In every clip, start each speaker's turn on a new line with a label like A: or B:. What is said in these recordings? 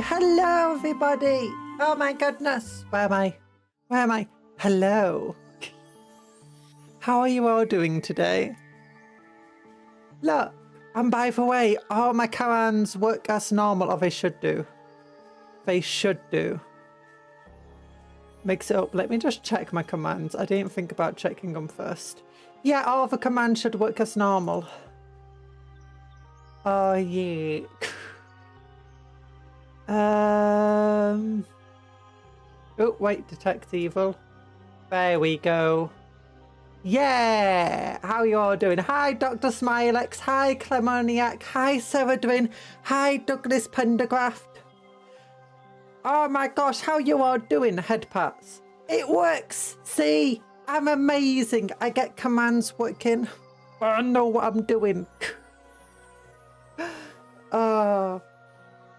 A: Hello, everybody! Oh my goodness! Where am I? Where am I? Hello! How are you all doing today? Look, and by the way, all my commands work as normal, or they should do. They should do. Mix it up. Let me just check my commands. I didn't think about checking them first. Yeah, all the commands should work as normal. Oh, yeah. Oh, wait, detect evil. There we go. Yeah! How are you all doing? Hi, Dr. Smilex. Hi, Clemoniac. Hi, Seradwin. Hi, Douglas Pendergraft. Oh my gosh, how you all doing, headpats? It works! See? I'm amazing. I get commands working. I know what I'm doing.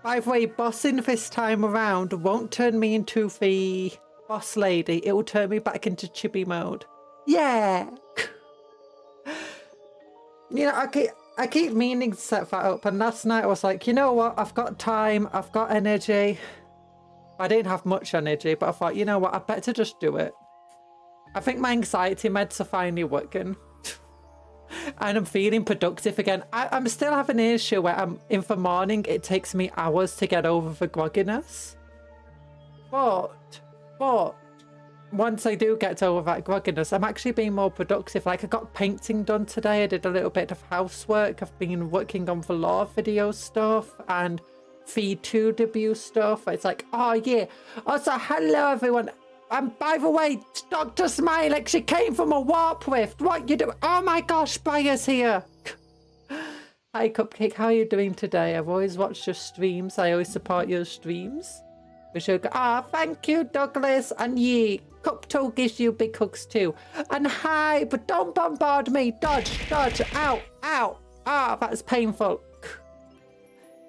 A: By the way, Bossin this time around won't turn me into the boss lady. It will turn me back into chibi mode. Yeah! You know, I keep meaning to set that up, and last night I was like, you know what? I've got time, I've got energy. I didn't have much energy, but I thought, you know what? I better just do it. I think my anxiety meds are finally working. And I'm feeling productive again. I'm still having an issue where I'm in the morning, it takes me hours to get over the grogginess. But once I do get over that grogginess, I'm actually being more productive. Like, I got painting done today. I did a little bit of housework. I've been working on the law video stuff and vtuber stuff. It's like, oh yeah. Also, hello everyone. And by the way, Dr. Smilex, she came from a warp rift. What you do? Oh my gosh, Briar's here. Hi Cupcake, how are you doing today? I've always watched your streams. I always support your streams. We should go. Ah, thank you, Douglas and Yeet. Cuptle gives you big hugs too. And hi, but don't bombard me. Dodge, dodge, ow, ow. Ah, that's painful.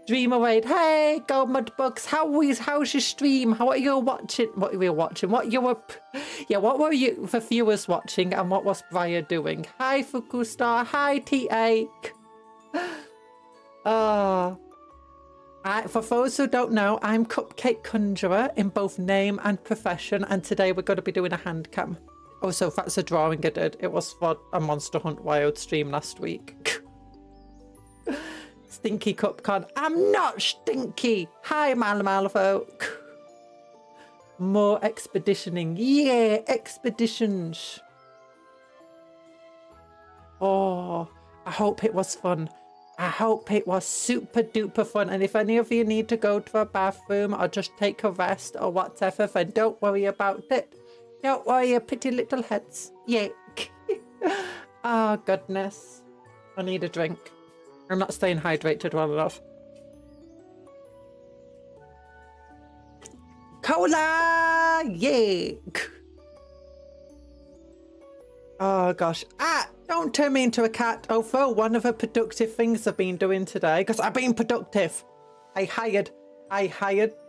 A: Dream away. Hey, go Mudbugs. How's your stream? What are you watching? What were you watching? What were you the viewers watching, and what was Briar doing? Hi Fukustar. Hi TA. For those who don't know, I'm Cupcake Conjuror in both name and profession, and today we're going to be doing a hand cam. Also, that's a drawing I did. It was for a Monster Hunt Wild stream last week. Stinky Cupcon. I'm not stinky. Hi, Malfolk. More expeditioning. Yeah, expeditions. Oh, I hope it was fun. I hope it was super duper fun. And if any of you need to go to a bathroom or just take a rest or whatever, then don't worry about it. Don't worry, your pretty little heads. Yeah. Oh, goodness. I need a drink. I'm not staying hydrated well enough. Cola! Yeah! Oh gosh. Ah! Don't turn me into a cat. Although one of the productive things I've been doing today, because I've been productive. I hired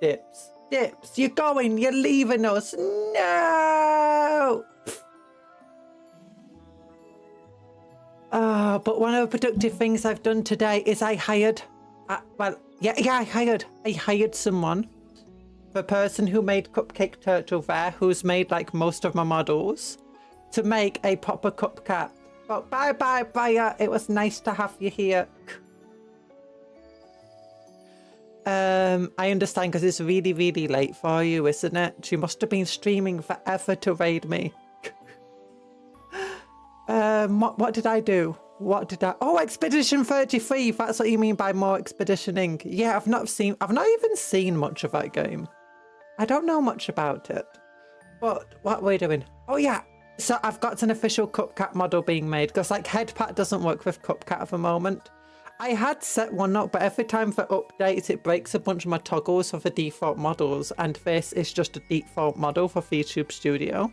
A: Dips. Dips, you're going, you're leaving us. No! But one of the productive things I've done today is I hired someone. The person who made Cupcake Turtle there, who's made like most of my models, to make a proper cupcat. But bye Briar, it was nice to have you here. I understand, because it's really, really late for you, isn't it? She must have been streaming forever to raid me. What did I do? Oh, Expedition 33. That's what you mean by more expeditioning. Yeah, I've not even seen much of that game. I don't know much about it. But what we're doing? Oh yeah. So I've got an official Cupcat model being made, because like Headpat doesn't work with Cupcat at the moment. I had set one up, but every time for updates, it breaks a bunch of my toggles for the default models, and this is just a default model for VTube Studio.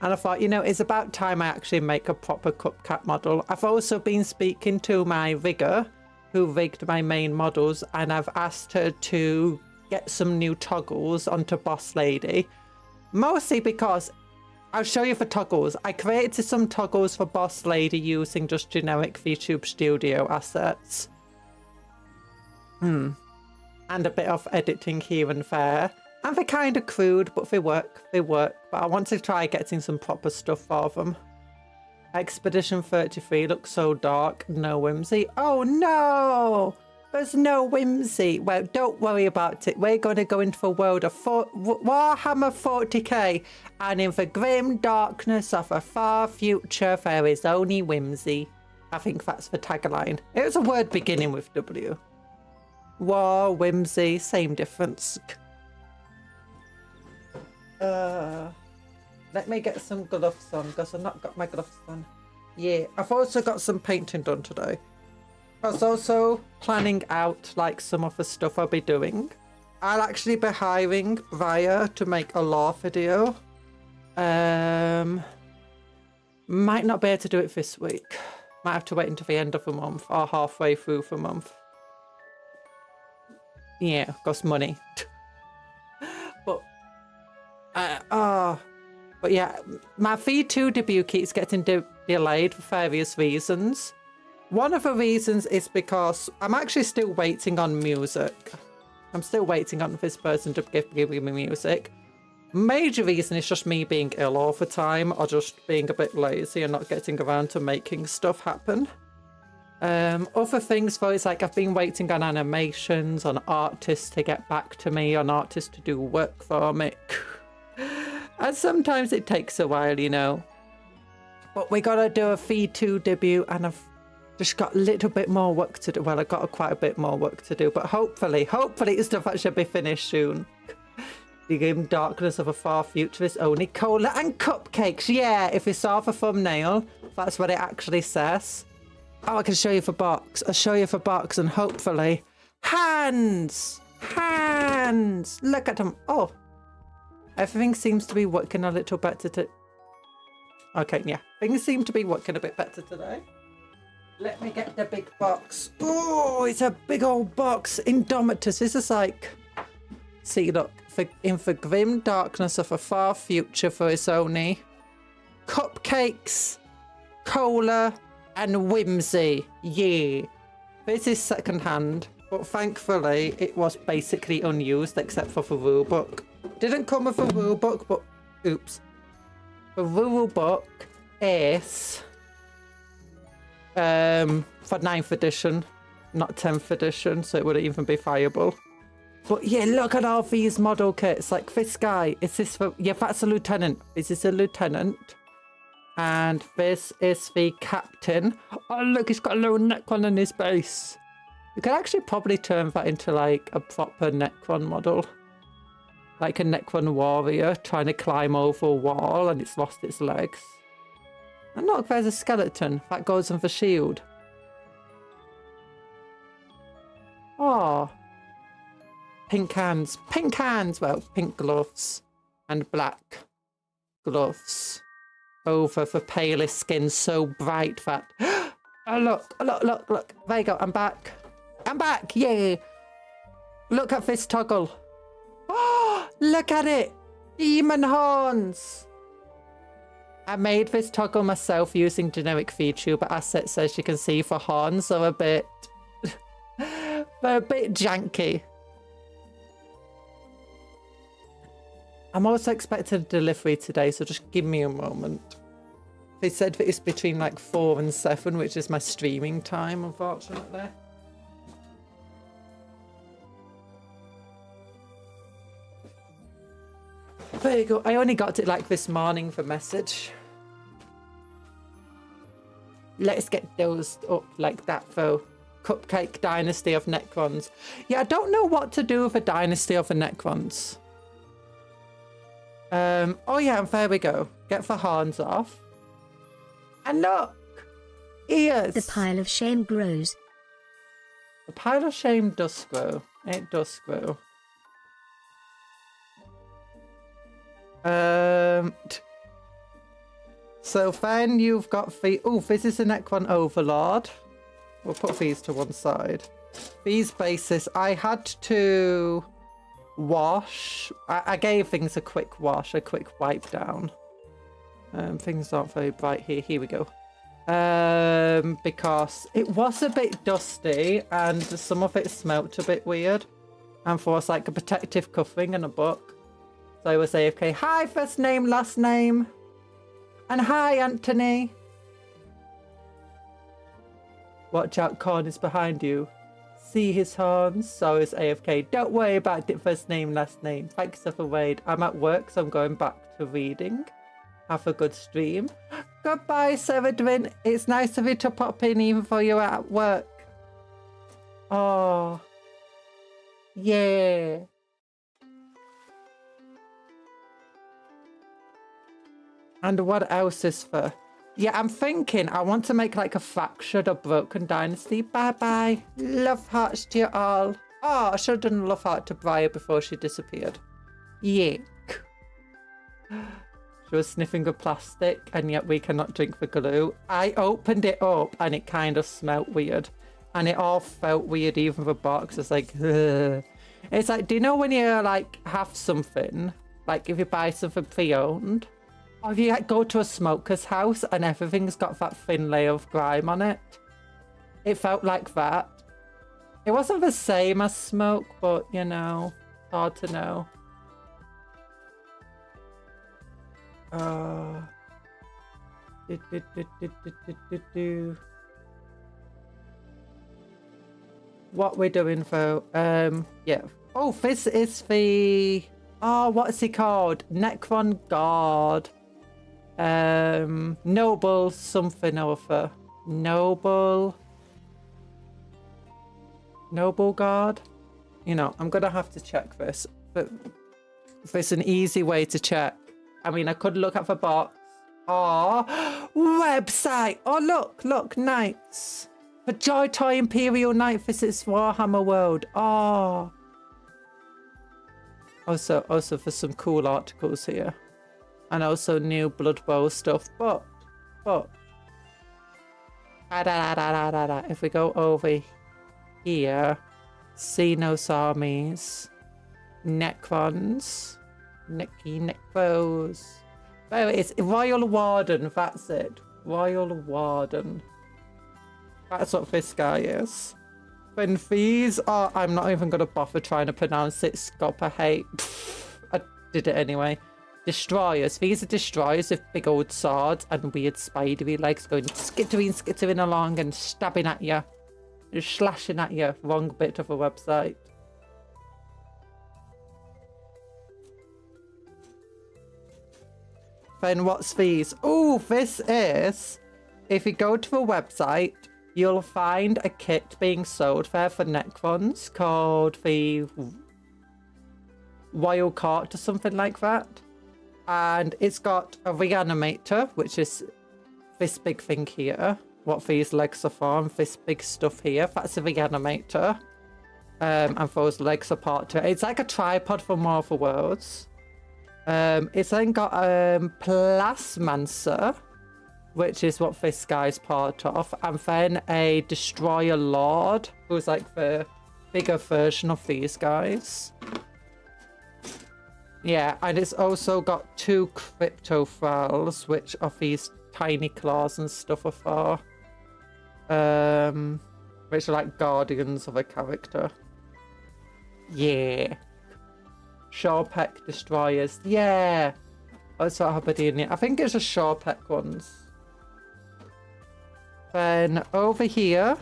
A: And I thought, you know, it's about time I actually make a proper Cupcat model. I've also been speaking to my rigger, who rigged my main models, and I've asked her to get some new toggles onto Boss Lady. Mostly because, I'll show you the toggles. I created some toggles for Boss Lady using just generic VTube Studio assets. and a bit of editing here and there. And they're kind of crude, but they work. They work. But I want to try getting some proper stuff for them. Expedition 33 looks so dark. No whimsy. Oh no! There's no whimsy. Well, don't worry about it. We're going to go into the world of Warhammer 40k. And in the grim darkness of a far future, there is only whimsy. I think that's the tagline. It was a word beginning with W. War, whimsy, same difference. Let me get some gloves on because I've not got my gloves on. Yeah, I've also got some painting done today. I was also planning out like some of the stuff I'll be doing. I'll actually be hiring Briar to make a lore video. Might not be able to do it this week. Might have to wait until the end of the month or halfway through the month. Yeah, costs money. But yeah, my V2 debut keeps getting delayed for various reasons. One of the reasons is because I'm actually still waiting on music. I'm still waiting on this person to give me music. Major reason is just me being ill all the time or just being a bit lazy and not getting around to making stuff happen. Other things though, it's like I've been waiting on animations, on artists to get back to me, on artists to do work for me. And sometimes it takes a while, you know. But we gotta do a V2 debut and I've just got a little bit more work to do. Well, I've got quite a bit more work to do, but hopefully stuff should be finished soon. The grim darkness of a far future is only cola and cupcakes. Yeah, if you saw the thumbnail, that's what it actually says. Oh, I can show you the box. I'll show you the box and hopefully... Hands! Hands! Look at them. Oh. Everything seems to be working a little better Okay, yeah. Things seem to be working a bit better today. Let me get the big box. Oh, it's a big old box. Indomitus. This is like... See, look. In the grim darkness of a far future for its only cupcakes, cola, and whimsy. Yeah. This is secondhand, but thankfully it was basically unused except for the rule book. Didn't come with a rule book, but oops. The rule book is for 9th edition, not 10th edition, so it wouldn't even be viable. But yeah, look at all these model kits. Like this guy, is this for... Yeah, that's a lieutenant. Is this a lieutenant? And this is the captain. Oh, look, he's got a little Necron in his base. You could actually probably turn that into like a proper Necron model. Like a Necron warrior trying to climb over a wall and it's lost its legs. And look, there's a skeleton. That goes on the shield. Oh. Pink hands. Pink hands. Well, pink gloves. And black gloves. Over the palest skin so bright that... Oh, look. Look, look, look. There you go. I'm back. I'm back. Yay. Look at this toggle. Oh, look at it. Demon horns. I made this toggle myself using generic VTuber assets, as you can see, for horns are a bit... they're a bit janky. I'm also expecting a delivery today, so just give me a moment. They said that it's between like 4 and 7, which is my streaming time, unfortunately. There you go. I only got it like this morning for message. Let's get those up like that though. Cupcake Dynasty of Necrons. Yeah, I don't know what to do with a Dynasty of the Necrons. Oh yeah, and there we go. Get the horns off. And look! Ears!
B: The pile of shame grows.
A: The pile of shame does grow. It does grow. So then you've got the... Oh, this is the Necron Overlord. We'll put these to one side. These bases, I had to wash. I gave things a quick wash, a quick wipe down. Things aren't very bright here. Here we go. Because it was a bit dusty and some of it smelt a bit weird. And for us, like a protective covering and a book. So I was AFK. Hi, first name, last name. And hi, Anthony. Watch out, Corn is behind you. See his horns. So is AFK. Don't worry about it, first name, last name. Thanks for Wade. I'm at work, so I'm going back to reading. Have a good stream. Goodbye, Severin. It's nice of you to pop in even though you're at work. Oh. Yeah. And what else is for? Yeah, I'm thinking I want to make like a fractured or broken dynasty. Bye-bye. Love hearts to you all. Oh, I should have done a love heart to Briar before she disappeared. Yuck. She was sniffing a plastic, and yet we cannot drink the glue. I opened it up, and it kind of smelled weird. And it all felt weird, even the box. It's like, ugh. It's like, do you know when you, like, have something? Like, if you buy something pre-owned? Or if you like, go to a smoker's house, and everything's got that thin layer of grime on it? It felt like that. It wasn't the same as smoke, but, you know, hard to know. What we're doing though, yeah. Oh, this is the, oh, what is he called? Necron Guard. Noble something over. Noble Guard? You know, I'm gonna have to check this, but there's an easy way to check. I mean, I could look at the box. Oh, website. Oh, look, Knights. The Joy Toy Imperial Knight visits Warhammer World. Oh. Also for some cool articles here. And also new Blood Bowl stuff. But. If we go over here. Xenos armies. Necrons. Necros. There it is. Royal Warden. That's it. Royal Warden. That's what this guy is. Then these are... I'm not even going to bother trying to pronounce it. Scopper hate. I did it anyway. Destroyers. These are destroyers with big old swords and weird spidery legs going skittering along and stabbing at you. Just slashing at you. Wrong bit of a website. Then what's these? Oh, this is... If you go to the website, you'll find a kit being sold there for Necrons called the Wild Cart or something like that. And it's got a reanimator, which is this big thing here. What these legs are for, and this big stuff here. That's a reanimator. And those legs are part to it. It's like a tripod for more of the worlds. It's then got Plasmancer, which is what this guy's part of, and then a Destroyer Lord, who's like the bigger version of these guys. Yeah, and it's also got 2 Cryptophrals, which are these tiny claws and stuff are for. Which are like guardians of a character. Yeah. Shorepec destroyers. Yeah. That's what happened in it. I think it's a Shorepec ones. Then over here,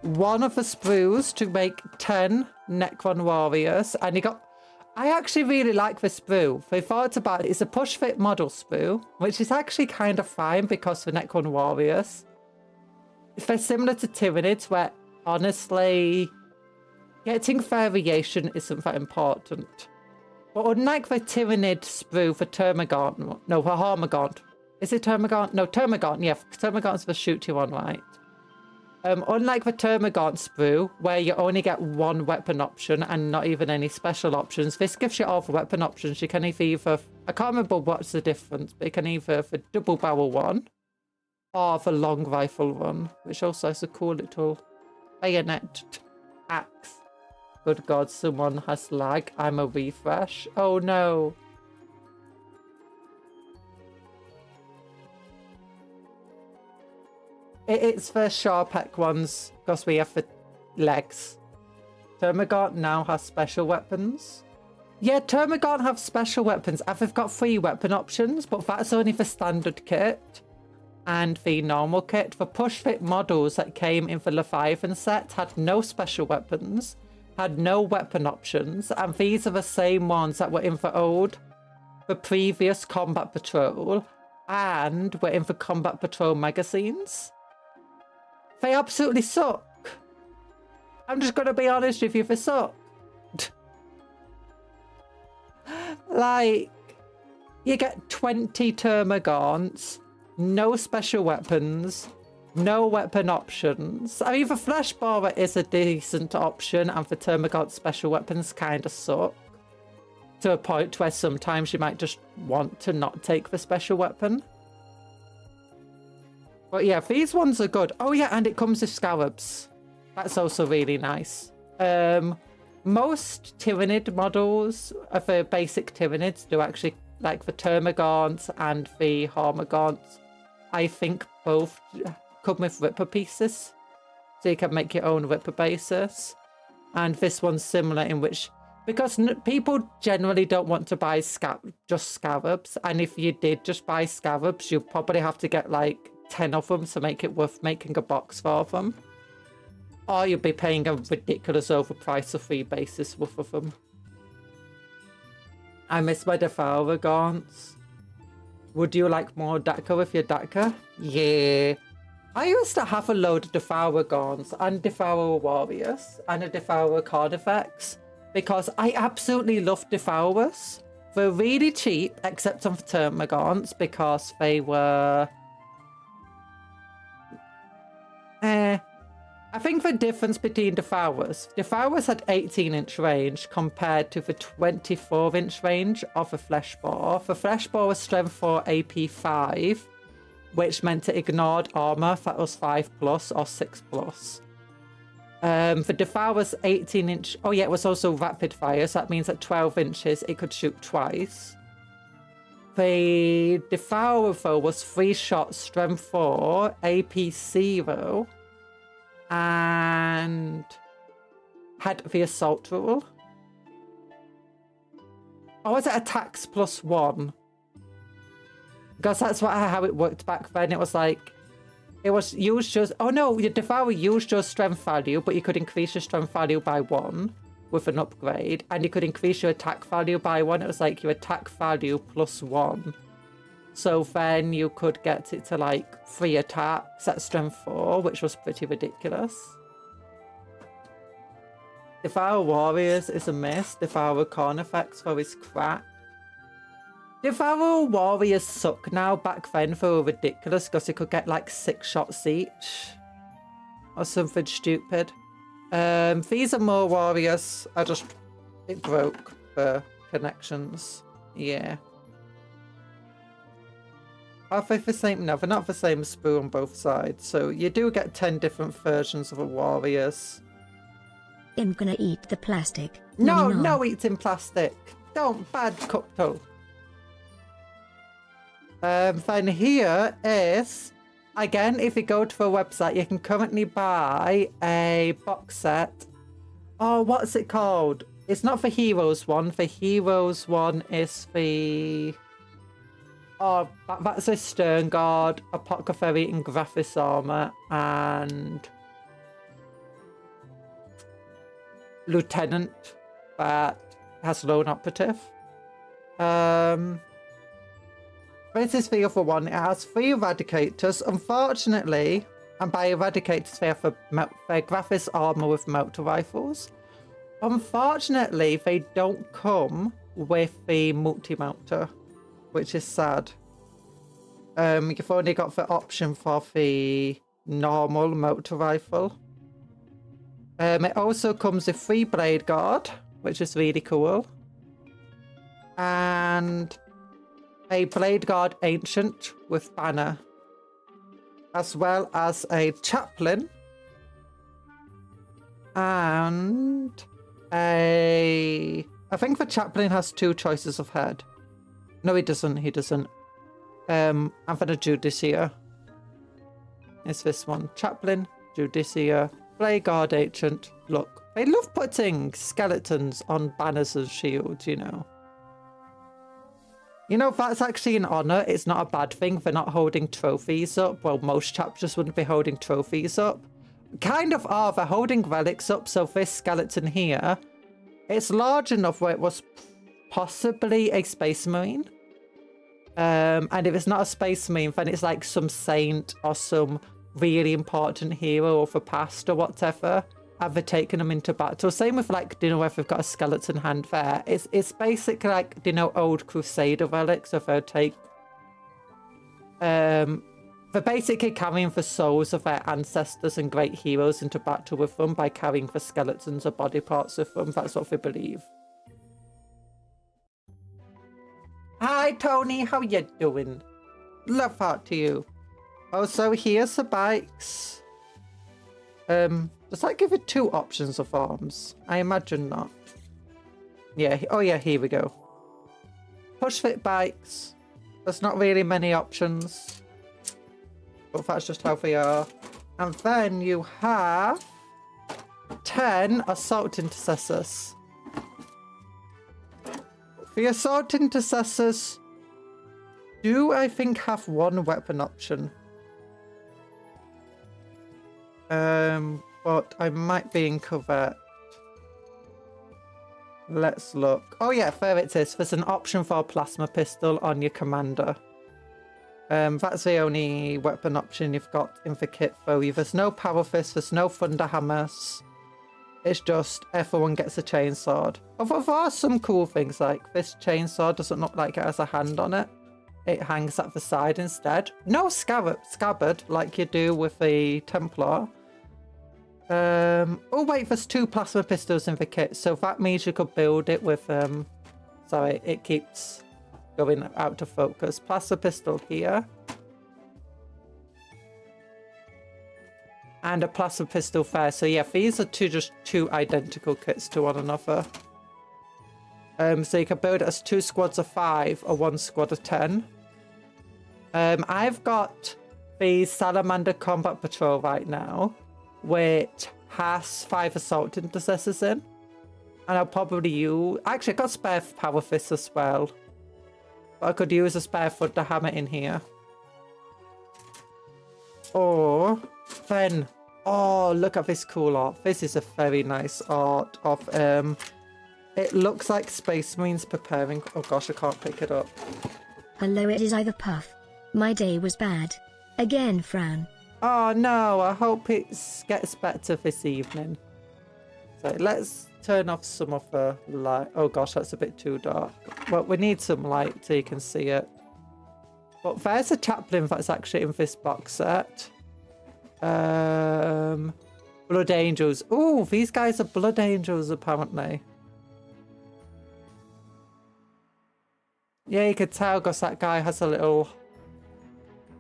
A: one of the sprues to make 10 Necron warriors. And you got... I actually really like this sprue. If I thought about it, it's a push fit model sprue, which is actually kind of fine because for Necron warriors. They're similar to Tyranids, where honestly, getting variation isn't that important. But unlike the Tyranid sprue for Termagant, no, for Harmagant. Is it Termagant? No, Termagant, yeah. Termagant's the shoot you on, right? Unlike the Termagant sprue, where you only get 1 weapon option and not even any special options, this gives you all the weapon options. You can either, I can't remember what's the difference, but you can either the double barrel one, or the long rifle one, which also has a cool little bayonet axe. Good God, someone has lag. I'm a refresh. Oh no. It's the Sharpec ones, because we have the legs. Termagant now has special weapons. Yeah, Termagant have special weapons. They've got 3 weapon options, but that's only for standard kit and the normal kit. The push fit models that came in the Leviathan set had no special weapons, had no weapon options, and these are the same ones that were in the previous Combat Patrol and were in the Combat Patrol magazines. They absolutely suck. I'm just going to be honest with you, they suck. Like, you get 20 Termagants, no special weapons, no weapon options. I mean, the Flesh Borer is a decent option, and the Termagant special weapons kind of suck. To a point where sometimes you might just want to not take the special weapon. But yeah, these ones are good. Oh yeah, and it comes with scarabs. That's also really nice. Most Tyrannid models, the basic Tyrannids, do actually, like the Termagants and the Hormagaunts, I think both come with Ripper pieces. So you can make your own Ripper bases. And this one's similar in which, because people generally don't want to buy just scarabs. And if you did just buy scarabs, you'd probably have to get like 10 of them to make it worth making a box for them. Or you'll be paying a ridiculous overprice of 3 bases worth of them. I miss my Devourer Gaunts. Would you like more Daka with your Daka? Yeah. I used to have a load of Devourer Gaunts and Devourer Warriors and a Devourer Carnifex because I absolutely love Devourers. They're really cheap, except on Termagants, because they were... I think the difference between Devourers had 18-inch range compared to the 24-inch range of the Flesh Borer. The Flesh Borer was strength 4, AP 5, which meant it ignored armor that was 5+ or 6+. The Devourer's 18-inch... Oh yeah, it was also rapid fire, so that means at 12 inches it could shoot twice. The Devourer, though, was 3 shots, strength 4, AP 0, and had the assault rule. Or was it attacks +1? Because that's how it worked back then. It was like, it was used just... Oh no, your Devourer used your strength value, but you could increase your strength value by 1 with an upgrade, and you could increase your attack value by 1. It was like your attack value +1. So then you could get it to like 3 attacks at strength 4, which was pretty ridiculous. Devourer Warriors is a miss. Devourer Carnifex for his crap. Devourer Warriors suck now. Back then they were ridiculous because you could get like 6 shots each. Or something stupid. These are more Warriors. It broke the connections. Yeah. Are they the same? No, they're not the same sprue on both sides. So you do get 10 different versions of the Warriors.
B: I'm gonna eat the plastic.
A: No, no eating plastic. Don't, bad Cuptle. Then here is, again, if you go to the website, you can currently buy a box set. Oh, what's it called? It's not the Heroes one. The Heroes one is the... Oh, that's a Stern Guard, Apothecary and Graphis armor, and Lieutenant that has Lone Operative. This is the other one. It has 3 Eradicators. Unfortunately, and by Eradicators they have the Graphis armor with melter rifles. Unfortunately, they don't come with the multi-melter, which is sad. You've only got the option for the normal motor rifle. It also comes with 3 Blade Guard, which is really cool. And a Blade Guard Ancient with Banner. As well as a Chaplain. And a... I think the Chaplain has 2 choices of head. No, he doesn't. He doesn't. I'm for the Judiciar. It's this one. Chaplain, Judiciar, Blade Guard Ancient. Look, They love putting skeletons on banners and shields, you know. You know, that's actually an honour. It's not a bad thing for not holding trophies up. Well, most chapters wouldn't be holding trophies up. Kind of are. They're holding relics up. So this skeleton here, it's large enough where it was possibly a space marine. And if it's not a space marine, then it's like some saint or some really important hero of the past or whatever. Have they taken them into battle? Same with like, you know, if we've got a skeleton hand there. It's basically like, you know, old Crusader relics if they take. They're basically carrying the souls of their ancestors and great heroes into battle with them by carrying the skeletons or body parts with them. That's what they believe. Hi Tony, how you doing? Love heart to you. Oh, so here's the bikes. Does that give it 2 options of arms? I imagine not. Yeah, oh yeah, here we go. Push fit bikes. There's not really many options. But that's just how they are. And then you have 10 assault intercessors. The assault intercessors do, I think, have 1 weapon option. But I might be incorrect. Let's look. Oh yeah, there it is. There's an option for a plasma pistol on your commander. That's the only weapon option you've got in the kit though. There's no power fist, there's no thunder hammers. It's just everyone gets a chainsword. Although there are some cool things, like this chainsaw doesn't look like it has a hand on it. It hangs at the side instead. No scabbard like you do with the Templar. Oh wait, there's 2 plasma pistols in the kit, so that means you could build it with sorry, it keeps going out of focus. Plasma pistol here. And a plasma pistol there. So yeah, these are just two identical kits to one another. So you can build it as 2 squads of 5 or 1 squad of 10. I've got the Salamander Combat Patrol right now, which has 5 assault intercessors in. And I'll probably use... Actually, I got spare power fists as well. But I could use a spare thunder hammer in here. Or then... Oh, look at this cool art. This is a very nice art of... It looks like Space Marines preparing... Oh gosh, I can't pick it up.
B: Hello, it is either Puff. My day was bad. Again, frown.
A: Oh no, I hope it gets better this evening. So let's turn off some of the light. Oh gosh, that's a bit too dark. Well, we need some light so you can see it. But there's a chaplain that's actually in this box set. Blood Angels. Oh, these guys are Blood Angels apparently. Yeah, you could tell because that guy has a little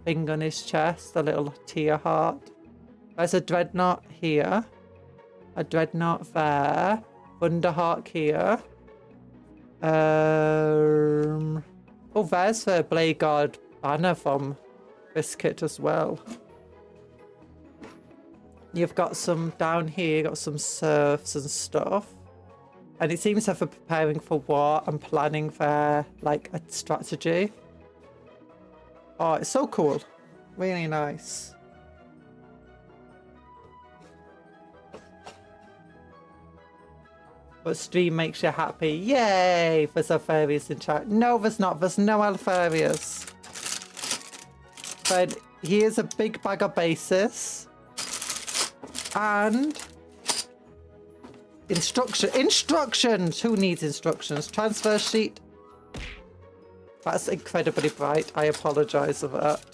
A: thing on his chest, a little tear heart. There's a Dreadnought here. A Dreadnought there. Thunderhawk here. Oh, there's the Blade Guard banner from this kit as well. You've got some down here, you've got some serfs and stuff. And it seems that they're preparing for war and planning their, like, a strategy. Oh, it's so cool. Really nice. But stream makes you happy. Yay! There's Alfarius in chat. No, there's not. There's no Alfarius. But here's a big bag of bases. And... Instructions! Who needs instructions? Transfer sheet. That's incredibly bright. I apologise for that.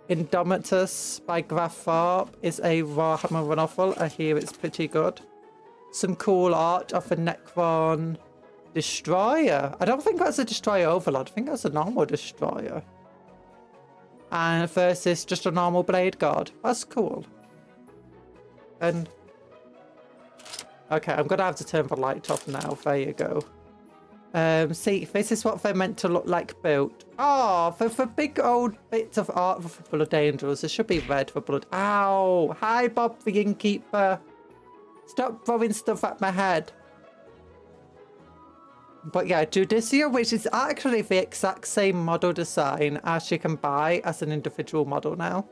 A: Indomitus by Graf Tharp is a Warhammer run-offal. I hear it's pretty good. Some cool art of a Necron Destroyer. I don't think that's a Destroyer Overlord. I think that's a normal Destroyer. And versus just a normal Blade Guard. That's cool. And... Okay, I'm going to have to turn the light off now. There you go. See, this is what they're meant to look like built. Oh, for big old bits of art for Blood Angels. It should be red for blood. Ow! Hi, Bob the Innkeeper. Stop throwing stuff at my head. But yeah, Judicia, which is actually the exact same model design as you can buy as an individual model now.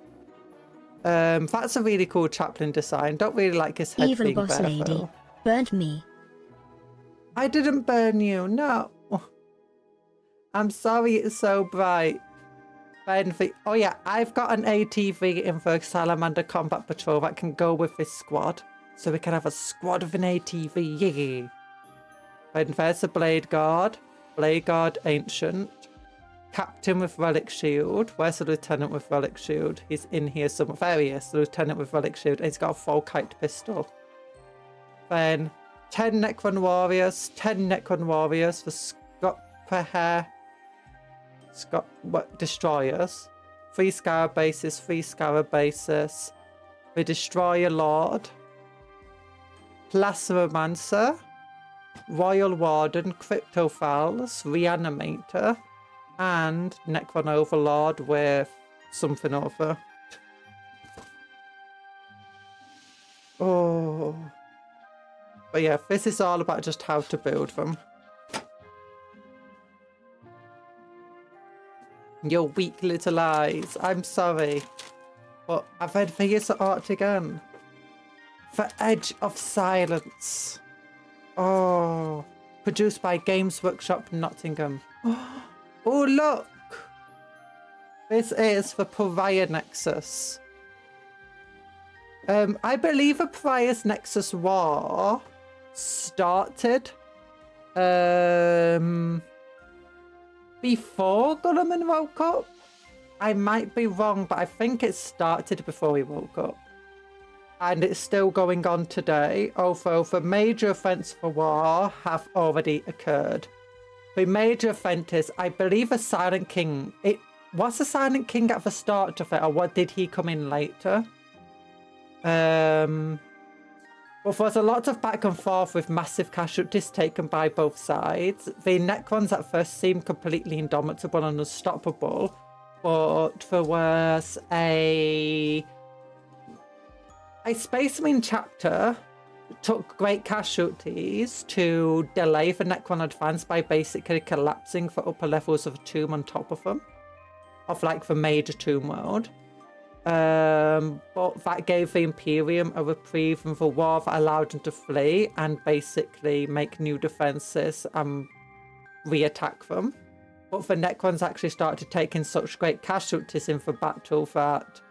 A: That's a really cool chaplain design. Don't really like his head
B: Evil
A: being
B: boss
A: bare,
B: lady
A: though.
B: burnt me.
A: I didn't burn you, no. I'm sorry it's so bright. Oh yeah, I've got an ATV in the Salamander Combat Patrol that can go with this squad. So we can have a squad of an ATV, yeah. Then there's the Blade Guard. Blade Guard Ancient. Captain with Relic Shield. Where's the Lieutenant with Relic Shield? He's in here somewhere. There he is, the Lieutenant with Relic Shield. And he's got a full kite pistol. Then 10 Necron Warriors. 10 Necron Warriors for Scott per hair. Destroyers. 3 Scarab bases. 3 Scarab bases. The Destroyer Lord. Placeromancer. Royal Warden, Cryptophals, Reanimator, and Necron Overlord with something over. Oh. But yeah, this is all about just how to build them. Your weak little eyes. I'm sorry. But I've had for years of art again. The Edge of Silence. Oh, produced by Games Workshop Nottingham. Oh, look. This is the Pariah Nexus. I believe the Pariah Nexus war started before Gulliman woke up. I might be wrong, but I think it started before he woke up. And it's still going on today, although the major events for war have already occurred. The major event is, I believe, a Silent King. Was the Silent King at the start of it, or what, did he come in later? But there's a lot of back and forth with massive casualties taken by both sides. The Necrons at first seemed completely indomitable and unstoppable, but there was a Space Marine chapter took great casualties to delay the Necron advance by basically collapsing the upper levels of a tomb on top of them, of like the major tomb world. But that gave the Imperium a reprieve in the war that allowed them to flee and basically make new defenses and re-attack them. But the Necrons actually started taking such great casualties in the battle that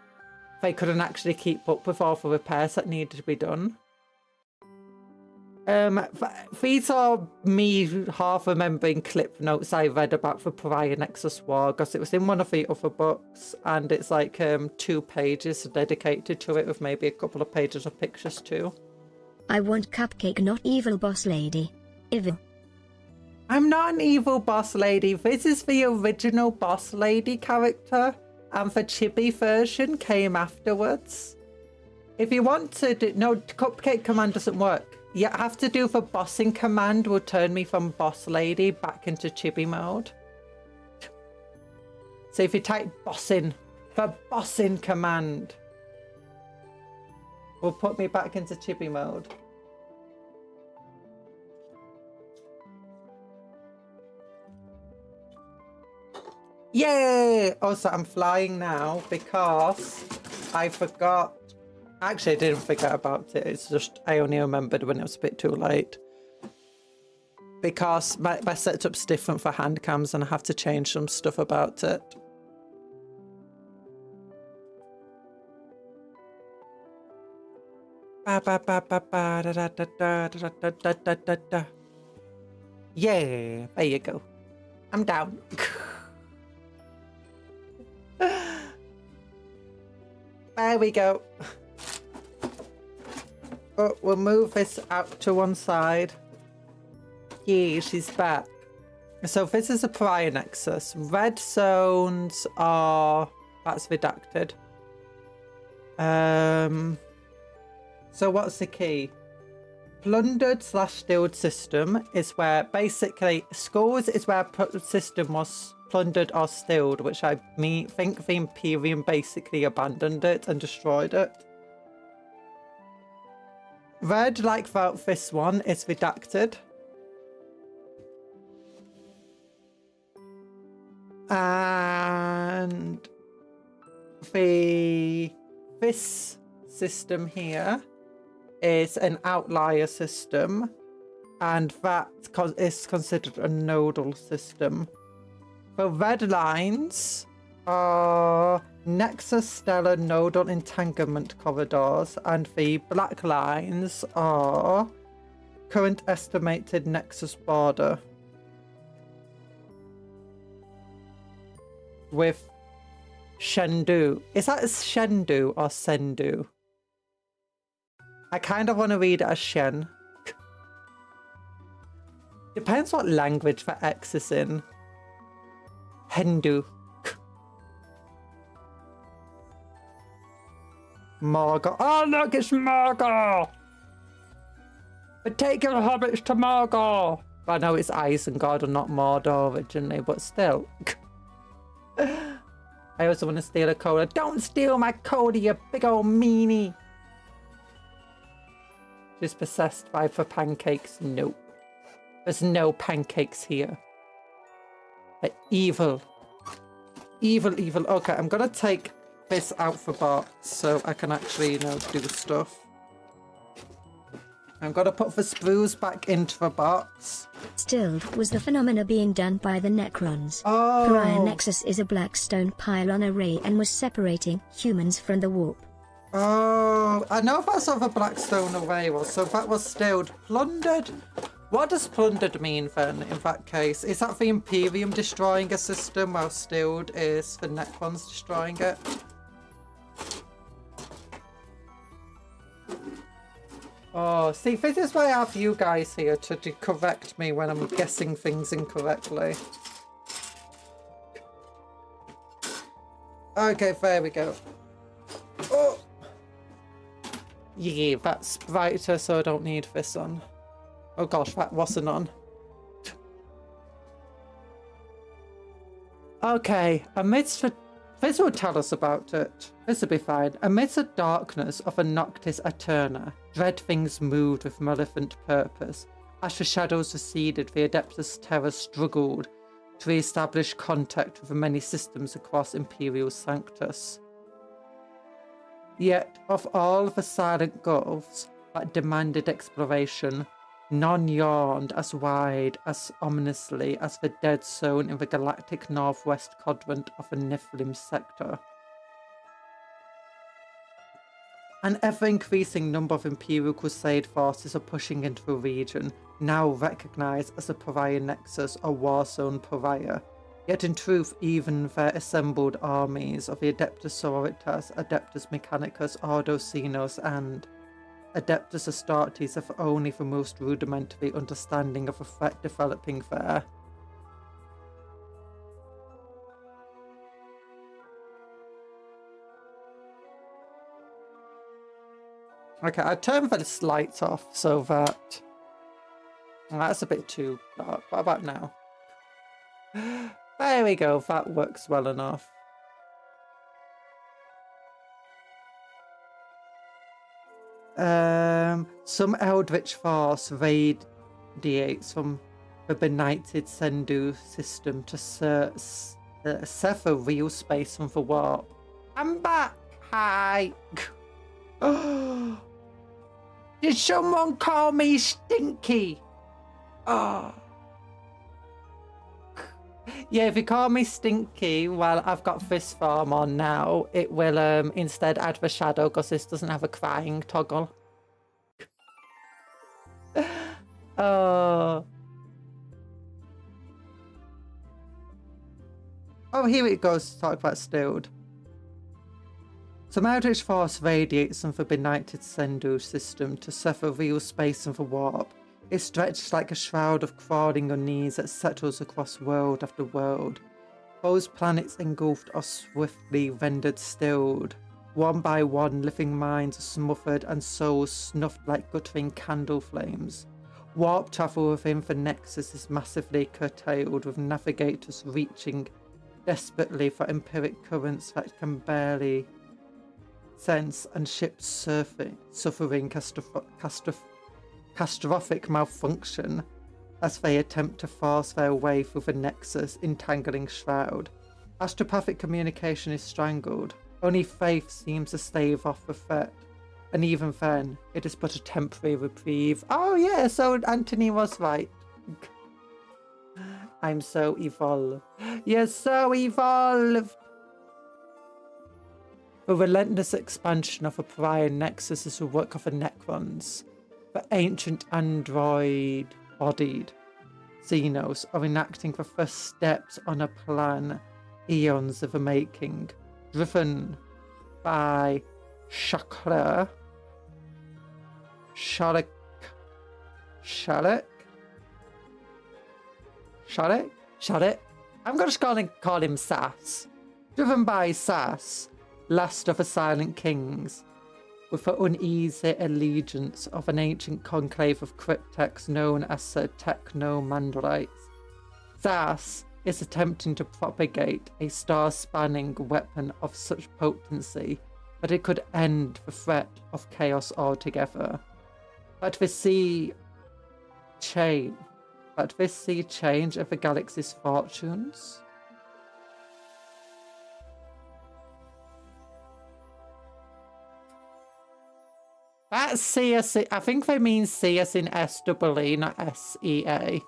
A: they couldn't actually keep up with all the repairs that needed to be done. These are me half remembering clip notes I read about the Pariah Nexus War, because it was in one of the other books, and it's like 2 pages dedicated to it with maybe a couple of pages of pictures too.
B: I want Cupcake, not evil boss lady. Evil.
A: I'm not an evil boss lady. This is the original boss lady character, and the chibi version came afterwards. If you want to do... No, Cupcake command doesn't work. You have to do the Bossin command, will turn me from boss lady back into chibi mode. So if you type Bossin, the Bossin command will put me back into chibi mode. Yay! Also, I'm flying now because I forgot. Actually, I didn't forget about it. It's just I only remembered when it was a bit too late. Because my setup's different for hand cams and I have to change some stuff about it. Yeah, there you go. I'm down. There we go. Oh, we'll move this out to one side. Yeah, she's back. So this is a Pariah Nexus. Red zones are... That's redacted. So what's the key? Plundered/stilled system is where basically schools is where the system was plundered or stilled, which I think the Imperium basically abandoned it and destroyed it. Red, like about this one, is redacted. And this system here is an outlier system, and that is considered a nodal system. The red lines are Nexus Stellar nodal entanglement corridors, and the black lines are current estimated Nexus border. With Shendu. Is that Shendu or Sendu? I kind of want to read it as Shen. Depends what language the X is in. Hindu. Margot. Oh look, it's Margot! We're taking the hobbits to Margot! I know it's Isengard and not Mordor originally, but still. I also want to steal a cola. Don't steal my cola, you big old meanie! She's possessed by for pancakes. Nope. There's no pancakes here. They're evil. Evil, evil. Okay, I'm gonna take this out for box so I can actually, you know, do stuff. I'm gonna put the sprues back into the box.
B: Stilled was the phenomena being done by the Necrons.
A: Oh.
B: Pariah Nexus is a black stone pylon array and was separating humans from the warp.
A: Oh, I know that's what the Blackstone array was, so that was stilled. Plundered? What does plundered mean then, in that case? Is that the Imperium destroying a system while stilled is the Necrons destroying it? Oh, see, this is why I have you guys here to correct me when I'm guessing things incorrectly. Okay, there we go. Oh! Yeah, that's brighter, so I don't need this on. Oh gosh, that wasn't on. Okay, amidst the... This will tell us about it. This will be fine. Amidst the darkness of a Noctis Aeterna, dread things moved with malevolent purpose. As the shadows receded, the Adeptus Terror struggled to re-establish contact with the many systems across Imperial Sanctus. Yet, of all the silent gulfs that demanded exploration, none yawned as wide, as ominously as the dead zone in the galactic northwest quadrant of the Niflheim sector. An ever-increasing number of Imperial Crusade forces are pushing into the region, now recognized as a Pariah Nexus or Warzone Pariah. Yet in truth, even their assembled armies of the Adeptus Sororitas, Adeptus Mechanicus, Ordo Xenos, and Adeptus Astartes have only the most rudimentary understanding of the threat developing there. Okay, I turned the lights off so that... That's a bit too dark. What about now? There we go, that works well enough. Some eldritch force radiates from the benighted Sendu system to sever real space from the warp. I'm back! Hi! Did someone call me Stinky? Oh. Yeah, if you call me Stinky while I've got this form on now, it will instead add the shadow because this doesn't have a crying toggle. Oh, here it goes to talk about stilled. Some eldritch force radiates from the benighted Sendu system to sever real space and the warp. It stretches like a shroud of crawling unease that settles across world after world. Those planets engulfed are swiftly rendered stilled. One by one, living minds are smothered and souls snuffed like guttering candle flames. Warp travel within the Nexus is massively curtailed, with navigators reaching desperately for empiric currents that can barely sense and ships suffering catastrophic malfunction as they attempt to force their way through the Nexus entangling shroud. Astropathic communication is strangled. Only faith seems to stave off the threat, and even then, it is but a temporary reprieve. Oh yeah, so Anthony was right. I'm so evolved. You're so evolved! The relentless expansion of a prior Nexus is the work of the Necrons. The ancient android-bodied Xenos are enacting the first steps on a plan eons of the making, driven by Shalek. I'm going to call him Sass. Driven by Sass, last of the Silent Kings, with the uneasy allegiance of an ancient conclave of cryptex known as the Technomandrites. Sass is attempting to propagate a star-spanning weapon of such potency that it could end the threat of chaos altogether. But this sea change of the galaxy's fortunes? That's C-S, I think they mean CS in S-E-E, not S-E-A.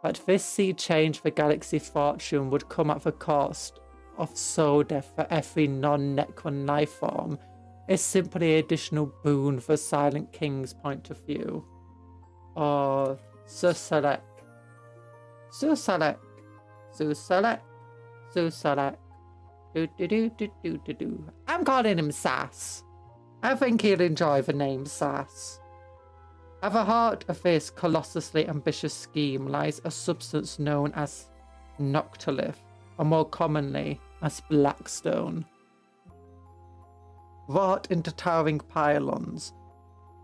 A: But this sea change for galaxy's fortune would come at the cost of soul death for every non-Necron life form. It's simply an additional boon for Silent King's point of view. Or Susalek. I'm calling him Sass. I think he'll enjoy the name Sass. At the heart of this colossusly ambitious scheme lies a substance known as Noctilith, or more commonly as Blackstone. Wrought into towering pylons,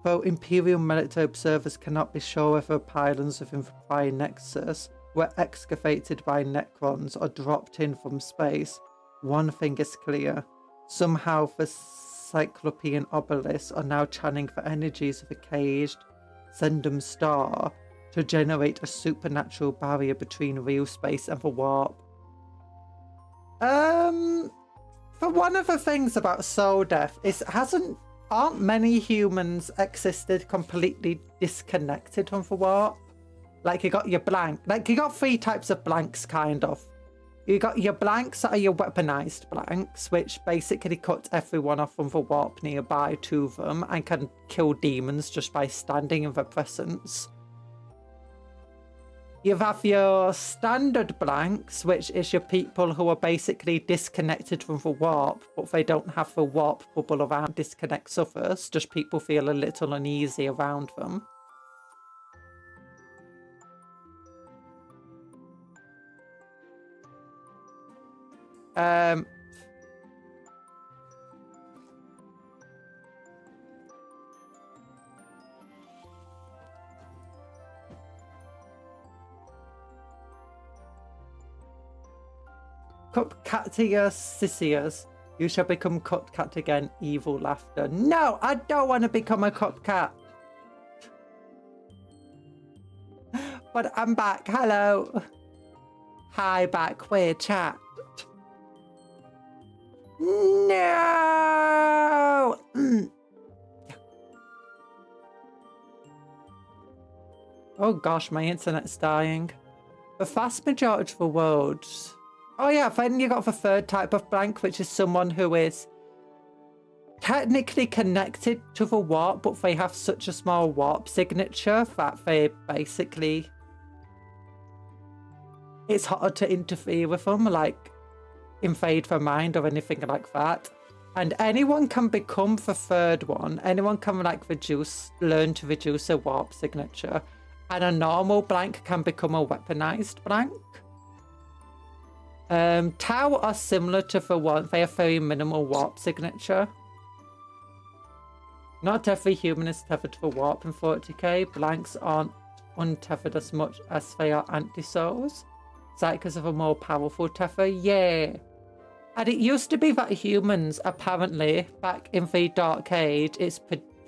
A: though Imperial military observers cannot be sure whether the pylons within the prior Nexus were excavated by Necrons or dropped in from space, one thing is clear. Somehow the Cyclopean obelisks are now channeling the energies of a caged Zendum star to generate a supernatural barrier between real space and the warp. For one of the things about soul death is aren't many humans existed completely disconnected from the warp? Like you got your blank, like you got three types of blanks kind of. You got your blanks that are your weaponized blanks, which basically cut everyone off from the warp nearby to them and can kill demons just by standing in their presence. You have your standard blanks, which is your people who are basically disconnected from the warp, but they don't have the warp bubble around disconnects others, just people feel a little uneasy around them. Cupcatius Sissius, you shall become Cupcat again, evil laughter. No, I don't want to become a Cupcat. But I'm back, hello. Hi, back, we're chat. No! Oh gosh, my internet's dying. The vast majority of the world. Oh yeah, then you got the third type of blank, which is someone who is technically connected to the warp, but they have such a small warp signature that they basically... It's hard to interfere with them, like invade their mind or anything like that. And anyone can become the third one. Anyone can like learn to reduce a warp signature. And a normal blank can become a weaponized blank. Tau are similar to the one. They have very minimal warp signature. Not every human is tethered to the warp in 40k. Blanks aren't untethered as much as they are anti-souls. Psychers have a more powerful tether. Yeah. And it used to be that humans, apparently, back in the Dark Age, it's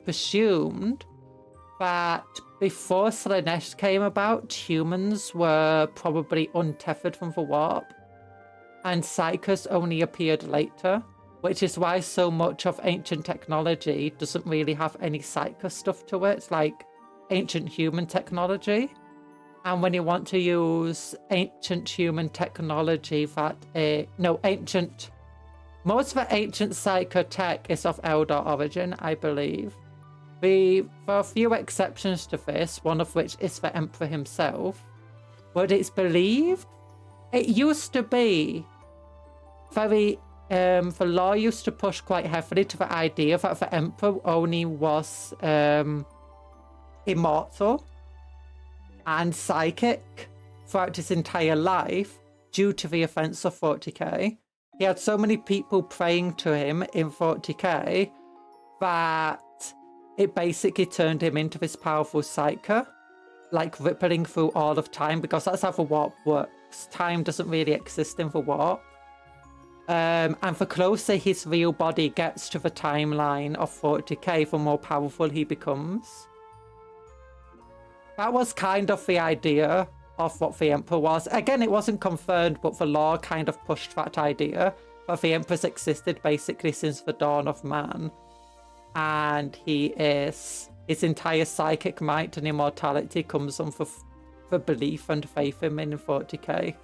A: presumed that before Slanesh came about, humans were probably untethered from the warp. And Psychers only appeared later, which is why so much of ancient technology doesn't really have any Psyker stuff to it. It's like ancient human technology. And when you want to use ancient human technology most of the ancient Psyker tech is of Eldar origin, I believe. There are a few exceptions to this, one of which is the Emperor himself. But it's believed, it used to be very, the law used to push quite heavily to the idea that the Emperor only was immortal and psychic throughout his entire life due to the events of 40k. He had so many people praying to him in 40k that it basically turned him into this powerful psyker, like rippling through all of time, because that's how the warp works. Time doesn't really exist in the warp. And the closer his real body gets to the timeline of 40k, the more powerful he becomes. That was kind of the idea of what the Emperor was. Again, it wasn't confirmed, but the lore kind of pushed that idea that the Emperor's existed basically since the dawn of man. And his entire psychic might and immortality comes from the belief and faith in him in 40k.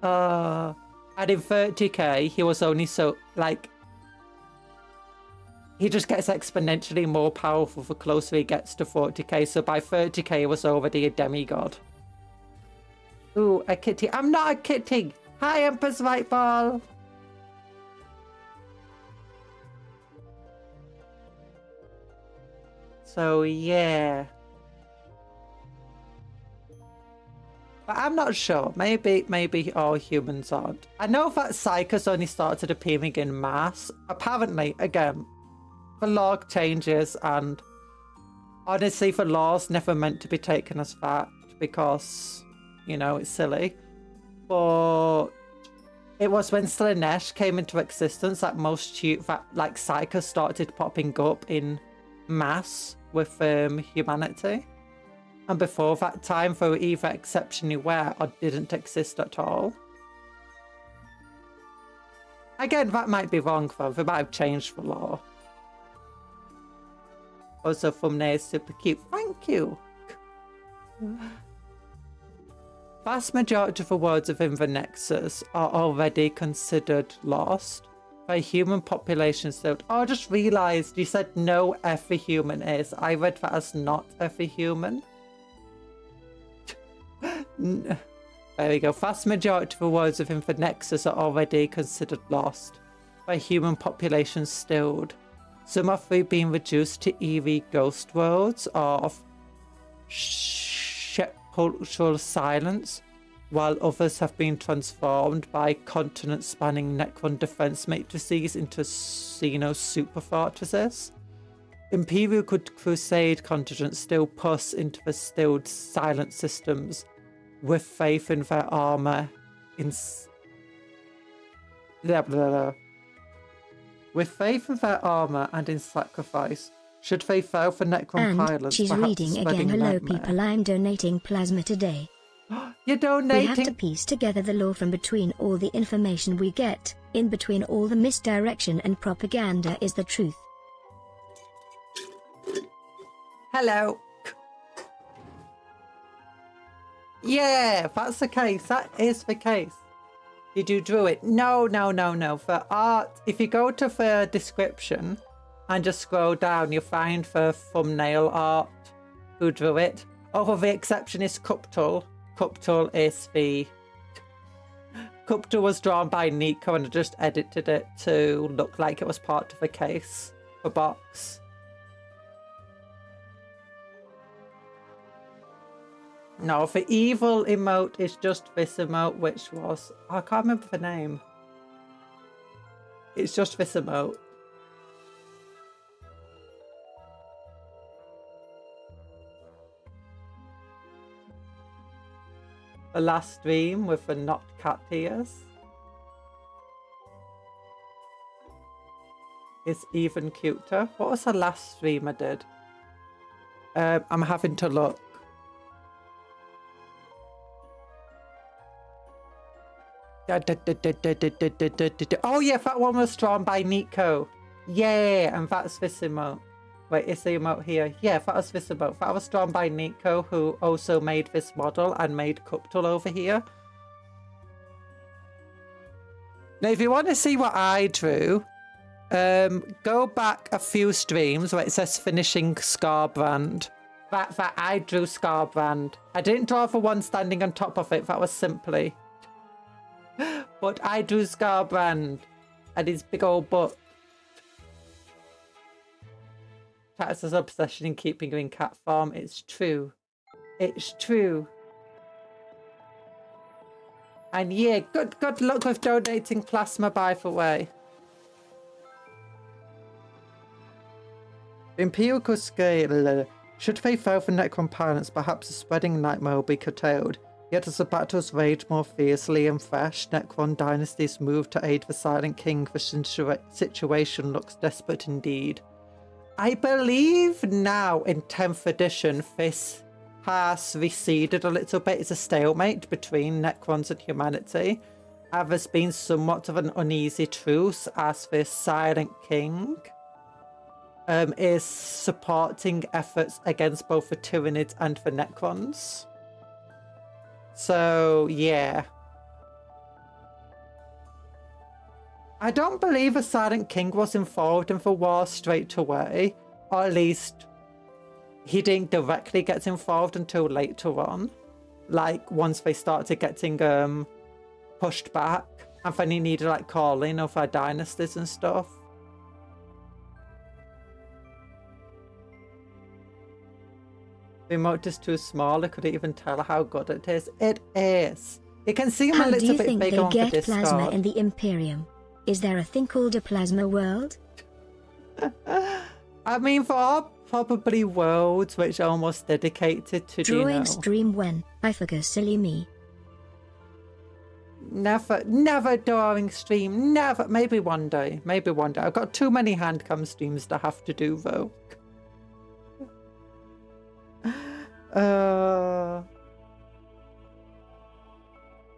A: And in 30k, he was only so, like, he just gets exponentially more powerful the closer he gets to 40k. So by 30k, he was already a demigod. Ooh, a kitty. I'm not a kitty. Hi, Empress White Ball. So, yeah. But I'm not sure. Maybe all humans aren't. I know that Psychers only started appearing in mass. Apparently, again, the law changes, and honestly, the law's never meant to be taken as fact because, you know, it's silly. But it was when Slanesh came into existence that Psychers started popping up in mass with humanity. And before that time, they were either exceptionally rare or didn't exist at all. Again, that might be wrong though. They might have changed the law. Also, thumbnail is super cute. Thank you. Vast majority of the worlds within the Nexus are already considered lost by human populations. Oh, I just realised you said no every human is. I read that as not every human. There we go. Vast majority of the worlds within the Nexus are already considered lost by human populations stilled. Some have been reduced to eerie ghost worlds or of sepulchral silence, while others have been transformed by continent-spanning Necron defense matrices into Xeno super fortresses. Imperial Crusade contingents still push into the stilled silent systems with faith in their armor with faith in their armor and in sacrifice, should they fail for Necron pilots.
B: And she's reading again. Hello people, I'm donating plasma today.
A: You're donating?
B: We have to piece together the lore from between all the information we get. In between all the misdirection and propaganda is the truth.
A: Hello. Yeah, that's the case. That is the case. Did you draw it? No. For art, if you go to the description and just scroll down, you'll find the thumbnail art who drew it. Although the exception is Cuptle. Cuptle was drawn by Nico and I just edited it to look like it was part of the case, the box. No, the evil emote is just this emote, which was... I can't remember the name. It's just this emote. The last stream with the not cat tears is even cuter. What was the last stream I did? I'm having to look. Oh yeah, that one was drawn by Nico. Yeah, and that's this emote. Wait, is the emote here? Yeah, that was this emote. That was drawn by Nico, who also made this model and made Cuptle over here. Now, if you want to see what I drew, go back a few streams where it says finishing Scarbrand. That I drew Scarbrand. I didn't draw the one standing on top of it. That was simply. But I drew Scarbrand and his big old butt. Chat's obsession in keeping you in cat form. It's true. It's true. And yeah, good luck with donating plasma, by the way. The empirical scale. Should they fail for Necron pilots, perhaps the spreading nightmare will be curtailed. Yet as the battles rage more fiercely and fresh, Necron dynasties move to aid the Silent King. The situation looks desperate indeed. I believe now in 10th edition, this has receded a little bit. It's a stalemate between Necrons and humanity. There's been somewhat of an uneasy truce as this Silent King is supporting efforts against both the Tyranids and the Necrons. So, yeah. I don't believe the Silent King was involved in the war straight away. Or at least, he didn't directly get involved until later on. Like, once they started getting pushed back. And then he needed, like, calling of their dynasties and stuff. The emote is too small. I couldn't even tell how good it is. It is. It can seem a little bit bigger on the Discord.
B: How do you think they get plasma in the Imperium? Is there a thing called a plasma world?
A: I mean, there are probably worlds which are almost dedicated to,
B: drawing stream when? I forgot, silly me.
A: Never drawing stream. Never. Maybe one day. Maybe one day. I've got too many handcam streams to have to do, though.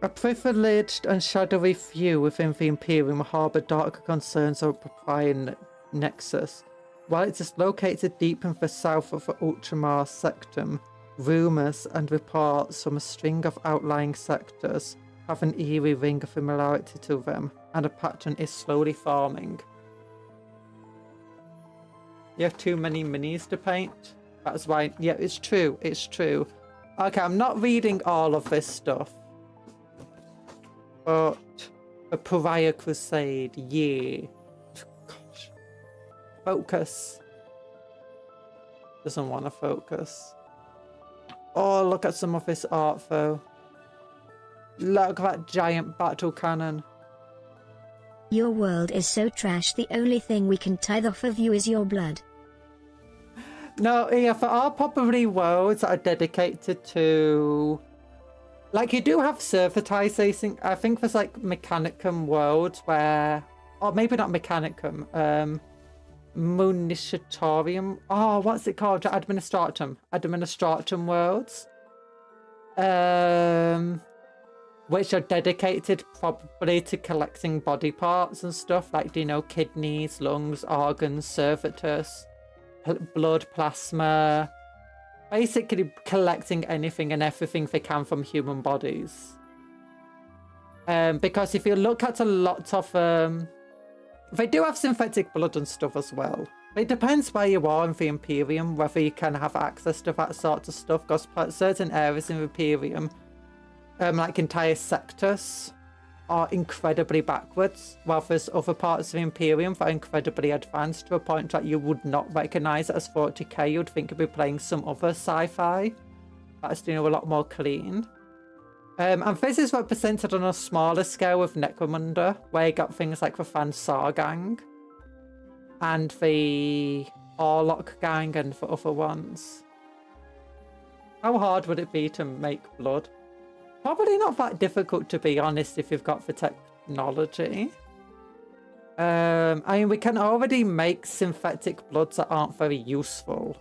A: A privileged and shadowy few within the Imperium harbour darker concerns over Proprian Nexus. While it is located deep in the south of the Ultramar Sectum, rumours and reports from a string of outlying sectors have an eerie ring of familiarity to them, and a pattern is slowly forming. You have too many minis to paint? That's why, yeah, it's true, it's true. Okay, I'm not reading all of this stuff. But a Pariah Crusade, yeah. Gosh. Focus. Doesn't want to focus. Oh, look at some of this art, though. Look at that giant battle cannon.
B: Your world is so trash, the only thing we can tithe off of you is your blood.
A: No, yeah, there are probably worlds that are dedicated to... Like, you do have servitizing. I think there's, like, Mechanicum worlds where... Or maybe not Mechanicum. Municitorium. Oh, what's it called? Administratum. Administratum worlds. Which are dedicated probably to collecting body parts and stuff. Like, you know, kidneys, lungs, organs, servitors. Blood, plasma, basically collecting anything and everything they can from human bodies. Because if you look at a lot of they do have synthetic blood and stuff as well. It depends where you are in the Imperium, whether you can have access to that sort of stuff, because certain areas in the Imperium, like entire sectors, are incredibly backwards, while there's other parts of the Imperium that are incredibly advanced to a point that you would not recognise it as 40k. You'd think you'd be playing some other sci-fi that's, you know, a lot more clean. And this is represented on a smaller scale with Necromunda, where you got things like the Fansar gang and the Orlok gang and the other ones. How hard would it be to make blood? Probably not that difficult, to be honest, if you've got the technology. I mean, we can already make synthetic bloods that aren't very useful.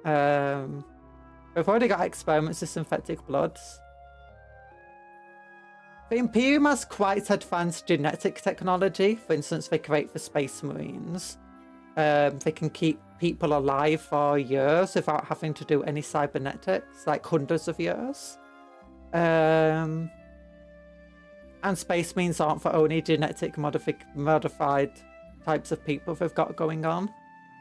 A: We've already got experiments with synthetic bloods. The Imperium has quite advanced genetic technology. For instance, they create the Space Marines. They can keep people alive for years without having to do any cybernetics, like hundreds of years. And Space Marines aren't the only genetic modified types of people they've got going on.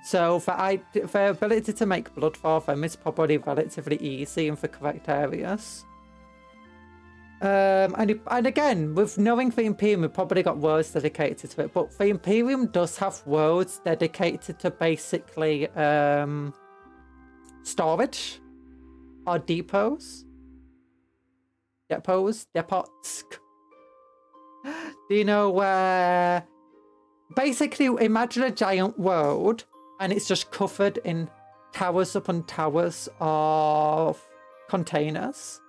A: So the ability to make blood for them is probably relatively easy in the correct areas. And again, with knowing the Imperium, we've probably got worlds dedicated to it, but the Imperium does have worlds dedicated to basically storage or depots. Depots? Do you know where... Basically, imagine a giant world, and it's just covered in towers upon towers of containers.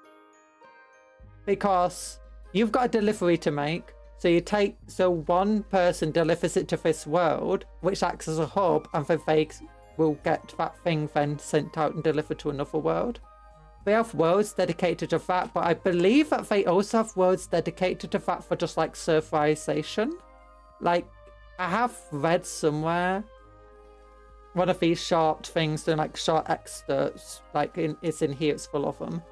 A: Because you've got a delivery to make, so one person delivers it to this world, which acts as a hub, and then they will get that thing then sent out and delivered to another world. They have worlds dedicated to that, but I believe that they also have worlds dedicated to that for just like serverization. Like, I have read somewhere one of these short things, they're like short excerpts, like it's in here, it's full of them.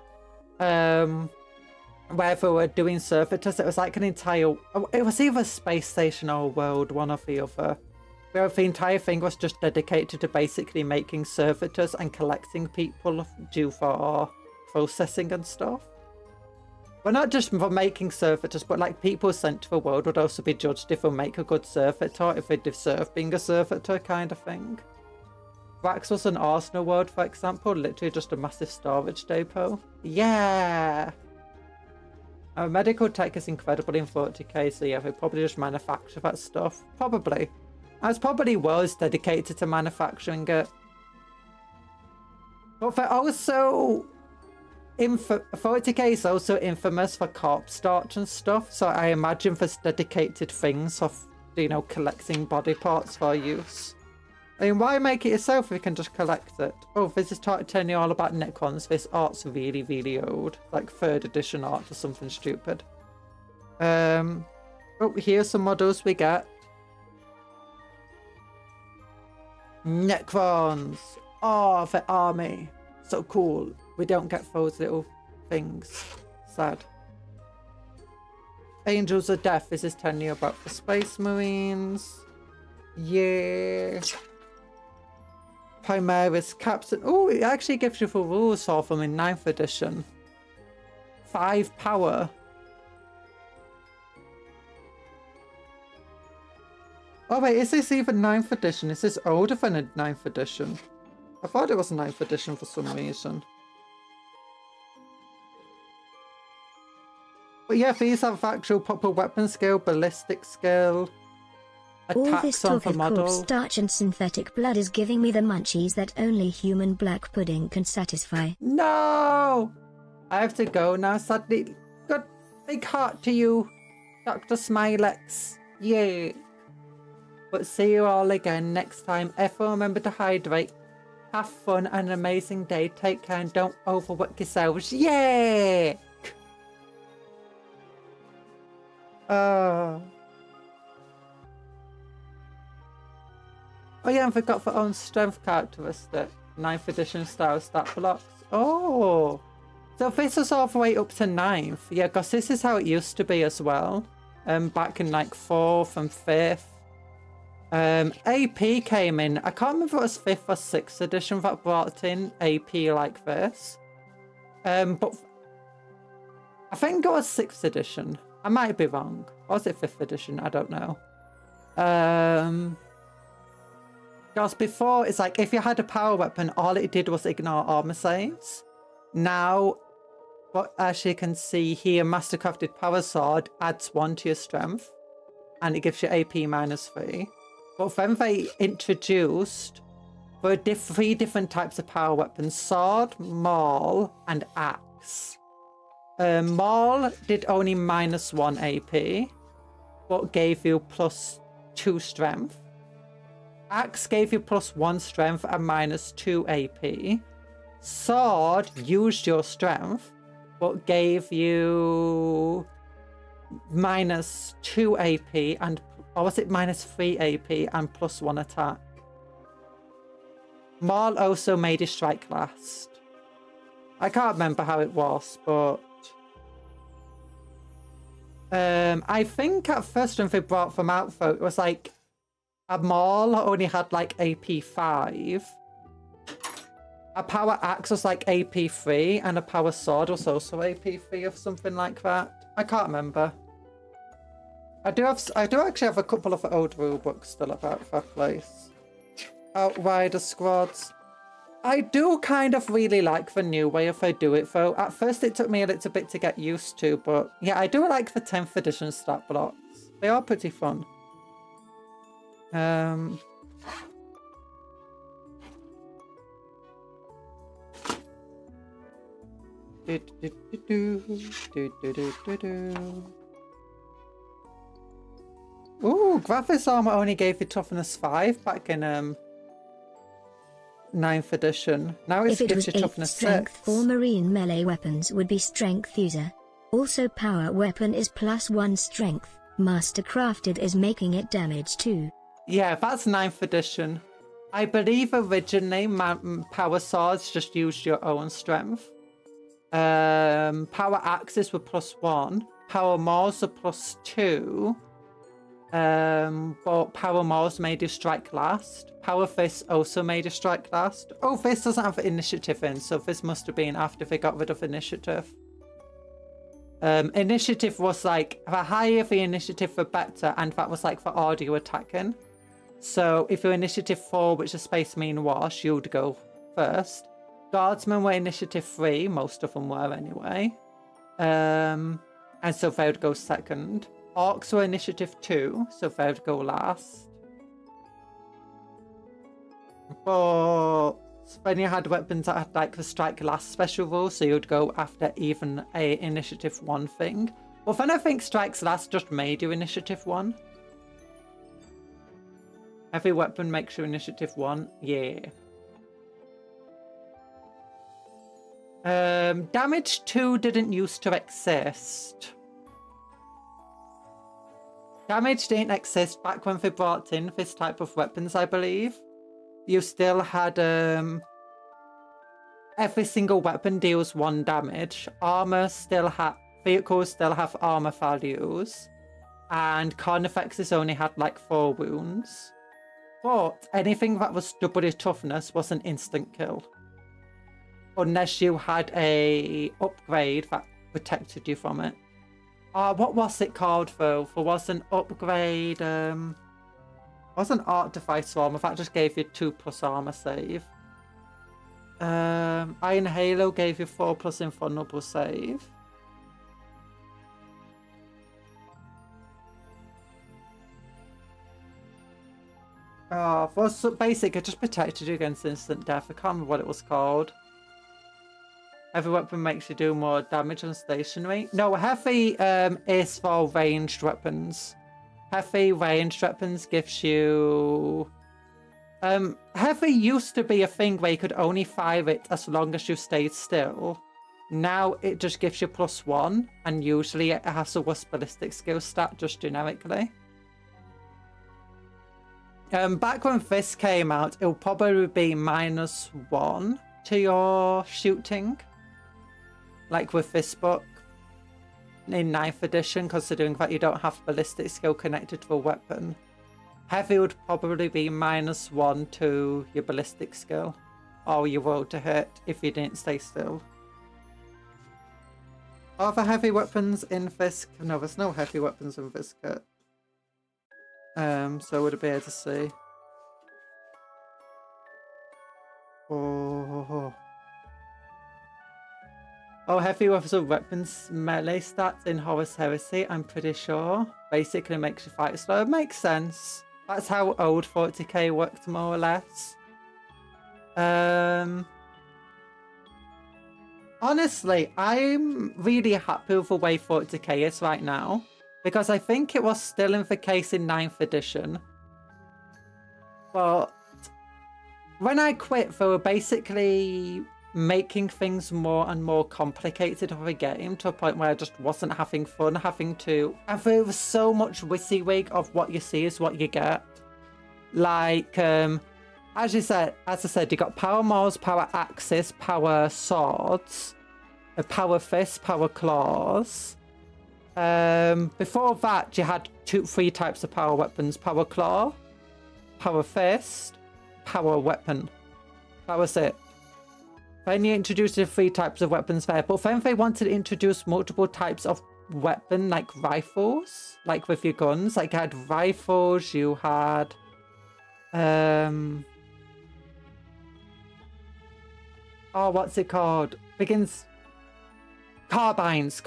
A: Where they were doing servitors, it was like an entire, it was either a space station or a world, one or the other. Where the entire thing was just dedicated to basically making servitors and collecting people due for processing and stuff. But not just for making servitors, but like people sent to the world would also be judged if they make a good servitor, if they deserve being a servitor kind of thing. Vax was an Arsenal world, for example, literally just a massive storage depot. Yeah! Medical tech is incredible in 40k, so yeah, they probably just manufacture that stuff. Probably. There's probably worlds dedicated to manufacturing it. But they're also... 40k is also infamous for corpse starch and stuff, so I imagine there's dedicated things of, you know, collecting body parts for use. I mean, why make it yourself if you can just collect it? Oh, this is telling you all about Necrons. This art's really, really old. Like 3rd edition art or something stupid. Oh, here's some models we get. Necrons! Oh, the army. So cool. We don't get those little things. Sad. Angels of Death. This is telling you about the Space Marines. Yeah. Primaris Captain. Oh, it actually gives you the rules for them in 9th edition. 5 power. Oh wait, is this even 9th edition? Is this older than a 9th edition? I thought it was a 9th edition for some reason. But yeah, these have actual proper weapon skill, ballistic skill,
B: all this talk of
A: model.
B: corpse starch and synthetic blood is giving me the munchies that only human black pudding can satisfy.
A: No! I have to go now, sadly. Good big heart to you, Dr. Smilex. Yay. But see you all again next time. Everyone remember to hydrate. Have fun and an amazing day. Take care and don't overwork yourselves. Yay! Oh yeah, and forgot for own strength characteristic. 9th edition style stat blocks. Oh! So this was all the way up to 9th. Yeah, because this is how it used to be as well. Back in like 4th and 5th. AP came in. I can't remember if it was 5th or 6th edition that brought in AP like this. But I think it was 6th edition. I might be wrong. Or was it 5th edition? I don't know. Because before, it's like if you had a power weapon, all it did was ignore armor saves. Now, but as you can see here, Mastercrafted Power Sword adds 1 to your strength. And it gives you AP -3. But then they introduced 3 different types of power weapons. Sword, maul, and axe. Maul did only -1 AP, but gave you +2 strength. Axe gave you +1 strength and -2 AP. Sword used your strength, but gave you -2 AP and, or was it -3 AP and +1 attack? Maul also made his strike last. I can't remember how it was, but I think at first when they brought them out though, it was like a Maul only had like AP 5. A power axe was like AP 3, and a power sword was also AP 3 or something like that. I can't remember. I do actually have a couple of old rule books still about that place. Outrider squads. I do kind of really like the new way if I do it though. At first it took me a little bit to get used to, but yeah, I do like the 10th edition stat blocks. They are pretty fun. Ooh, Graphis armor only gave you toughness 5 back in 9th edition. Now it gives you toughness 6.
B: Strength or marine melee weapons would be strength user. Also power weapon is +1 strength. Master crafted is making it damage 2.
A: Yeah, that's 9th edition. I believe originally power swords just used your own strength. Power axes were +1. Power mauls are +2. But power mauls made you strike last. Power fists also made you strike last. Oh, this doesn't have initiative in, so this must have been after they got rid of initiative. Initiative was like, the higher the initiative, the better, and that was like for audio attacking. So if you're initiative 4, which is Space Marine Wash, you'd go first. Guardsmen were initiative 3, most of them were anyway. And so they would go second. Orcs were initiative 2, so they would go last. But then you had weapons that had like the strike last special rule, so you'd go after even a initiative 1 thing. Well, then I think strikes last just made you initiative 1. Every weapon makes you initiative 1. Yeah. Damage 2 didn't used to exist. Damage didn't exist back when they brought in this type of weapons, I believe. You still had every single weapon deals 1 damage. Armor still had, vehicles still have armor values, and carnifexes only had like 4 wounds. But anything that was double your toughness was an instant kill, unless you had a upgrade that protected you from it. What was it called though? There was an upgrade. Wasn't Art Device armor that just gave you 2+ armor save. Iron Halo gave you 4+ invulnerable save. For basic, it just protected you against instant death. I can't remember what it was called. Every weapon makes you do more damage on stationary. No, heavy is for ranged weapons. Heavy ranged weapons gives you... heavy used to be a thing where you could only fire it as long as you stayed still. Now it just gives you +1, and usually it has a worse ballistic skill stat just generically. Back when this came out, it'll probably be -1 to your shooting. Like with this book in 9th edition, considering that you don't have ballistic skill connected to a weapon. Heavy would probably be -1 to your ballistic skill, or your roll to hit if you didn't stay still. Are there heavy weapons in this? No, there's no heavy weapons in this kit. So would it be able to see? Oh, heavy weapons melee stats in Horus Heresy, I'm pretty sure. Basically makes you fight slower. Makes sense. That's how old 40k worked, more or less. Honestly, I'm really happy with the way 40k is right now, because I think it was still in the case in 9th edition. But when I quit, they were basically making things more and more complicated of a game to a point where I just wasn't having fun having to. And there was so much WYSIWYG of what you see is what you get. Like, as I said, you got power mauls, power axes, power swords, power fists, power claws. Before that, you had three types of power weapons: power claw, power fist, power weapon. That was it. Then you introduced the 3 types of weapons there, but then they wanted to introduce multiple types of weapon, like rifles, like with your guns. Like you had rifles, you had oh, what's it called? Carbines.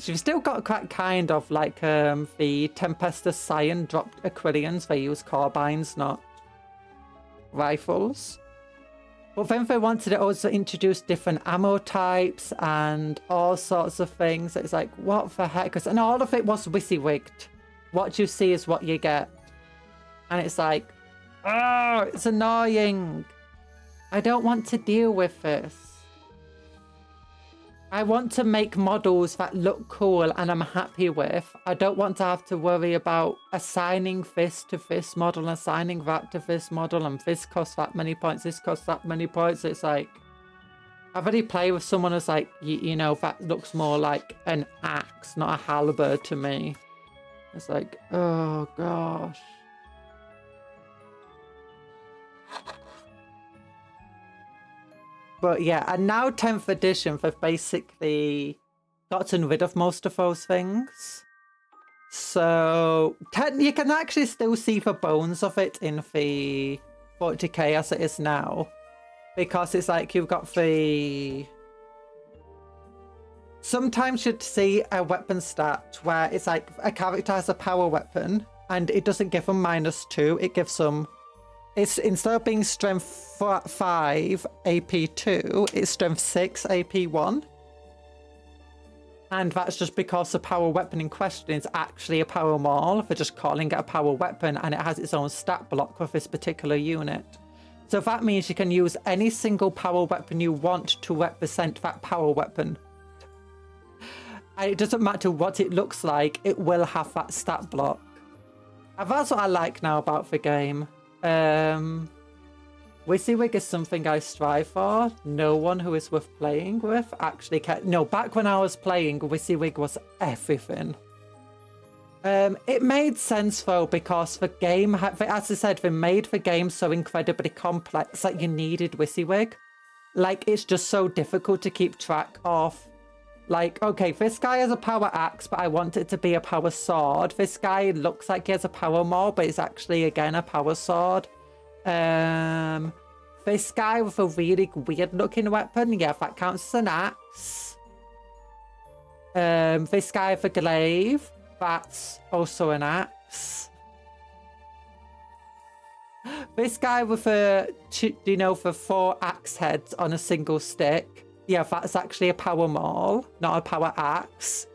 A: You've still got kind of like the Tempestus Scion dropped Aquilians. They use carbines, not rifles. But then they wanted to also introduce different ammo types and all sorts of things. It's like, what the heck? And all of it was WYSIWYG'd. What you see is what you get. And it's like, oh, it's annoying. I don't want to deal with this. I want to make models that look cool and I'm happy with. I don't want to have to worry about assigning this to this model, assigning that to this model, and this costs that many points, this costs that many points. It's like, I've already played with someone who's like, you know, that looks more like an axe, not a halberd to me. It's like, oh gosh. But yeah, and now 10th edition, they've basically gotten rid of most of those things. So you can actually still see the bones of it in the 40k as it is now. Because it's like you've got the... Sometimes you'd see a weapon stat where it's like a character has a power weapon and it doesn't give them -2, it gives them... It's instead of being strength 5 AP 2, it's strength 6 AP 1. And that's just because the power weapon in question is actually a power maul. They're just calling it a power weapon and it has its own stat block with this particular unit. So that means you can use any single power weapon you want to represent that power weapon. And it doesn't matter what it looks like, it will have that stat block. And that's what I like now about the game. WYSIWYG is something I strive for. No one who is worth playing with actually cared. No, back when I was playing, WYSIWYG was everything. It made sense though, because the game, as I said, they made the game so incredibly complex that you needed WYSIWYG. Like, it's just so difficult to keep track of. Like, okay, this guy has a power axe, but I want it to be a power sword. This guy looks like he has a power maul, but it's actually, again, a power sword. This guy with a really weird-looking weapon, yeah, that counts as an axe. This guy with a glaive, that's also an axe. This guy with the 4 axe heads on a single stick. Yeah, that's actually a power maul, not a power axe.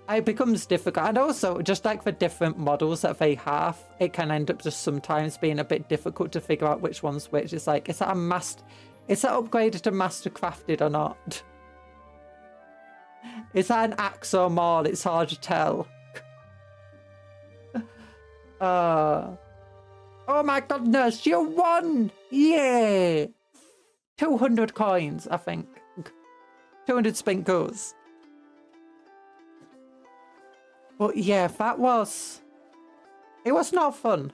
A: It becomes difficult. And also, just like the different models that they have, it can end up just sometimes being a bit difficult to figure out which one's which. It's like, is that upgraded to master crafted or not? Is that an axe or maul? It's hard to tell. Oh my goodness, you won! Yeah! 200 coins, I think. 200 spinkles. But yeah, it was not fun.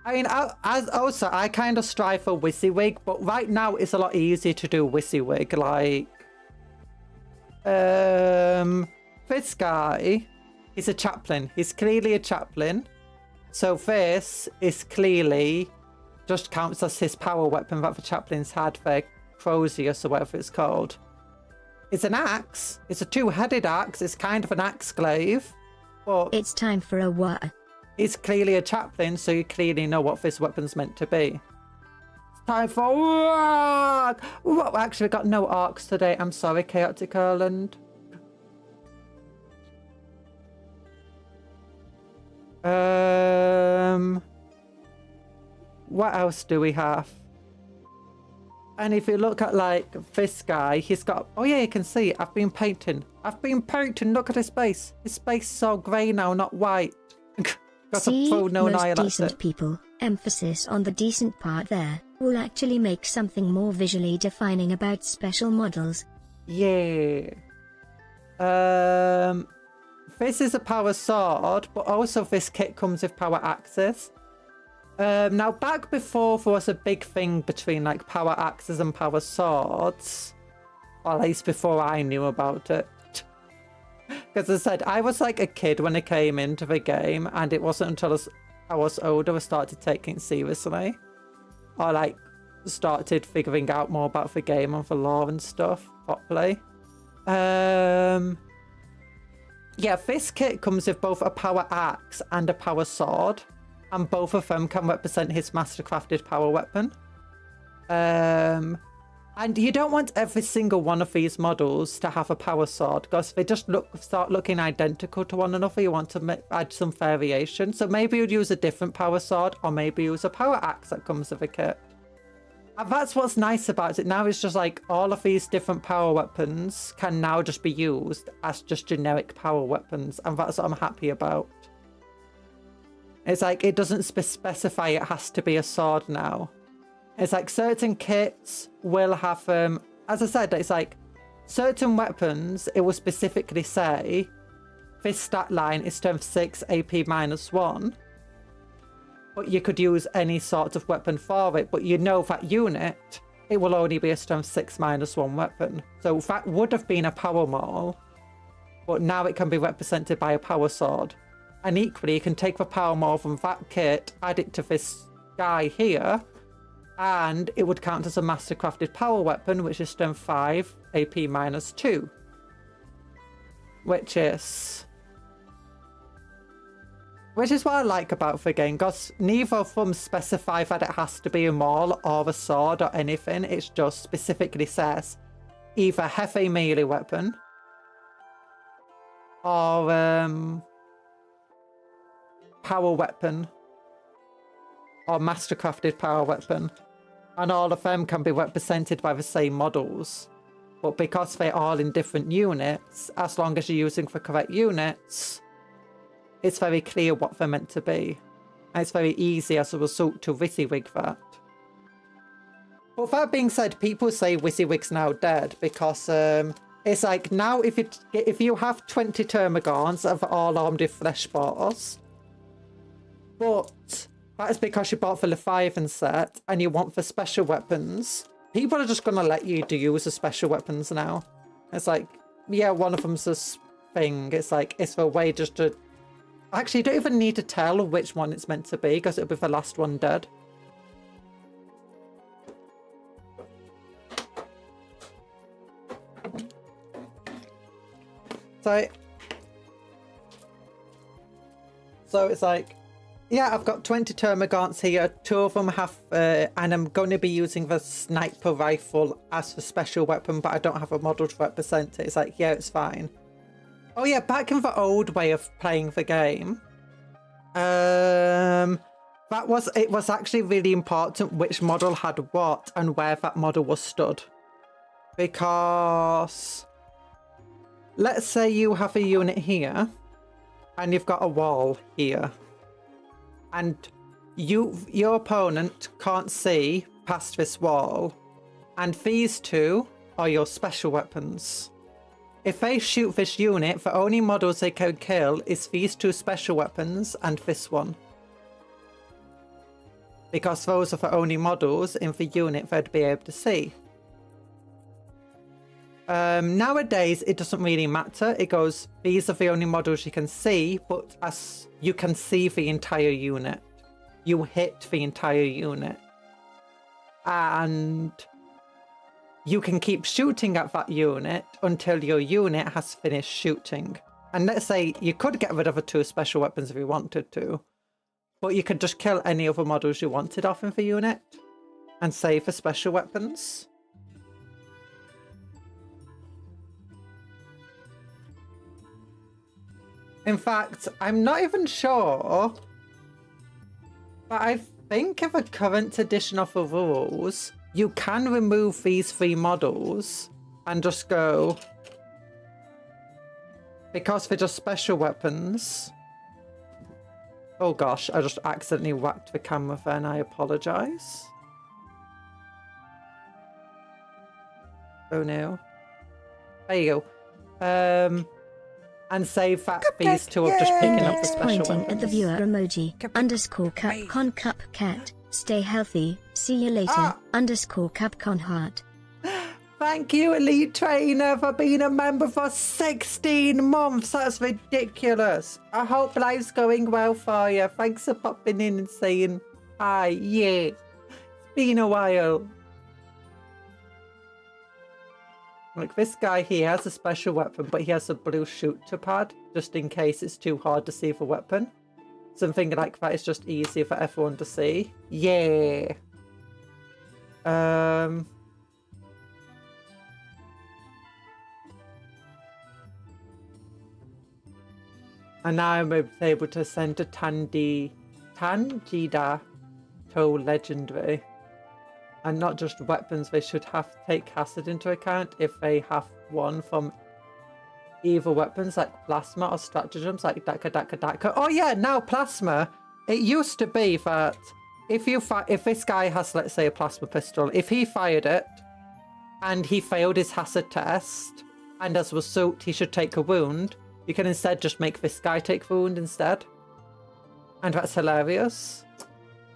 A: I mean, I kind of strive for WYSIWYG, but right now it's a lot easier to do WYSIWYG. Like, this guy, he's a chaplain. He's clearly a chaplain. So this is clearly just counts as his power weapon that the chaplains had, their Crozius or whatever it's called. It's an axe. It's a 2-headed axe. It's kind of an axe glaive. But
B: It's time for a what?
A: he's clearly a chaplain, so you clearly know what this weapon's meant to be. It's time for arc! Actually, we got no arcs today. I'm sorry, Chaotic Ireland. What else do we have? And if you look at like this guy, he's got, oh yeah, you can see I've been painting. Look at his face. His face is so grey now, not white.
B: See, most decent people, emphasis on the decent part there, will actually make something more visually defining about special models.
A: Yeah. This is a power sword, but also this kit comes with power axes. Now, back before there was a big thing between like power axes and power swords, or at least before I knew about it. Because I said, I was like a kid when I came into the game, and it wasn't until I was older I started taking it seriously. Or like started figuring out more about the game and the lore and stuff properly. Yeah, this kit comes with both a power axe and a power sword. And both of them can represent his mastercrafted power weapon. And you don't want every single one of these models to have a power sword, because if they just start looking identical to one another, you want to add some variation. So maybe you'd use a different power sword, or maybe use a power axe that comes with a kit. And that's what's nice about it. Now it's just like all of these different power weapons can now just be used as just generic power weapons. And that's what I'm happy about. It's like, it doesn't specify it has to be a sword now. It's like certain kits will have, as I said, it's like certain weapons, it will specifically say this stat line is strength 6, AP -1. But you could use any sort of weapon for it. But you know that unit, it will only be a strength 6 -1 weapon. So that would have been a power maul. But now it can be represented by a power sword. And equally, you can take the power maul from that kit, add it to this guy here, and it would count as a mastercrafted power weapon, which is strength 5, AP -2. Which is what I like about the game, because neither of them specify that it has to be a maul or a sword or anything. It just specifically says either heavy melee weapon or power weapon or mastercrafted power weapon, and all of them can be represented by the same models. But because they're all in different units, as long as you're using the correct units, it's very clear what they're meant to be, and it's very easy as a result to WYSIWYG that. But that being said, people say WYSIWYG's now dead because it's like, now if you have 20 termagants of all armed with flesh spores, but that is because you bought the Leviathan set and you want the special weapons, people are just going to let you use the special weapons now. It's like, yeah, one of them's this thing. It's like, it's the way just to... Actually, you don't even need to tell which one it's meant to be, because it'll be the last one dead. So it's like, yeah, I've got 20 termagants here. 2 of them have, and I'm going to be using the sniper rifle as the special weapon, but I don't have a model to represent it. It's like, yeah, it's fine. Oh yeah, back in the old way of playing the game, it was actually really important which model had what and where that model was stood. Because let's say you have a unit here and you've got a wall here, and your opponent can't see past this wall, and these 2 are your special weapons. If they shoot this unit, the only models they can kill is these 2 special weapons and this one. Because those are the only models in the unit they'd be able to see. Nowadays, it doesn't really matter. It goes, these are the only models you can see, but as you can see the entire unit. You hit the entire unit. And you can keep shooting at that unit until your unit has finished shooting. And let's say you could get rid of the 2 special weapons if you wanted to, but you could just kill any other models you wanted off in the unit and save for special weapons. In fact, I'm not even sure, but I think of a current edition of the rules, you can remove these 3 models and just go, because they're just special weapons. Oh gosh, I just accidentally whacked the camera there and I apologise. Oh no. There you go. And save that these 2 are just picking up the special
B: pointing
A: weapons.
B: at the viewer emoji. _cupcon cupcat. Stay healthy. See you later. _cupcon heart.
A: Thank you, Elite Trainer, for being a member for 16 months. That's ridiculous. I hope life's going well for you. Thanks for popping in and saying hi. Yeah, it's been a while. Like this guy here has a special weapon, but he has a blue shooter pad, just in case it's too hard to see the weapon. Something like that is just easier for everyone to see. Yeah. And now I'm able to send a Tangida to Legendary. And not just weapons, they should have to take acid into account if they have one from either weapons like plasma or stratagems like Daka. Oh yeah, now plasma. It used to be that if this guy has, let's say, a plasma pistol, if he fired it and he failed his hazard test, and as a result he should take a wound, you can instead just make this guy take the wound instead. And that's hilarious.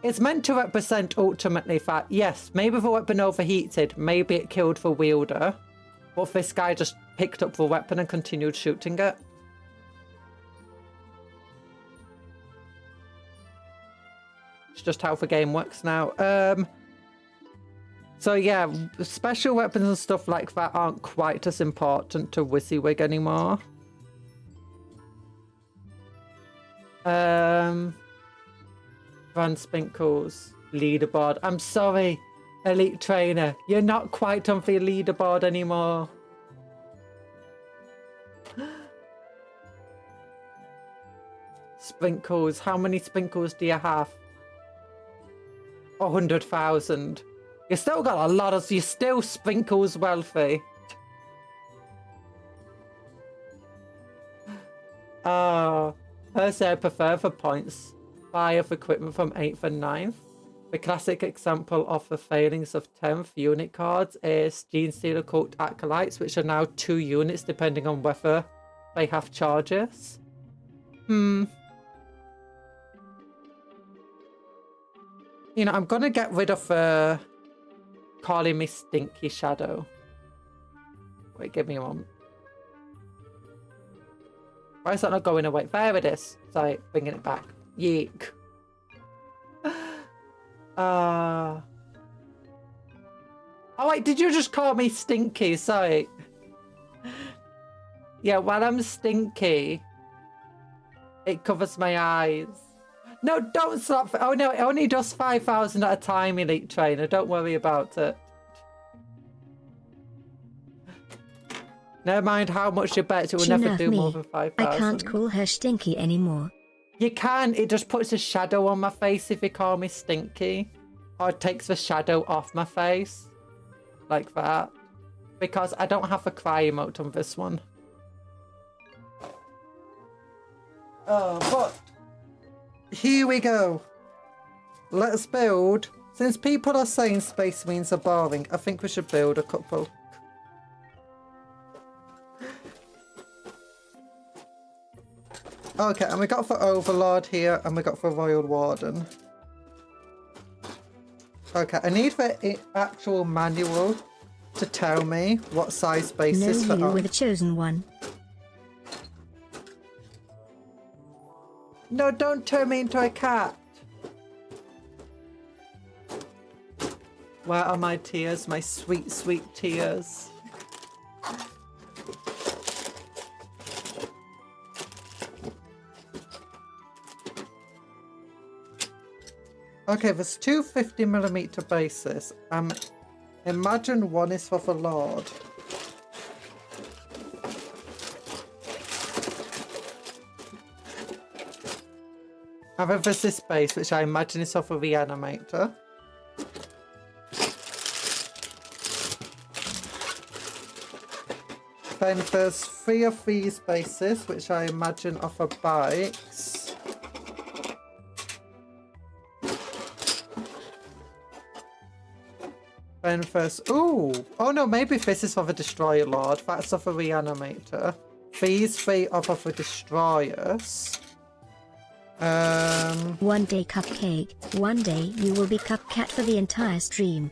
A: It's meant to represent ultimately that, yes, maybe the weapon overheated, maybe it killed the wielder, but this guy just picked up the weapon and continued shooting it. It's just how the game works now. So yeah, special weapons and stuff like that aren't quite as important to WYSIWYG anymore. GiveSprinkles leaderboard. I'm sorry, Elite Trainer. You're not quite on the leaderboard anymore. Sprinkles. How many sprinkles do you have? 100,000. You still got a lot of... You're still sprinkles wealthy. Personally, I prefer the points buy of equipment from 8th and 9th. The classic example of the failings of 10th unit cards is Gene Stealer Cult Acolytes, which are now 2 units depending on whether they have charges. You know, I'm gonna get rid of calling me Stinky Shadow. Wait, give me a moment. Why is that not going away? There it is. Sorry, bringing it back. Yeek. Oh wait, did you just call me Stinky? Sorry. Yeah, while I'm stinky, it covers my eyes. No, don't stop. Oh no, it only does 5,000 at a time, Elite Trainer. Don't worry about it. Never mind how much you bet, it will never do more than 5,000.
B: I can't call her Stinky anymore.
A: You can. It just puts a shadow on my face if you call me Stinky. Or it takes the shadow off my face. Like that. Because I don't have a cry emote on this one. Oh, but... here we go. Let's build. Since people are saying Space Marines are boring, I think we should build a couple. Okay, and we got the Overlord here, and we got the Royal Warden. Okay, I need the actual manual to tell me what size bases for.
B: No, you were the chosen one.
A: No, don't turn me into a cat. Where are my tears? My sweet, sweet tears. Okay, there's two 50mm bases. Imagine one is for the Lord. And then there's this base, which I imagine is off a reanimator. Then there's 3 of these bases, which I imagine offer bikes. Then there's... Ooh! Oh no, maybe this is for the Destroyer Lord. That's off a reanimator. These 3 are for the Destroyers.
B: One day, Cupcake. One day you will be Cupcat for the entire stream.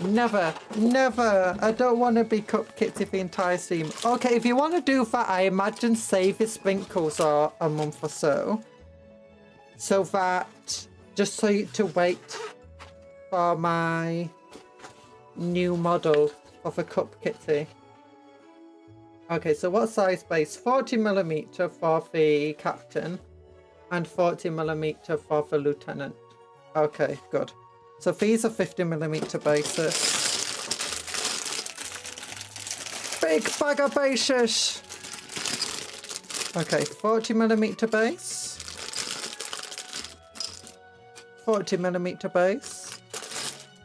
A: Never, never. I don't want to be Cupkitty the entire stream. Okay, if you want to do that, I imagine save your sprinkles for a month or so. So that, just so you to wait for my new model of a Cupkitty. Okay, so what size base? 40mm for the captain and 40mm for the lieutenant. Okay, good. So these are 50mm bases. Big bag of bases! Okay, 40mm base. 40mm base.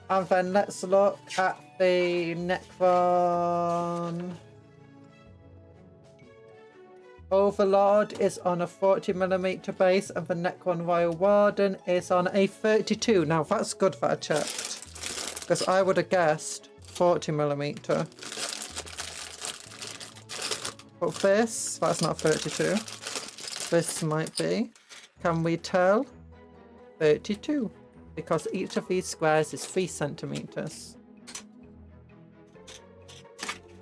A: And then let's look at the next one. Overlord is on a 40mm base, and the Necron Royal Warden is on a 32. Now that's good that I checked, because I would have guessed 40mm. But this, that's not 32. This might be. Can we tell? 32, because each of these squares is 3 centimeters.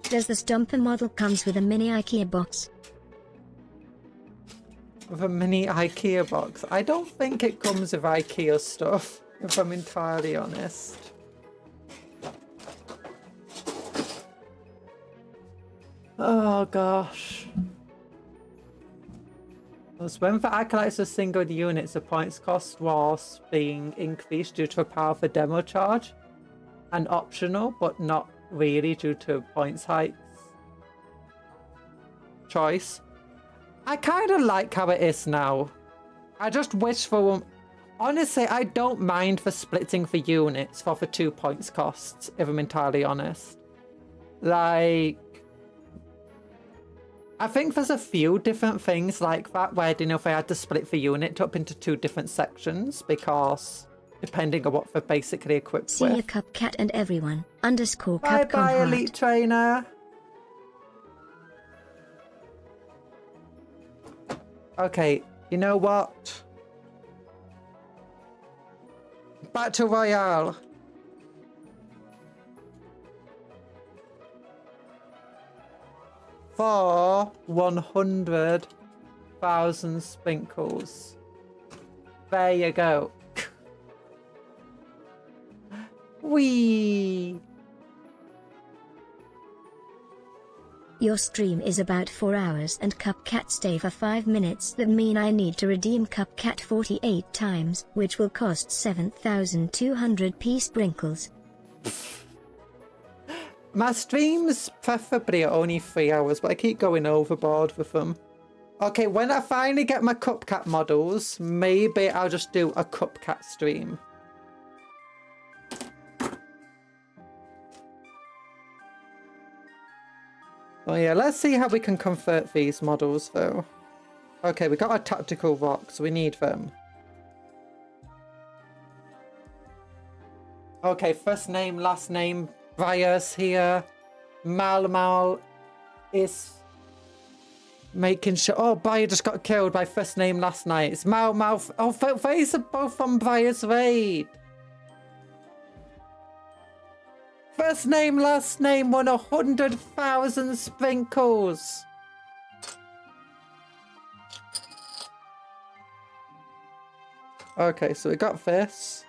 B: Does the Stomper model comes with a mini IKEA box?
A: With a mini IKEA box. I don't think it comes with IKEA stuff, if I'm entirely honest. Oh gosh. When the acolytes are single units, the points cost was being increased due to a powerful demo charge, and optional, but not really due to points hikes. Choice. I kind of like how it is now. I just wish for... Honestly, I don't mind for splitting the units for the 2 points costs, if I'm entirely honest. Like... I think there's a few different things like that where, you know, if I had to split the unit up into 2 different sections, because depending on what they're basically equipped with.
B: See you, Cupcat and everyone. _
A: Bye
B: Cupcom
A: bye,
B: heart.
A: Elite Trainer. Okay, you know what? Battle Royale. For 100,000 sprinkles. There you go. Whee!
B: Your stream is about 4 hours and Cupcat stay for 5 minutes. That mean I need to redeem Cupcat 48 times, which will cost 7,200p sprinkles.
A: My streams preferably are only 3 hours, but I keep going overboard with them. Okay, when I finally get my Cupcat models, maybe I'll just do a Cupcat stream. Oh yeah, let's see how we can convert these models though. Okay, we got our tactical rock, so we need them. Okay, first name, last name, Briar's here. Mal is making sure... Oh, Briar just got killed by first name, last night. It's Mal. Oh, these are both on Briar's raid. First name, last name won 100,000 sprinkles. Okay, so we got this.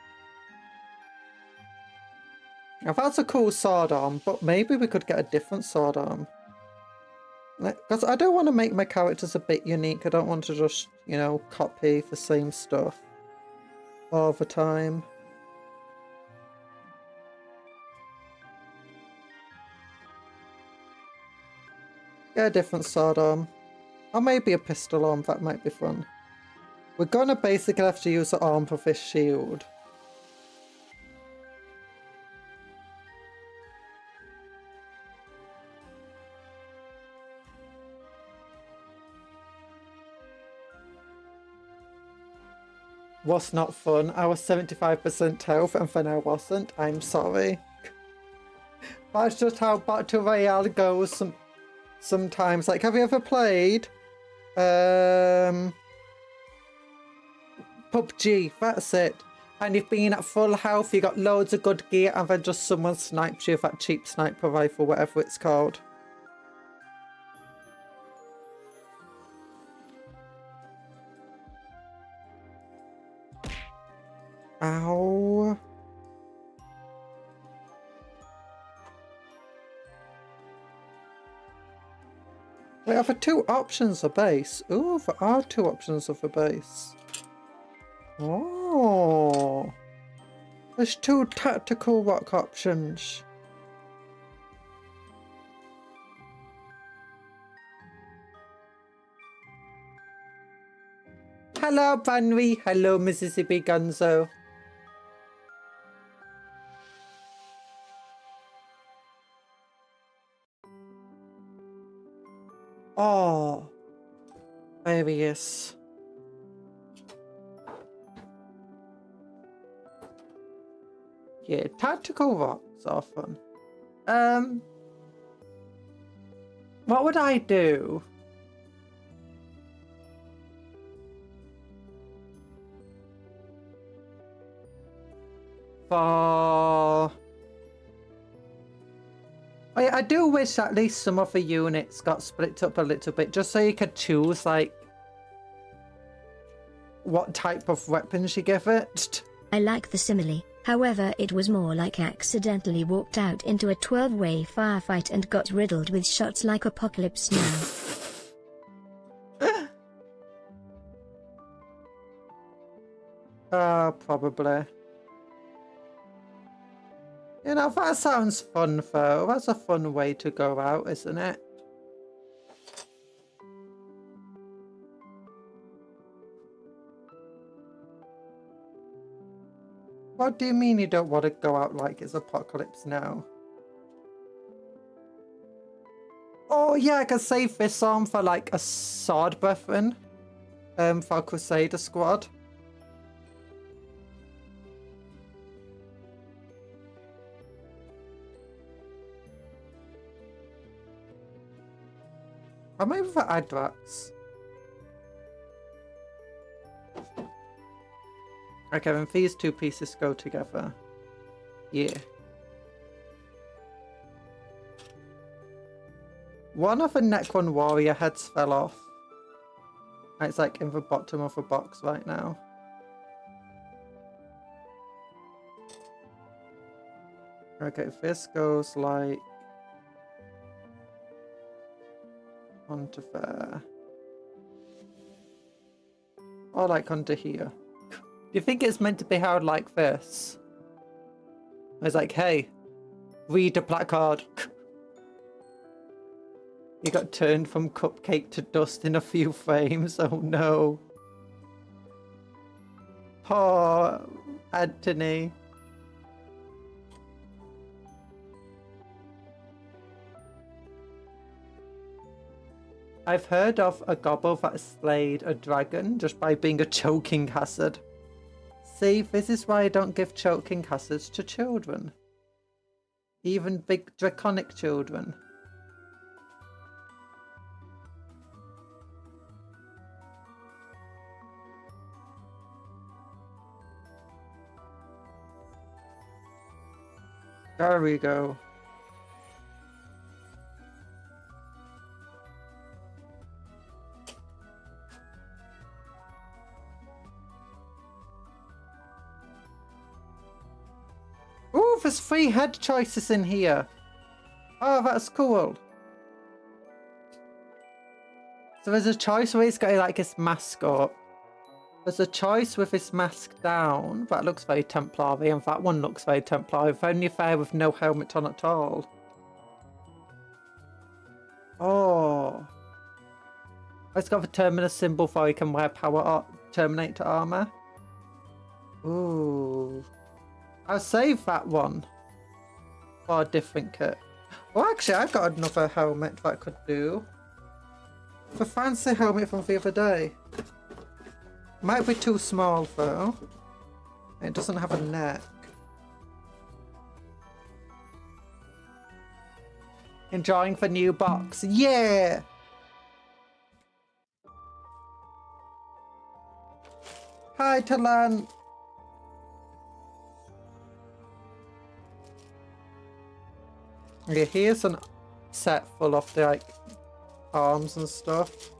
A: Now that's a cool sword arm, but maybe we could get a different sword arm. Because I don't want to make my characters a bit unique. I don't want to just, you know, copy the same stuff. all the time. Get a different sword arm. Or maybe a pistol arm, that might be fun. We're gonna basically have to use the arm for this shield. Was not fun. I was 75% health and then I wasn't. I'm sorry. That's just how Battle Royale goes sometimes. Like, have you ever played PUBG? That's it. And you've been at full health, you got loads of good gear, and then just someone snipes you with that cheap sniper rifle, whatever it's called. Ow. Wait, are there two options of base? Ooh, there are two options of a base. Oh. There's two tactical rock options. Hello, Banry. Hello, Mississippi Gunzo. Oh, there he is. Yeah, tactical rocks are fun. What would I do? For... I do wish at least some of the units got split up a little bit, just so you could choose, like, what type of weapons you give it.
B: I like the simile, however it was more like accidentally walked out into a 12-way firefight and got riddled with shots like Apocalypse Now.
A: Probably. You know, that sounds fun though. That's a fun way to go out, isn't it? What do you mean you don't want to go out like it's Apocalypse Now? Oh yeah, I could save this arm for like a sword weapon. For Crusader Squad. Or maybe for Adrax. Okay, then these two pieces go together. Yeah. One of the Necron warrior heads fell off. It's like in the bottom of the box right now. Okay, this goes like onto there. Or like onto here. Do you think it's meant to be held like this? It's like, hey, read the placard. You got turned from cupcake to dust in a few frames. Oh no. Poor Anthony. I've heard of a gobble that slayed a dragon just by being a choking hazard. See, this is why I don't give choking hazards to children. Even big draconic children. There we go. Ooh, there's 3 head choices in here. Oh, that's cool. So there's a choice where he's got like his mascot. There's a choice with his mask down. That looks very Templary, and that one looks very Templary. Only fair with no helmet on at all. Oh. Let's go for Terminus symbol so he can wear Terminator armor. Ooh. I'll save that one for a different kit. Well, actually, I've got another helmet that I could do. The fancy helmet from the other day. Might be too small though. It doesn't have a neck. Enjoying the new box. Yeah! Hi, Talan. Okay, here's a set full of the, like, arms and stuff.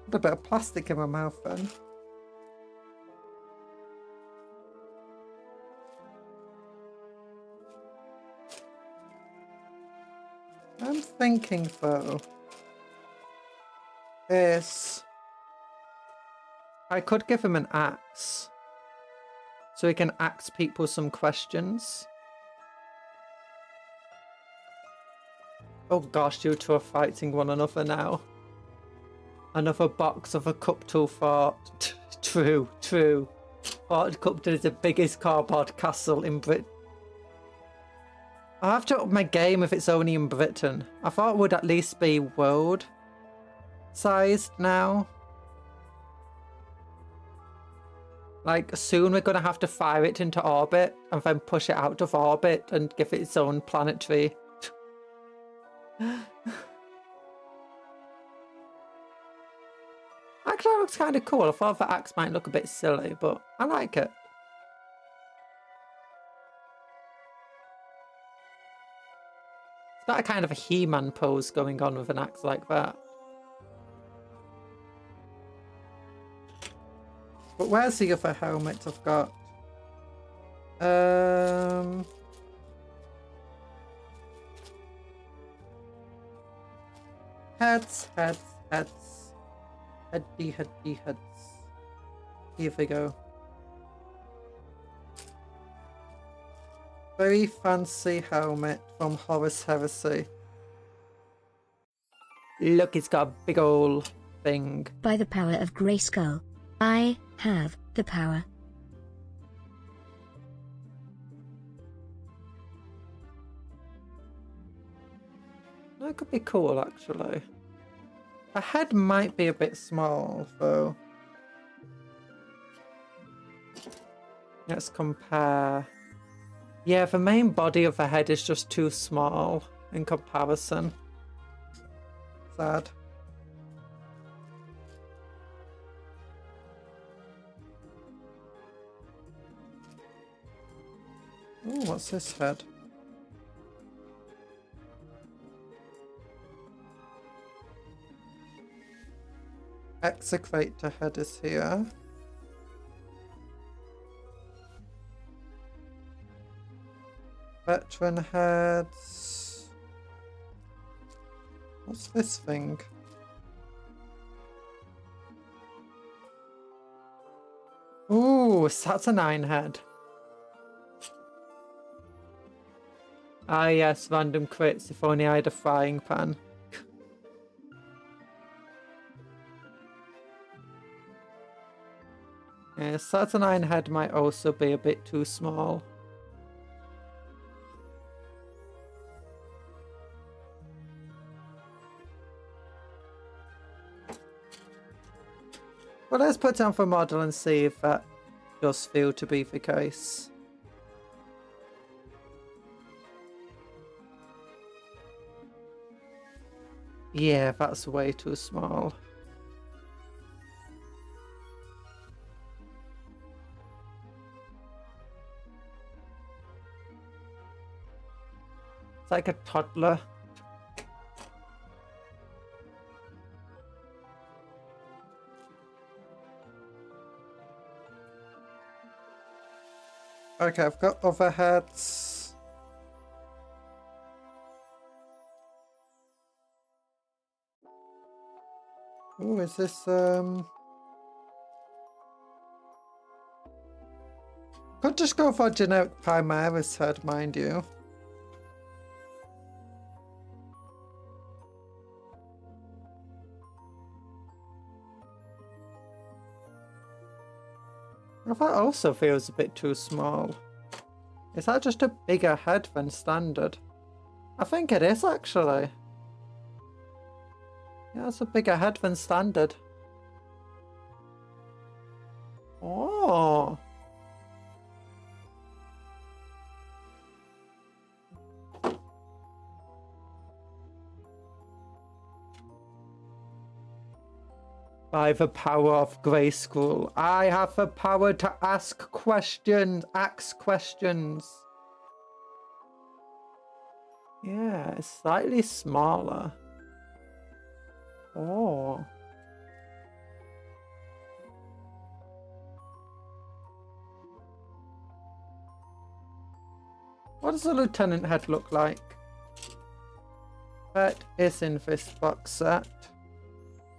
A: Got a bit of plastic in my mouth then. I'm thinking though, is I could give him an axe so he can ask people some questions. Oh gosh, you two are fighting one another now. Another box of a Cuptle fort. True. Fort Cuptle is the biggest cardboard castle in Britain. I have to up my game if it's only in Britain. I thought it would at least be world sized now. Like, soon we're gonna have to fire it into orbit and then push it out of orbit and give it its own planetary. Actually, that looks kind of cool. I thought the axe might look a bit silly, but I like it. It's got a kind of a He-Man pose going on with an axe like that. But where's the other helmet I've got? Heads. Heads. Here we go. Very fancy helmet from Horus Heresy. Look, it's got a big old thing.
B: By the power of Grayskull, I have the power.
A: That could be cool, actually. The head might be a bit small, though. Let's compare. Yeah, the main body of the head is just too small in comparison. Sad. Ooh, what's this head? Execrator head is here. Veteran heads. What's this thing? Ooh, Saturnine head. Ah yes, random crits if only I had a frying pan. Yeah, Saturnine head might also be a bit too small. Well, let's put down for model and see if that does feel to be the case. Yeah, that's way too small. It's like a toddler. Okay, I've got other heads. Ooh, is this could just go for a generic Primaris head, mind you. Well, that also feels a bit too small. Is that just a bigger head than standard? I think it is, actually. Yeah, it's a bigger head than standard. Oh. By the power of Grayskull, I have the power to ask questions, Yeah, it's slightly smaller. Oh. What does the lieutenant head look like? That is in this box set.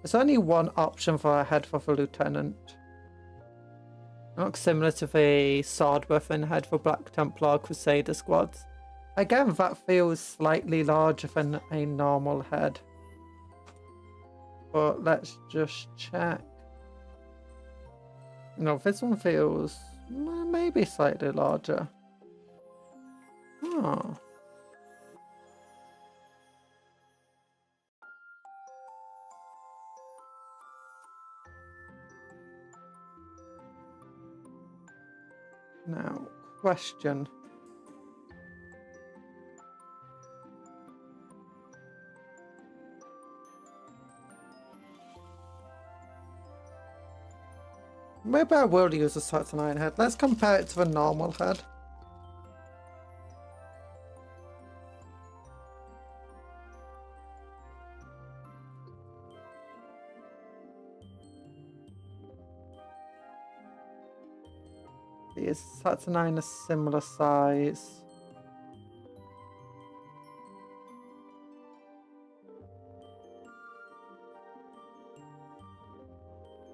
A: There's only one option for a head for the lieutenant. It looks similar to the sword-weapon head for Black Templar Crusader squads. Again, that feels slightly larger than a normal head. But let's just check. No, this one feels maybe slightly larger. Oh. Now, question. Maybe I will use a Saturn head. Let's compare it to the normal head. Is Saturn a similar size?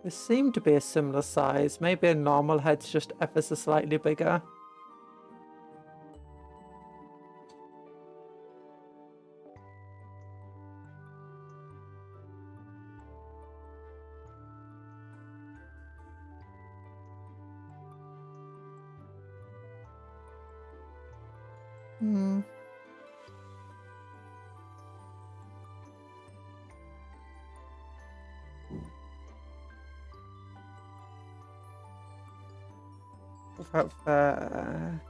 A: They seem to be a similar size. Maybe a normal head's just ever so slightly bigger. Without there.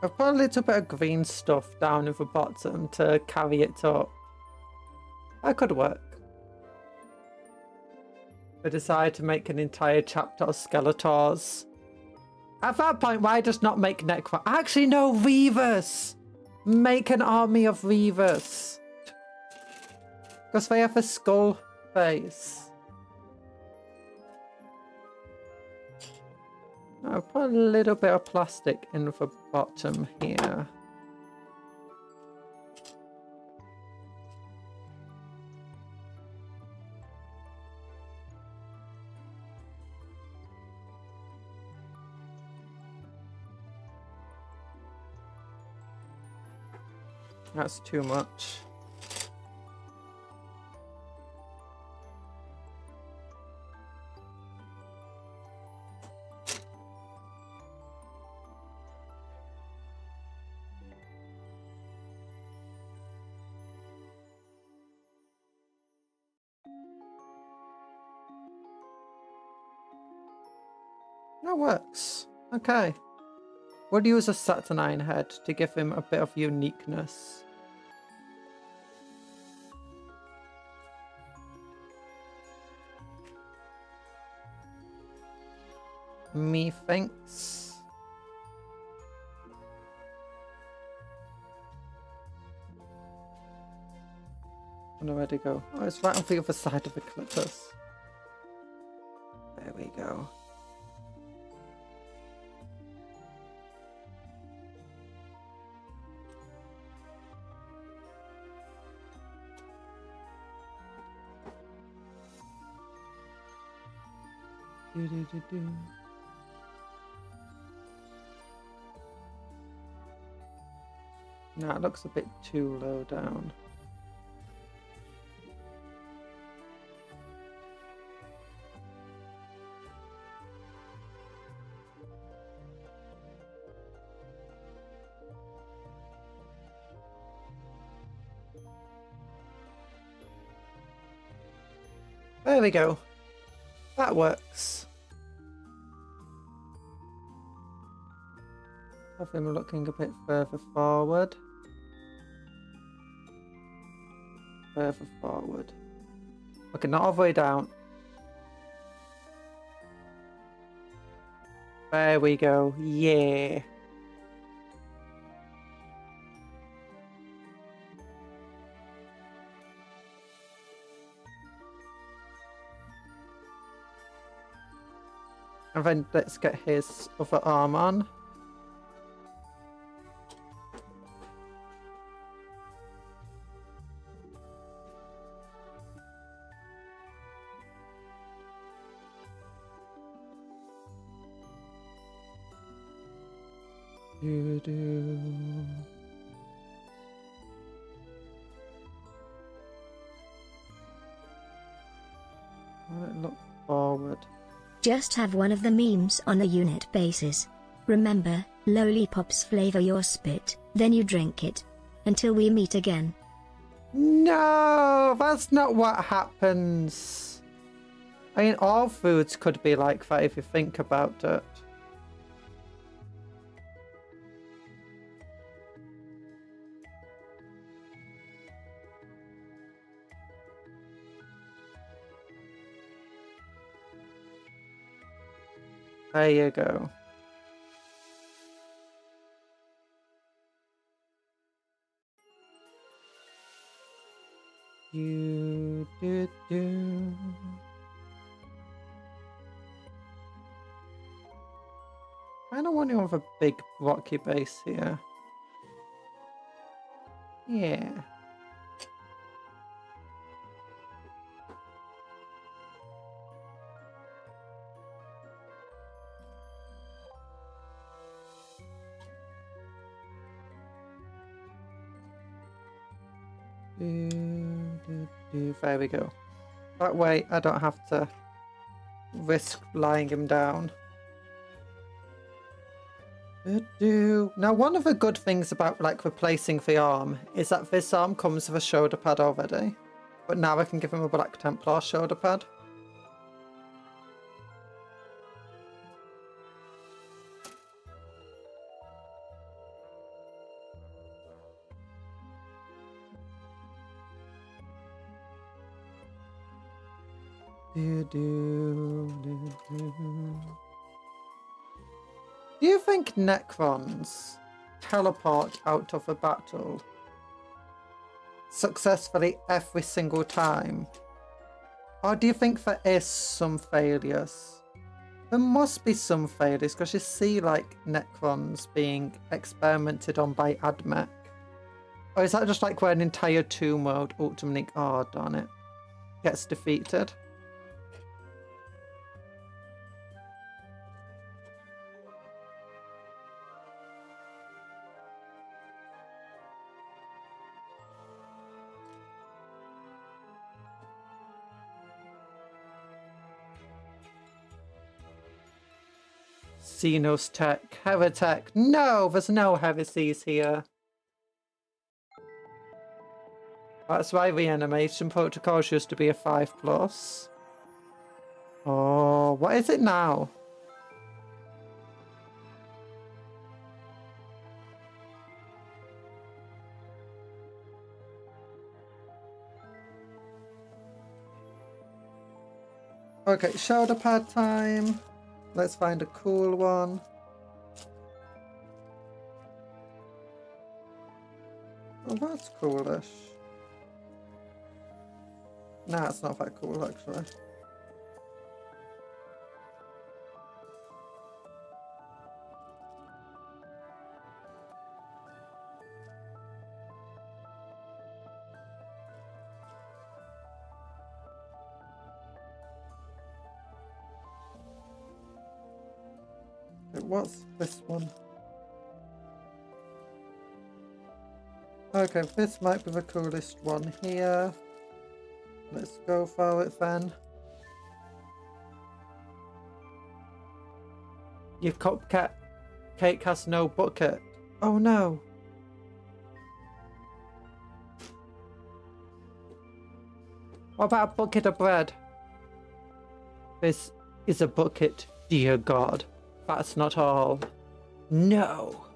A: I've put a little bit of green stuff down at the bottom to carry it up. That could work. I decided to make an entire chapter of Skeletors. At that point, why just not make Necro? Actually, no, Reavers! Make an army of Reavers. Because they have a skull face. I'll put a little bit of plastic in the bottom here. That's too much. That works. Okay. We'll use a Saturnine head to give him a bit of uniqueness. Methinks. Oh no, where'd it go? Oh, it's right on the other side of the clippers. There we go. No, it looks a bit too low down. There we go. That works. Have him looking a bit further forward. Further forward. Okay, not all the way down. There we go. Yeah. And then let's get his other arm on. Look forward.
B: Just have one of the memes on a unit basis. Remember, lollipops flavor your spit, then you drink it. Until we meet again.
A: No, that's not what happens. I mean, all foods could be like that if you think about it. There you go. You do do. I don't want to have a big rocky base here. Yeah. There we go. That way I don't have to risk lying him down. Now, one of the good things about like replacing the arm is that this arm comes with a shoulder pad already. But now I can give him a Black Templar shoulder pad. Do you think Necrons teleport out of a battle successfully every single time? Or do you think there is some failures? There must be some failures because you see like Necrons being experimented on by Admech. Or is that just like where an entire tomb world ultimately, oh darn it, gets defeated? Xenos Tech, Heretic. No, there's no heresies here. That's why the animation protocols used to be a 5+. Oh, what is it now? Okay, shoulder pad time. Let's find a cool one. Oh, that's coolish. Nah, it's not that cool actually. What's this one? Okay, this might be the coolest one here. Let's go for it then. Your cupcake has no bucket. Oh no. What about a bucket of bread? This is a bucket, dear God. That's not all. No.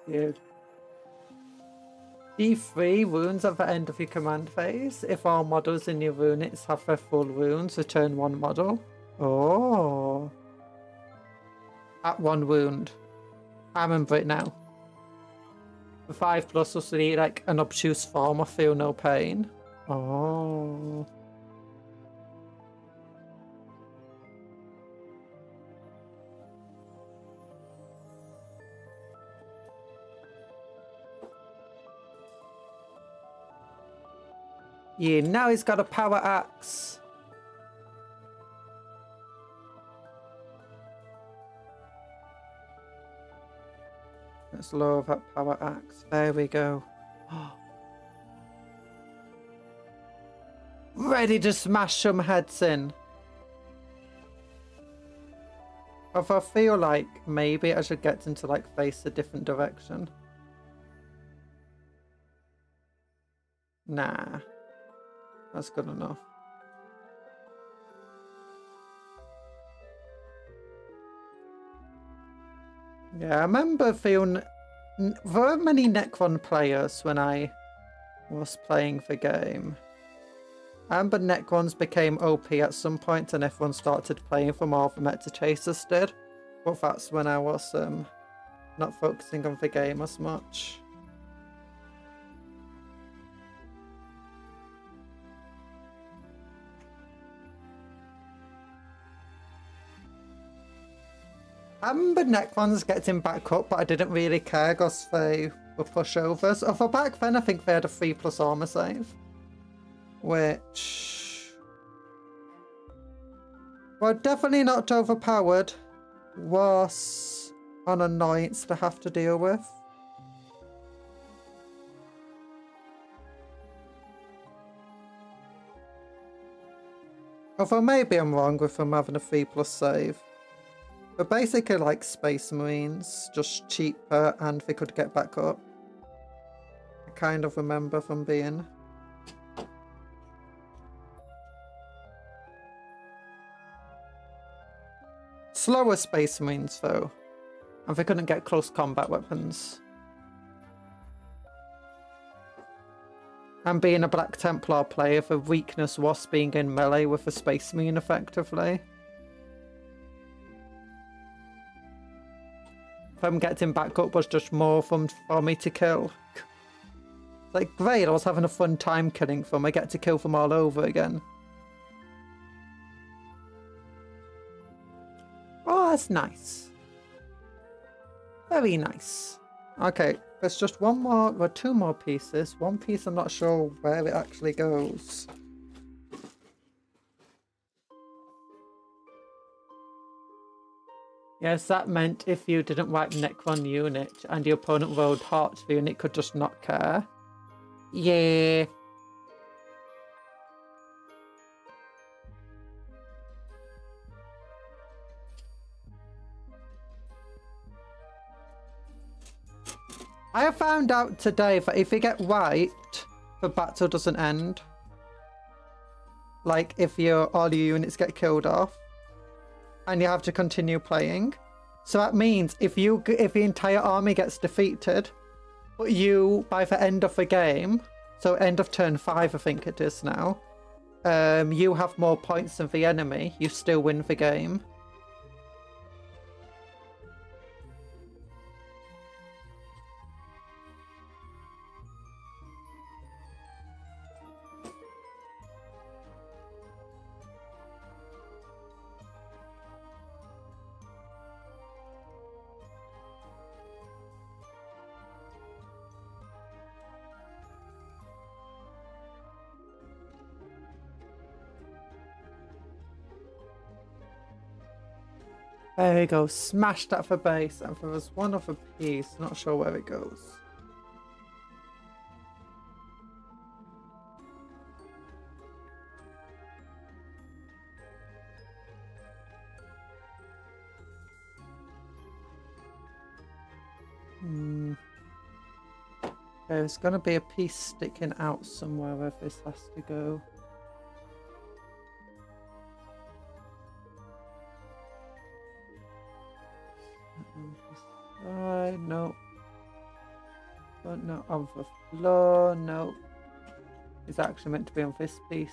A: You D3 wounds at the end of your command phase. If all models in your units have their full wounds, return one model. Oh. At one wound. I remember it now. The 5+ will see like an obtuse form or feel no pain. Oh. Yeah, now he's got a power axe. Let's lower that power axe. There we go. Ready to smash some heads in. If I feel like maybe I should get him to like face a different direction. Nah. That's good enough. Yeah, I remember feeling there were many Necron players when I was playing the game. I remember Necrons became OP at some point and everyone started playing for more than Meta Chasers did. But that's when I was not focusing on the game as much. I remember Necrons getting back up, but I didn't really care because they were pushovers. Although back then I think they had a 3+ armor save. Which... well, definitely not overpowered. Was an annoyance to have to deal with. Although maybe I'm wrong with them having a 3+ save. But basically like Space Marines, just cheaper and they could get back up. I kind of remember them being. Slower Space Marines though. And they couldn't get close combat weapons. And being a Black Templar player, the weakness was being in melee with a Space Marine effectively. Them getting back up was just more fun for me to kill. It's like, great, I was having a fun time killing them. I get to kill them all over again. Oh, that's nice. Very nice. Okay, there's just one more, well, 2 more pieces. One piece I'm not sure where it actually goes. Yes, that meant if you didn't wipe Necron unit and your opponent rolled heart, the unit could just not care. Yeah. I have found out today that if you get wiped, the battle doesn't end. like if all your units get killed off, and you have to continue playing. So that means if the entire army gets defeated, but you by the end of the game, so end of turn 5 I think it is now, you have more points than the enemy, you still win the game. There we go, smash that for base, and there was one other piece, not sure where it goes. There's gonna be a piece sticking out somewhere where this has to go. No. But not on the floor, no. It's actually meant to be on this piece.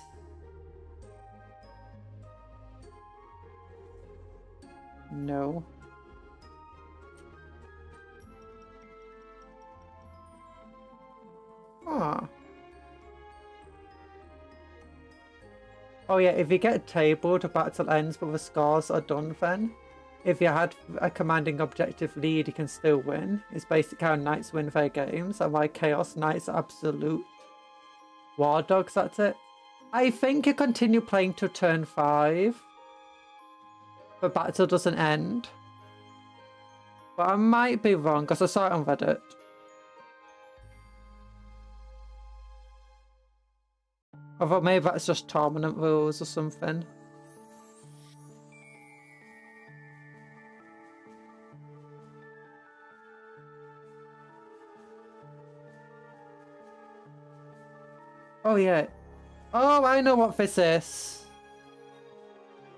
A: No. Ah. Oh yeah, if you get tabled, the battle ends but the scores are done then. If you had a commanding objective lead, you can still win. It's basically how Knights win their games, and why Chaos Knights are absolute war dogs, that's it. I think you continue playing to turn 5. The battle doesn't end. But I might be wrong, because I saw it on Reddit. Although maybe that's just tournament rules or something. Oh yeah. Oh, I know what this is.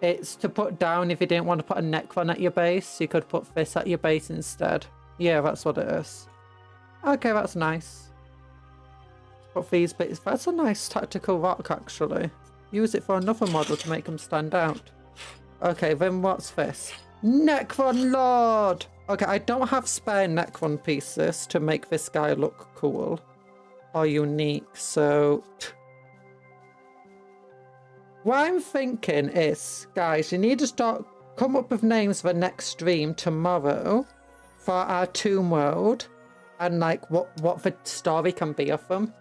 A: It's to put down if you didn't want to put a Necron at your base. You could put this at your base instead. Yeah, that's what it is. Okay, that's nice. Put these bits. That's a nice tactical rock, actually. Use it for another model to make them stand out. Okay, then what's this? Necron Lord! Okay, I don't have spare Necron pieces to make this guy look cool. Or unique, so what I'm thinking is, guys, you need to come up with names for the next stream tomorrow for our Tomb World, and like what the story can be of them.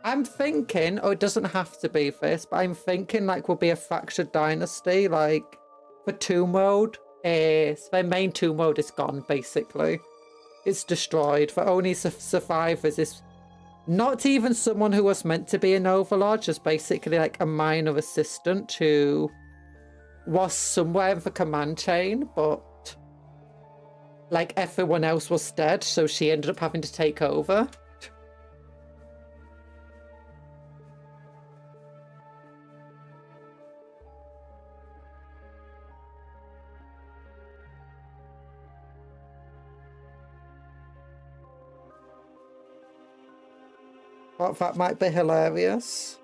A: I'm thinking, oh, it doesn't have to be this, but I'm thinking like we'll be a fractured dynasty. Like for Tomb World, their main Tomb World is gone basically. It's destroyed. The only survivors is not even someone who was meant to be an overlord, just basically like a minor assistant who was somewhere in the command chain, but like everyone else was dead, so she ended up having to take over. Well, that might be hilarious.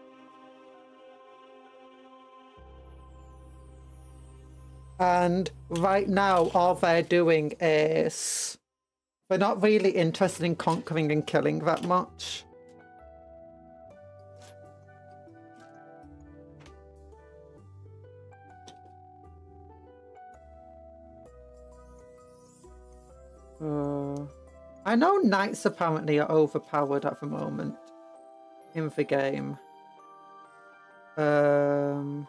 A: And right now, all they're doing is they're not really interested in conquering and killing that much. I know knights apparently are overpowered at the moment in the game. I'm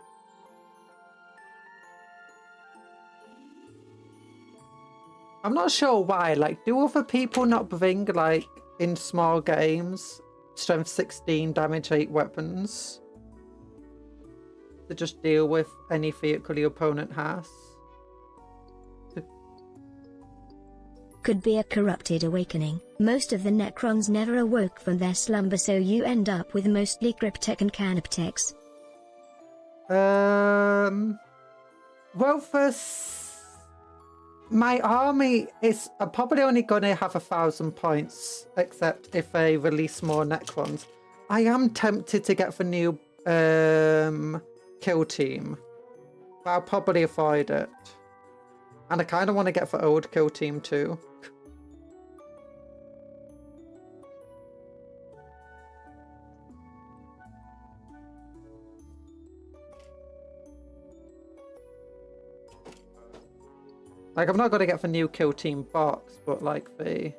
A: not sure why. Like, do other people not bring, like, in small games, strength 16, damage 8 weapons to just deal with any vehicle the opponent has?
B: Could be a corrupted awakening. Most of the Necrons never awoke from their slumber, so you end up with mostly cryptech and canoptex.
A: Well, my army is probably only going to have 1,000 points, except if they release more Necrons. I am tempted to get the new kill team, but I'll probably avoid it. And I kind of want to get the old kill team too. Like, I'm not going to get the new kill team box, but like the...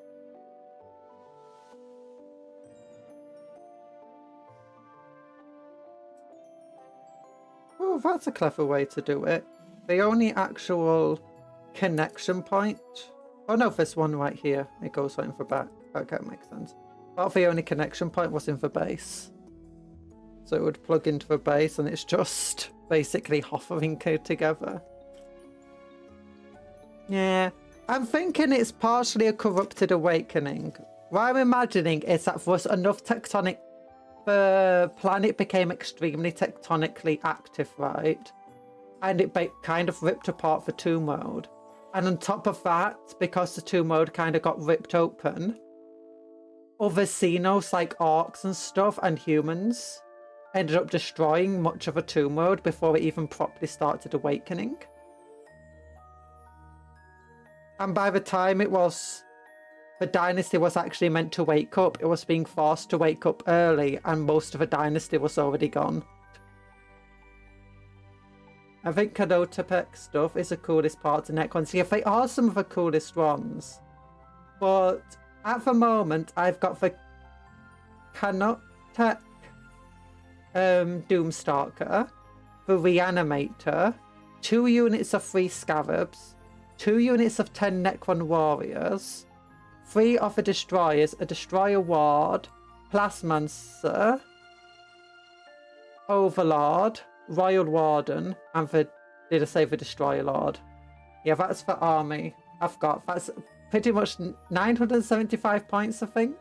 A: Oh, that's a clever way to do it. The only actual connection point... Oh no, this one right here. It goes right in the back. Okay, makes sense. But the only connection point was in the base. So it would plug into the base and it's just basically hovering together. Yeah, I'm thinking it's partially a corrupted awakening. What I'm imagining is that there was enough tectonic... The planet became extremely tectonically active, right? And it kind of ripped apart the tomb world. And on top of that, because the tomb world kind of got ripped open, other Xenos like orcs and stuff and humans ended up destroying much of a tomb world before it even properly started awakening. And by the time it was, the dynasty was actually meant to wake up, it was being forced to wake up early, and most of the dynasty was already gone. I think Canotopec stuff is the coolest part of Necrons. Yeah, they are some of the coolest ones. But at the moment, I've got the Canotech Doomstalker, the Reanimator, 2 units of 3 Scarabs, 2 units of 10 Necron Warriors, 3 of the Destroyers, a Destroyer Ward, Plasmancer, Overlord, Royal Warden, and the... Did I say the Destroyer Lord? Yeah, that's the army I've got. That's pretty much 975 points, I think.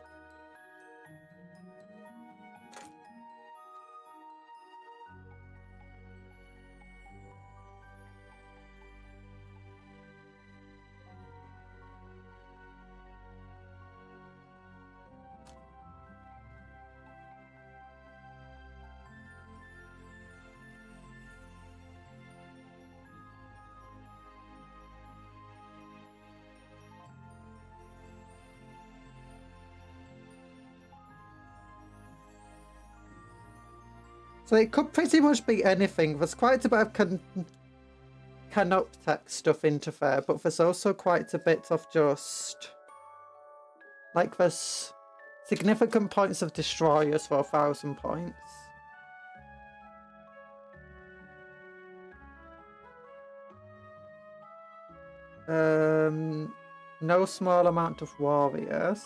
A: So it could pretty much be anything. There's quite a bit of Canoptech stuff into there, but there's also quite a bit of just... Like, there's significant points of Destroyers for 1,000 points. No small amount of Warriors.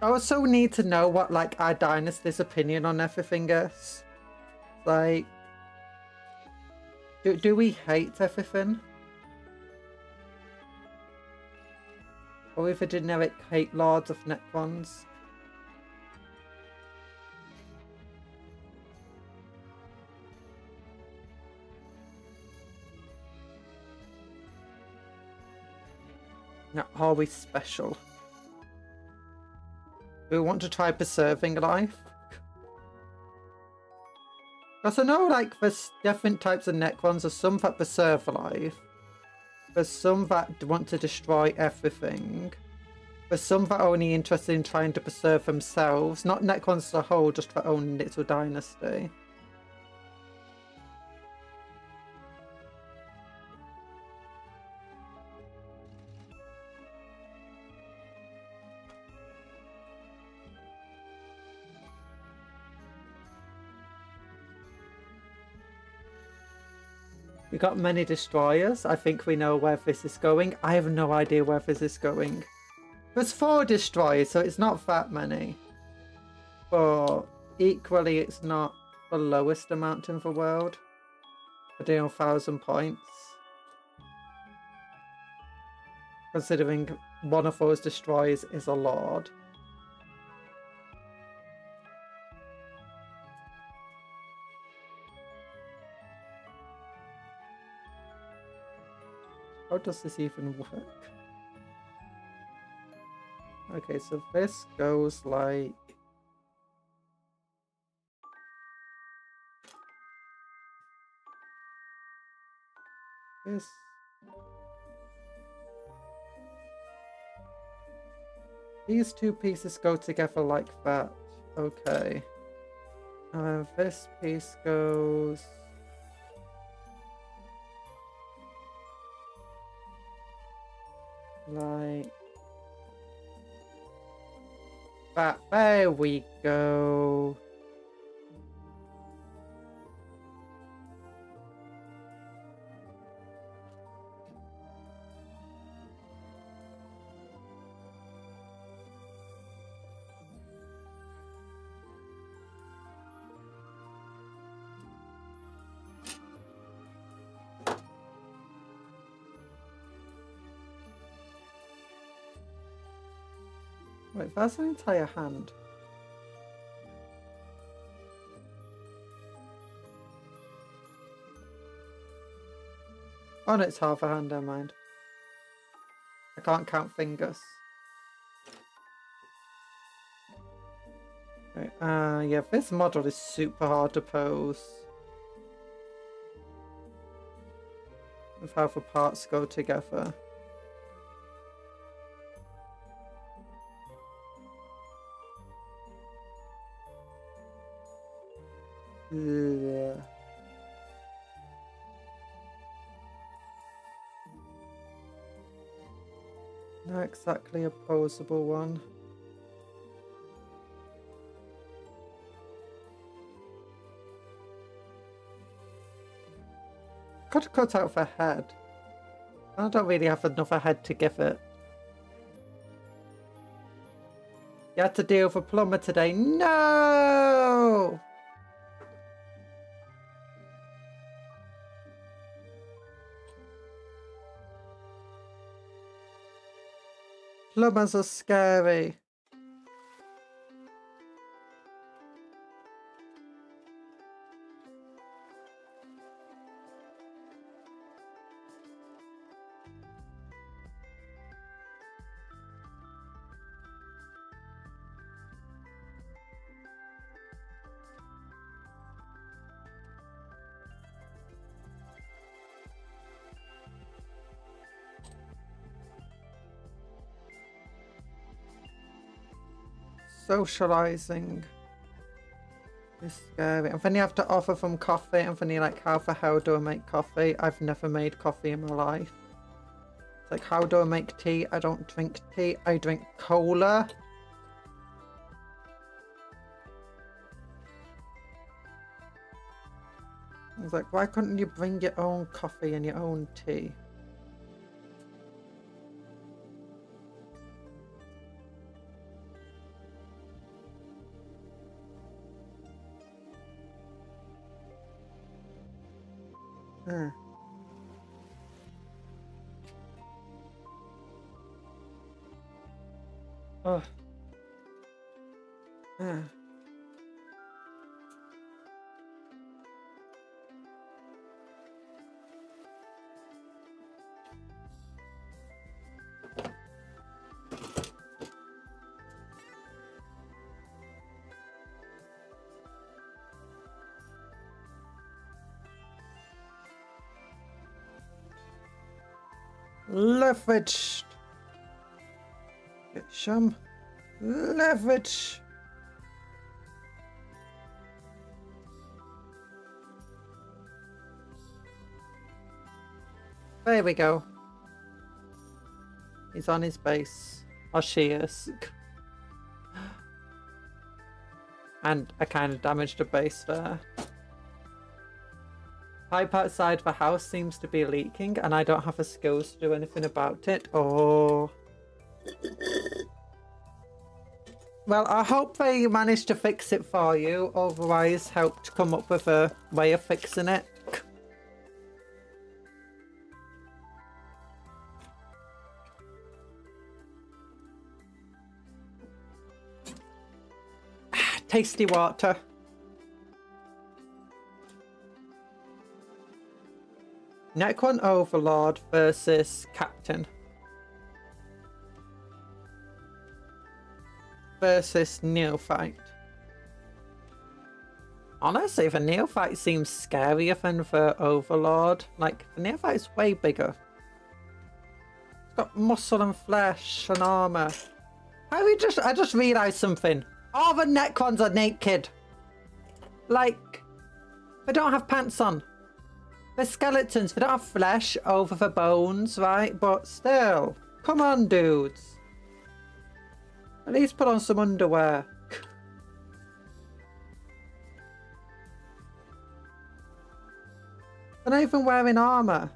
A: I also need to know what, like, our dynasty's opinion on everything is. Like, do we hate everything? Or we the generic hate Lords of Necrons? Now, are we special? We want to try preserving life. Because I know, like, there's different types of Necrons. There's some that preserve life. There's some that want to destroy everything. There's some that are only interested in trying to preserve themselves. Not Necrons as a whole, just their own little dynasty. We got many destroyers. I think we know where this is going. I have no idea where this is going. There's 4 destroyers, so it's not that many. but equally it's not the lowest amount in the world. For doing 1,000 points. Considering one of those destroys is a lord. How does this even work? Okay, so this goes like... this. These two pieces go together like that. Okay. And this piece goes... like... that. There we go. Wait, that's an entire hand. Oh no, it's half a hand, never mind. I can't count fingers. Okay, yeah, this model is super hard to pose. With how the parts go together. Yeah. Not exactly a poseable one. Got to cut out the head. I don't really have another head to give it. You had to deal with a plumber today. No! Plumbers are scary. Socializing is scary. And then you have to offer them coffee, and then you're like, how the hell do I make coffee? I've never made coffee in my life. It's like, how do I make tea? I don't drink tea. I drink cola. It's like, why couldn't you bring your own coffee and your own tea? Oh. Leveraged. Get some leverage. There we go. He's on his base. Or she is. And I kind of damaged the base there. Pipe outside the house seems to be leaking, and I don't have the skills to do anything about it. Oh. Well, I hope they managed to fix it for you. Otherwise, helped come up with a way of fixing it. Tasty water. Necron Overlord versus Captain. Versus Neophyte. Honestly, the Neophyte seems scarier than the Overlord. Like, the Neophyte's way bigger. It's got muscle and flesh and armor. I just realized something. All the Necrons are naked. Like, they don't have pants on. They're skeletons. They don't have flesh over the bones, right? But still, come on, dudes. At least put on some underwear. They're not even wearing armor.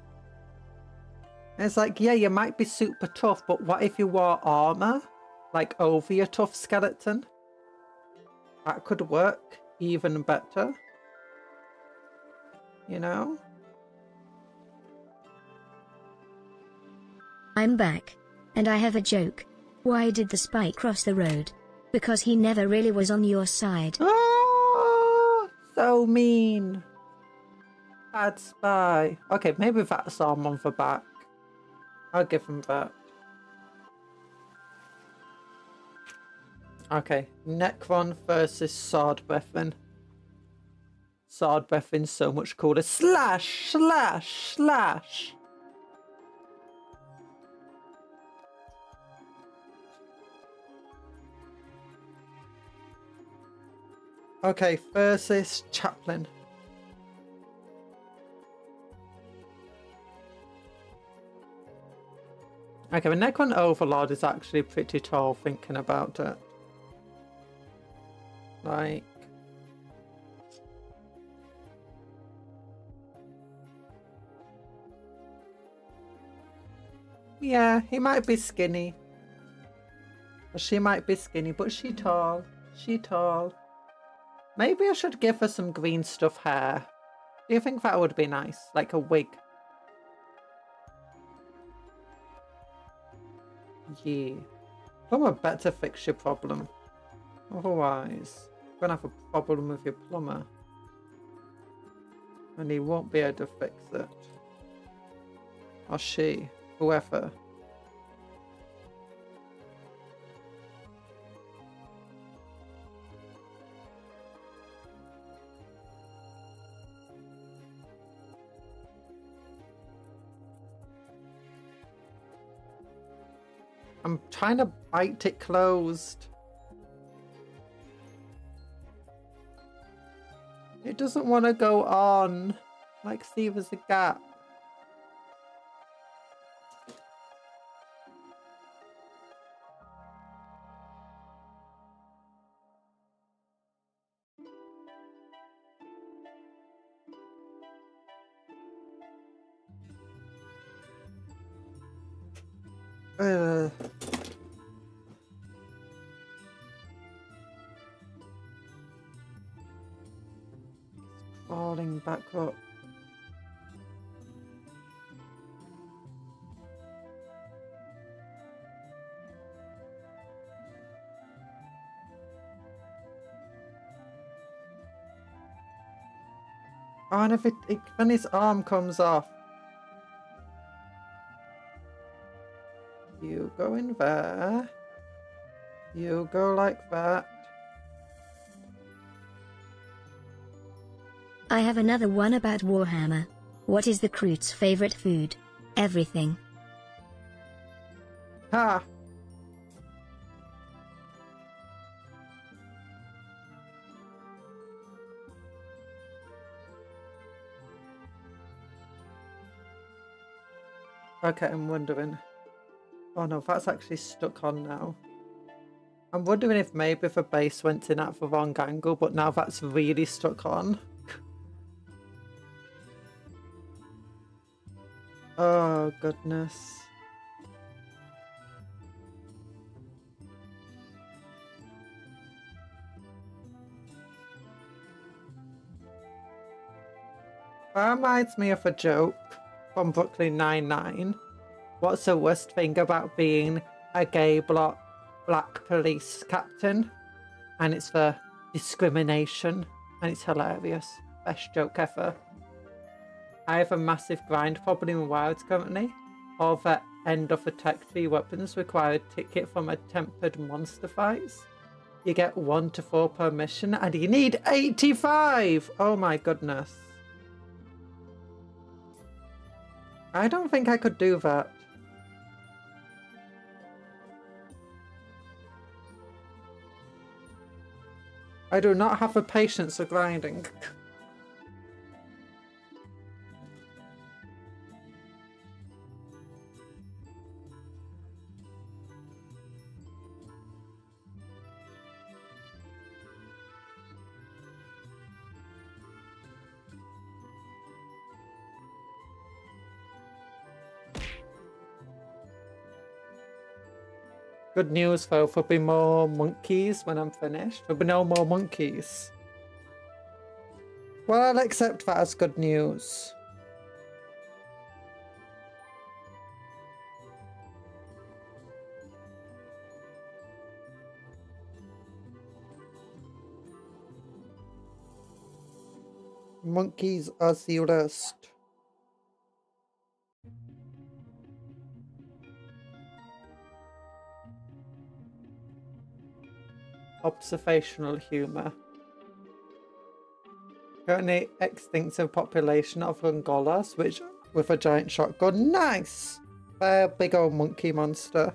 A: And it's like, yeah, you might be super tough, but what if you wore armor? Like over your tough skeleton? That could work even better. You know?
B: I'm back. And I have a joke. Why did the spy cross the road? Because he never really was on your side.
A: Oh, so mean. Bad spy. Okay, maybe that's arm on the back. I'll give him that. Okay, Necron versus Sword Weapon. Sword Weapon's so much cooler. Slash, slash, slash. Okay, versus Chaplain. Okay, the Necron Overlord is actually pretty tall thinking about it. Like... yeah, he might be skinny. Or she might be skinny, but she tall. She tall. Maybe I should give her some green stuff hair. Do you think that would be nice? Like a wig? Yeah. Plumber better fix your problem. Otherwise, you're gonna have a problem with your plumber. And he won't be able to fix it. Or she. Whoever. I'm trying to bite it closed. It doesn't want to go on. Like, see, there's a gap. Crawling back up. Oh, and if when his arm comes off. You go in there. You go like that.
B: I have another one about Warhammer. What is the Crew's favorite food? Everything.
A: Ha! Okay, I'm wondering. Oh no, that's actually stuck on now. I'm wondering if maybe the base went in at the wrong angle, but now that's really stuck on. Oh goodness. That reminds me of a joke from Brooklyn Nine-Nine. What's the worst thing about being a gay black police captain? And it's for discrimination. And it's hilarious. Best joke ever. I have a massive grind problem in Wilds currently. All the end of attack 3 weapons require a ticket from a tempered monster fights. You get 1 to 4 per mission and you need 85! Oh my goodness. I don't think I could do that. I do not have the patience for grinding. Good news though, there'll be more monkeys when I'm finished. There'll be no more monkeys. Well, I'll accept that as good news. Monkeys are the worst. Observational humour. Currently extinctive population of Angolas, which with a giant shotgun. Nice! They're a big old monkey monster.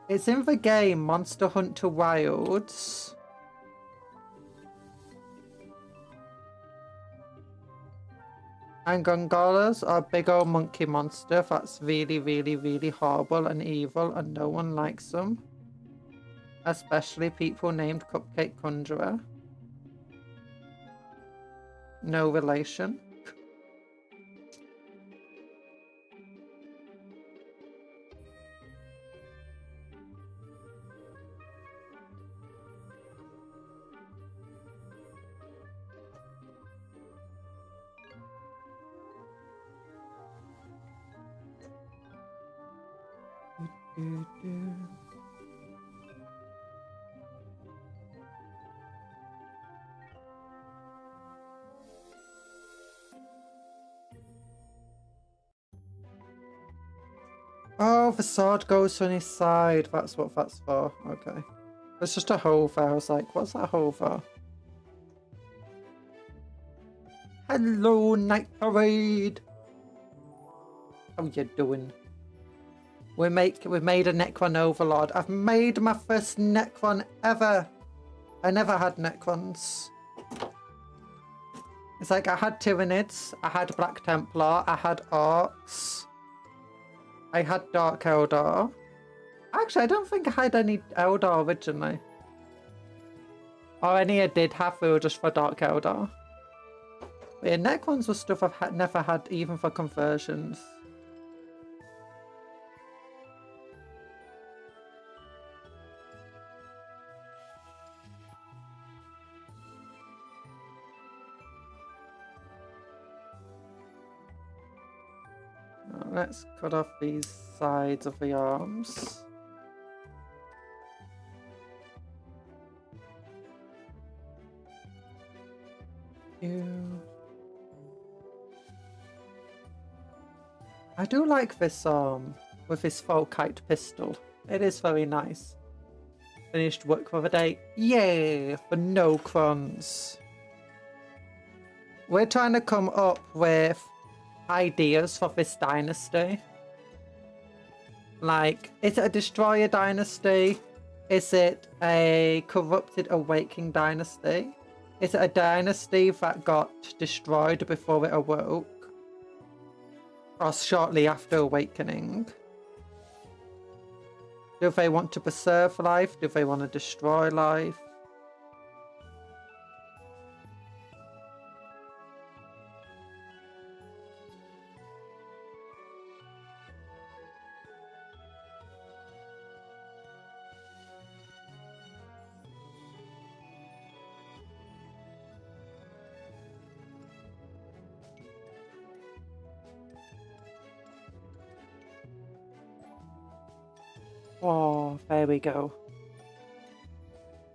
A: It's in the game Monster Hunter Wilds. And Gongolas are a big old monkey monster that's really, really, really horrible and evil and no one likes them. Especially people named Cupcake Conjuror. No relation. Oh, the sword goes on his side. That's what that's for. Okay. It's just a hole there. I was like, what's that hole for? Hello, Night Parade. How you doing? We made a Necron Overlord. I've made my first Necron ever. I never had Necrons. It's like I had Tyranids, I had Black Templar, I had Orcs, I had Dark Eldar. Actually, I don't think I had any Eldar originally. Or any I did have, they were just for Dark Eldar. But yeah, Necrons were stuff I've never had even for conversions. Let's cut off these sides of the arms. I do like this arm with this Volkite pistol. It is very nice. Finished work for the day. Yay! For no crons. We're trying to come up with ideas for this dynasty. Like, is it a destroyer dynasty? Is it a corrupted awakening dynasty? Is it a dynasty that got destroyed before it awoke? Or shortly after awakening? Do they want to preserve life? Do they want to destroy life? Oh, there we go.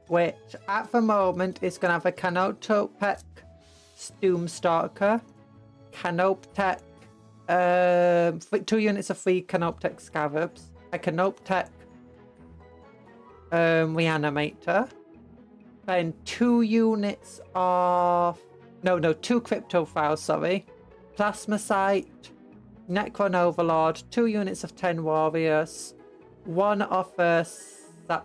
A: Which, at the moment, is going to have a Canoptec Stoomstalker, Canoptec, 2 units of 3 Canoptec Scarabs, a Canoptec Reanimator, then 2 units of... No, 2 Cryptophiles, sorry. Plasmacite, Necron Overlord, 2 units of 10 Warriors, 1 of that...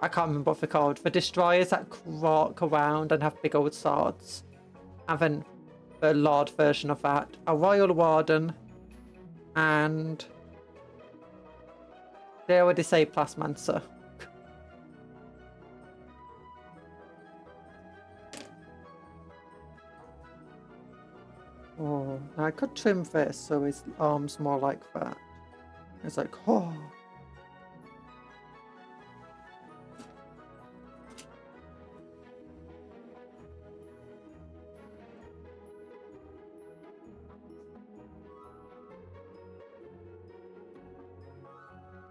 A: I can't remember what they're called. The Destroyers that walk around and have big old swords. And then the Lord version of that. A Royal Warden. And... They already say Plasmancer. Oh, I could trim this so his arm's more like that. It's like, oh.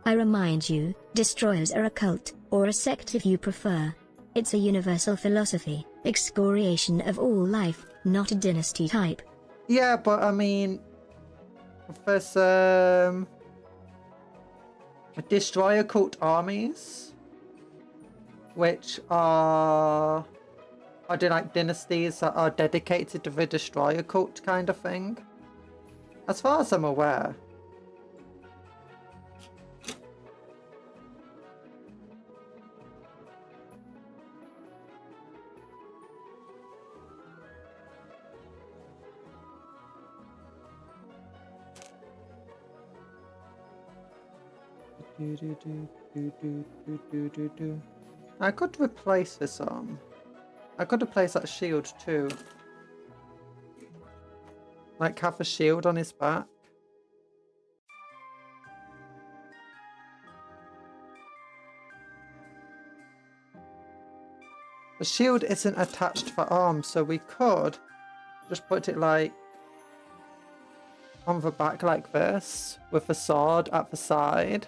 B: I remind you, destroyers are a cult, or a sect if you prefer. It's a universal philosophy, excoriation of all life, not a dynasty type.
A: Yeah, but I mean, there's destroyer cult armies, which are they like dynasties that are dedicated to the destroyer cult kind of thing? As far as I'm aware. I could replace this arm. I could replace that shield too. Like have a shield on his back. The shield isn't attached to the arm, so we could just put it like on the back like this, with the sword at the side.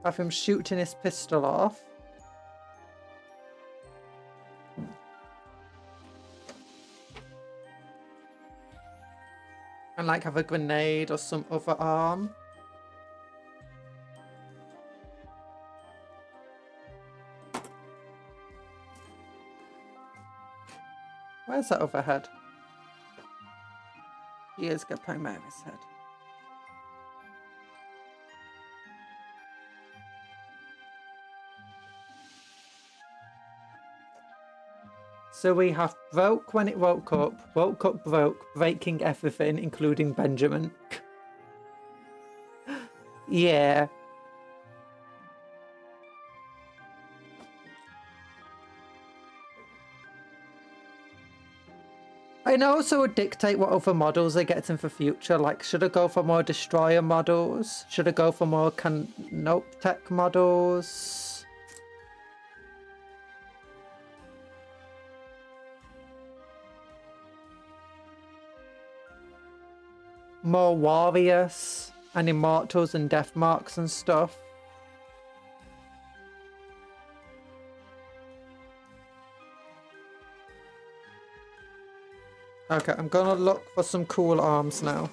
A: Have him shooting his pistol off. And like have a grenade or some other arm. Where's that other head? He is got Primaris head. So we have broke when it woke up, broke, breaking everything, including Benjamin. Yeah. And also would dictate what other models they get in the future. Like, should I go for more destroyer models? Should I go for more Canoptec models? More warriors and immortals and death marks and stuff. Okay, I'm gonna look for some cool arms now.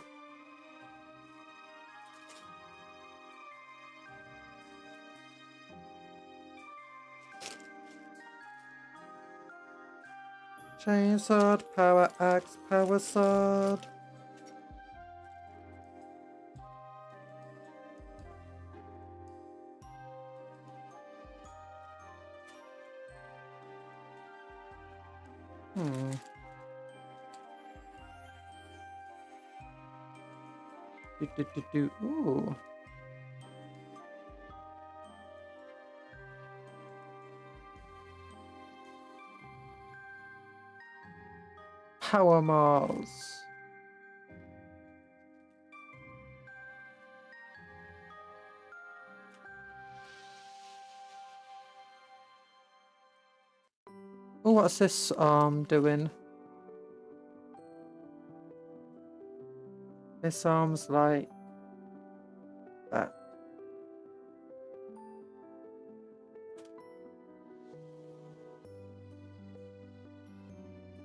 A: Chainsword, power axe, power sword. Ooh. Power Mars. Oh, what's this arm doing? This arm's like But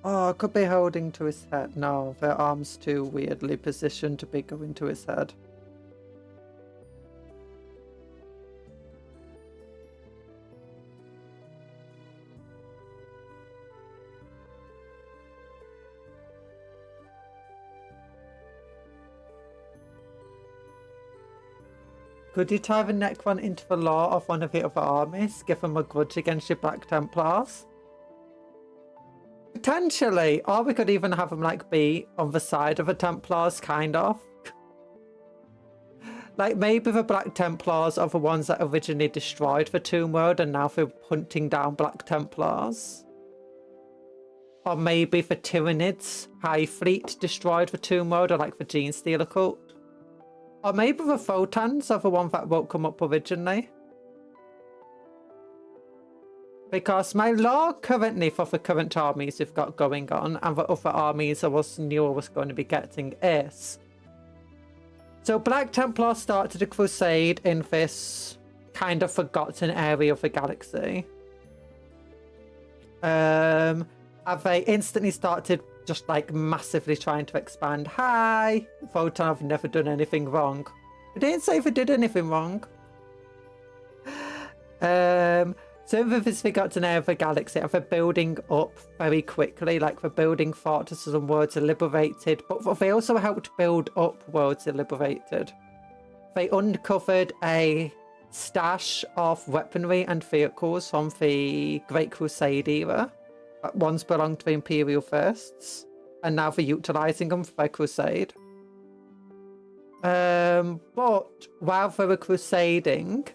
A: oh, could be holding to his head. No, their arm's too weirdly positioned to be going to his head. Could you tie the neck one into the law of one of the other armies? Give them a grudge against your Black Templars? Potentially. Or we could even have them like be on the side of the Templars, kind of. Like maybe the Black Templars are the ones that originally destroyed the Tomb World and now they're hunting down Black Templars. Or maybe the Tyranids High Fleet destroyed the Tomb World, or like the Gene Stealer cult. Or maybe the Photons are the ones that won't come up originally. Because my law currently for the current armies we've got going on, and the other armies I knew I was going to be getting is... So Black Templar started a crusade in this kind of forgotten area of the galaxy. And they instantly started just like massively trying to expand. Hi! Photon have never done anything wrong. I didn't say they did anything wrong. So in this forgotten area of the galaxy, they're building up very quickly, like they're building fortresses and worlds are liberated, but they also helped build up worlds are liberated. They uncovered a stash of weaponry and vehicles from the Great Crusade era that once belonged to the Imperial Firsts, and now they're utilising them for their crusade. But while they were crusading,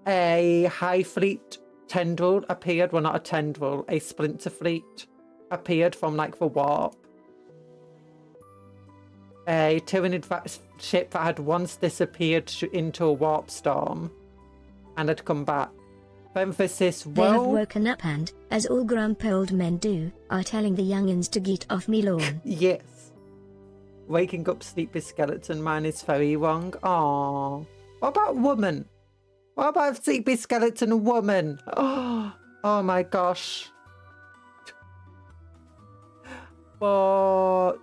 A: a High Fleet tendril appeared. Well, not a tendril, a splinter fleet appeared from like the warp. A Tyranid ship that had once disappeared into a warp storm and had come back. Emphasis,
B: they have woken up and, as all grumpy old men do, are telling the youngins to get off me lawn.
A: Yes. Waking up sleepy skeleton man is very wrong. Aww. What about woman? What about sleepy skeleton woman? Oh my gosh. But...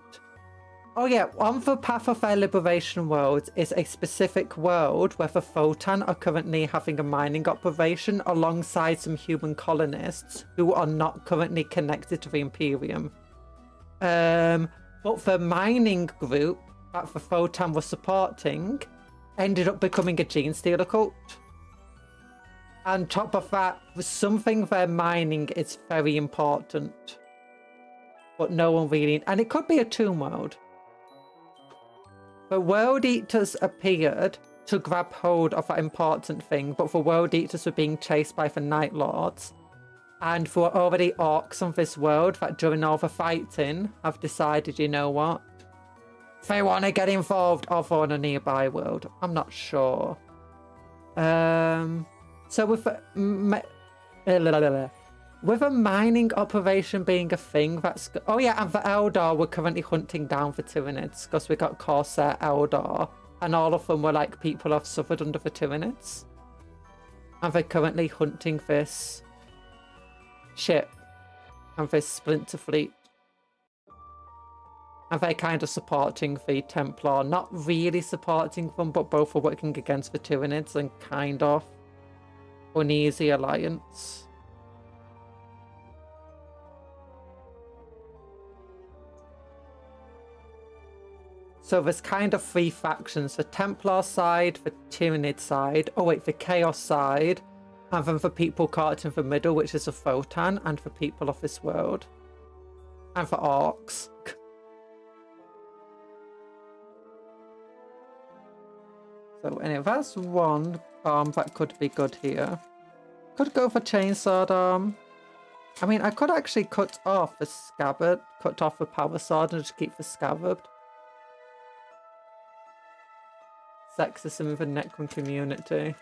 A: Oh yeah, on the path of their liberation world is a specific world where the Photon are currently having a mining operation alongside some human colonists who are not currently connected to the Imperium. But the mining group that the Photon was supporting ended up becoming a Gene Stealer cult. On top of that, something they're mining is very important. But no one really... And it could be a tomb world. The World Eaters appeared to grab hold of that important thing, but the World Eaters were being chased by the Night Lords. And there were already orcs on this world that during all the fighting have decided, you know what? They want to get involved over on a nearby world. I'm not sure. So with a mining operation being a thing, that's... Oh yeah, and the Eldar were currently hunting down the Tyranids, because we got Corsair Eldar, and all of them were like people who have suffered under the Tyranids. And they're currently hunting this ship and this splinter fleet. And they're kind of supporting the Templar, not really supporting them, but both are working against the Tyranids and kind of uneasy alliance. So there's kind of three factions, the Templar side, the Tyranid side, oh wait, the Chaos side, and then the people caught in the middle, which is the Photon, and the people of this world. And the Orcs. So anyway, that's one arm that could be good here. Could go for Chainsword arm. I mean, I could actually cut off the scabbard, cut off the power sword and just keep the scabbard. Sexism in the Necron community.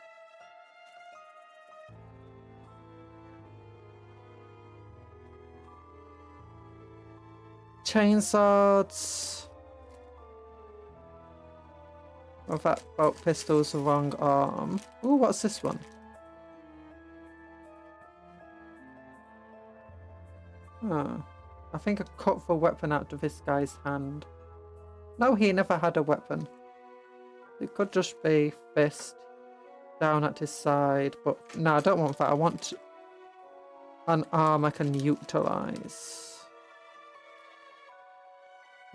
A: Chainswords. Of that bolt pistol's the wrong arm. Ooh, what's this one? Huh. I think I cut the weapon out of this guy's hand. No, he never had a weapon. It could just be fist down at his side, but no, I don't want that. I want an arm I can utilize.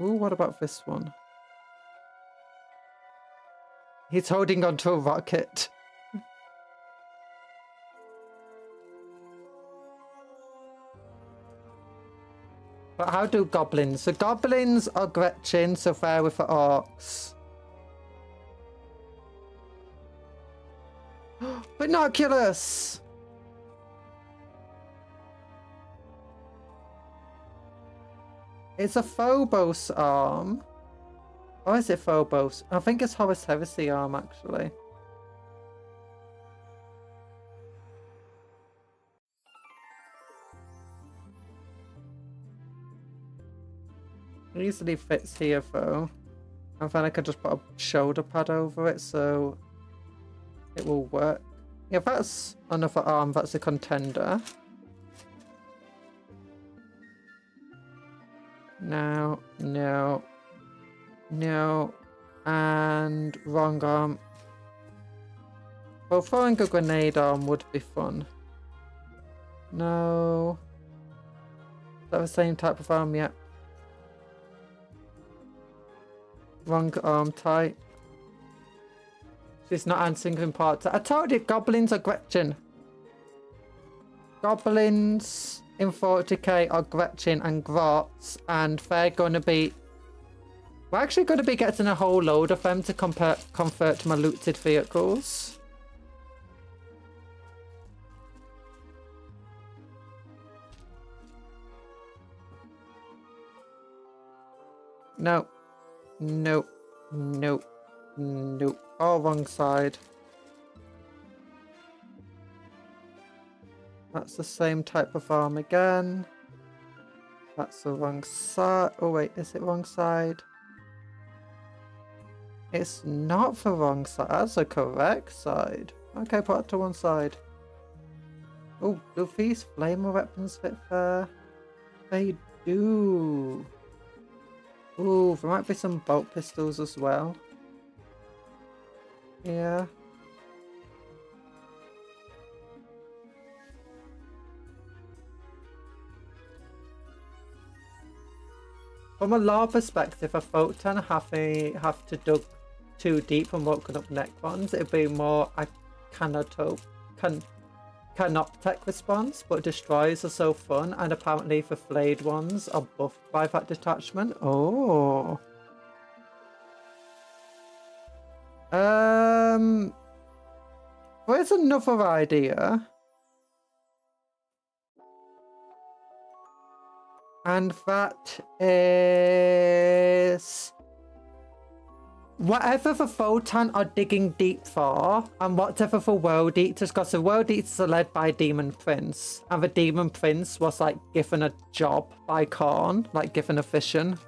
A: Ooh, what about this one? He's holding onto a rocket. But how do goblins? The goblins are Gretchen, so fair with the orcs. Binoculars! It's a Phobos arm. Or is it Phobos? I think it's Horus Heresy arm, actually. It easily fits here, though. And then I can just put a shoulder pad over it, so it will work. Yeah, that's another arm. That's a contender. No, no. No, and wrong arm. Well, throwing a grenade arm would be fun. No. Is that the same type of arm yet? Wrong arm type. She's not answering in part. I told you, goblins are Gretchen. Goblins in 40k are Gretchen and Grots, and they're going to be... We're actually going to be getting a whole load of them to convert to my looted vehicles. No. No. No. No. All wrong side. That's the same type of arm again. That's the wrong side. Oh wait, is it wrong side? It's not the wrong side. That's the correct side. Okay, put it to one side. Oh, do these flamer weapons fit there? They do. Ooh, there might be some bolt pistols as well. Yeah. From a lore perspective, I thought have to dig too deep and woken up Necrons. It'd be more a canoptech response, but destroyers are so fun, and apparently the flayed ones are buffed by that detachment. Oh. Where's another idea? And that is... whatever the Photon are digging deep for, and whatever the World Eaters, because the World Eaters are led by Demon Prince, and the Demon Prince was like given a job by Khorne, like given a vision.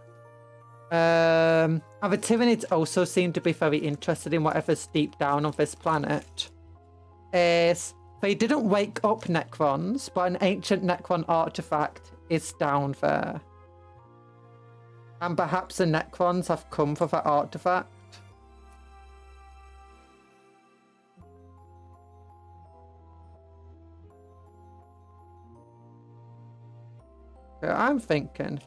A: And the Tyranids also seem to be very interested in whatever's deep down on this planet. Is they didn't wake up Necrons, but an ancient Necron artifact is down there. And perhaps the Necrons have come for that artifact. I'm thinking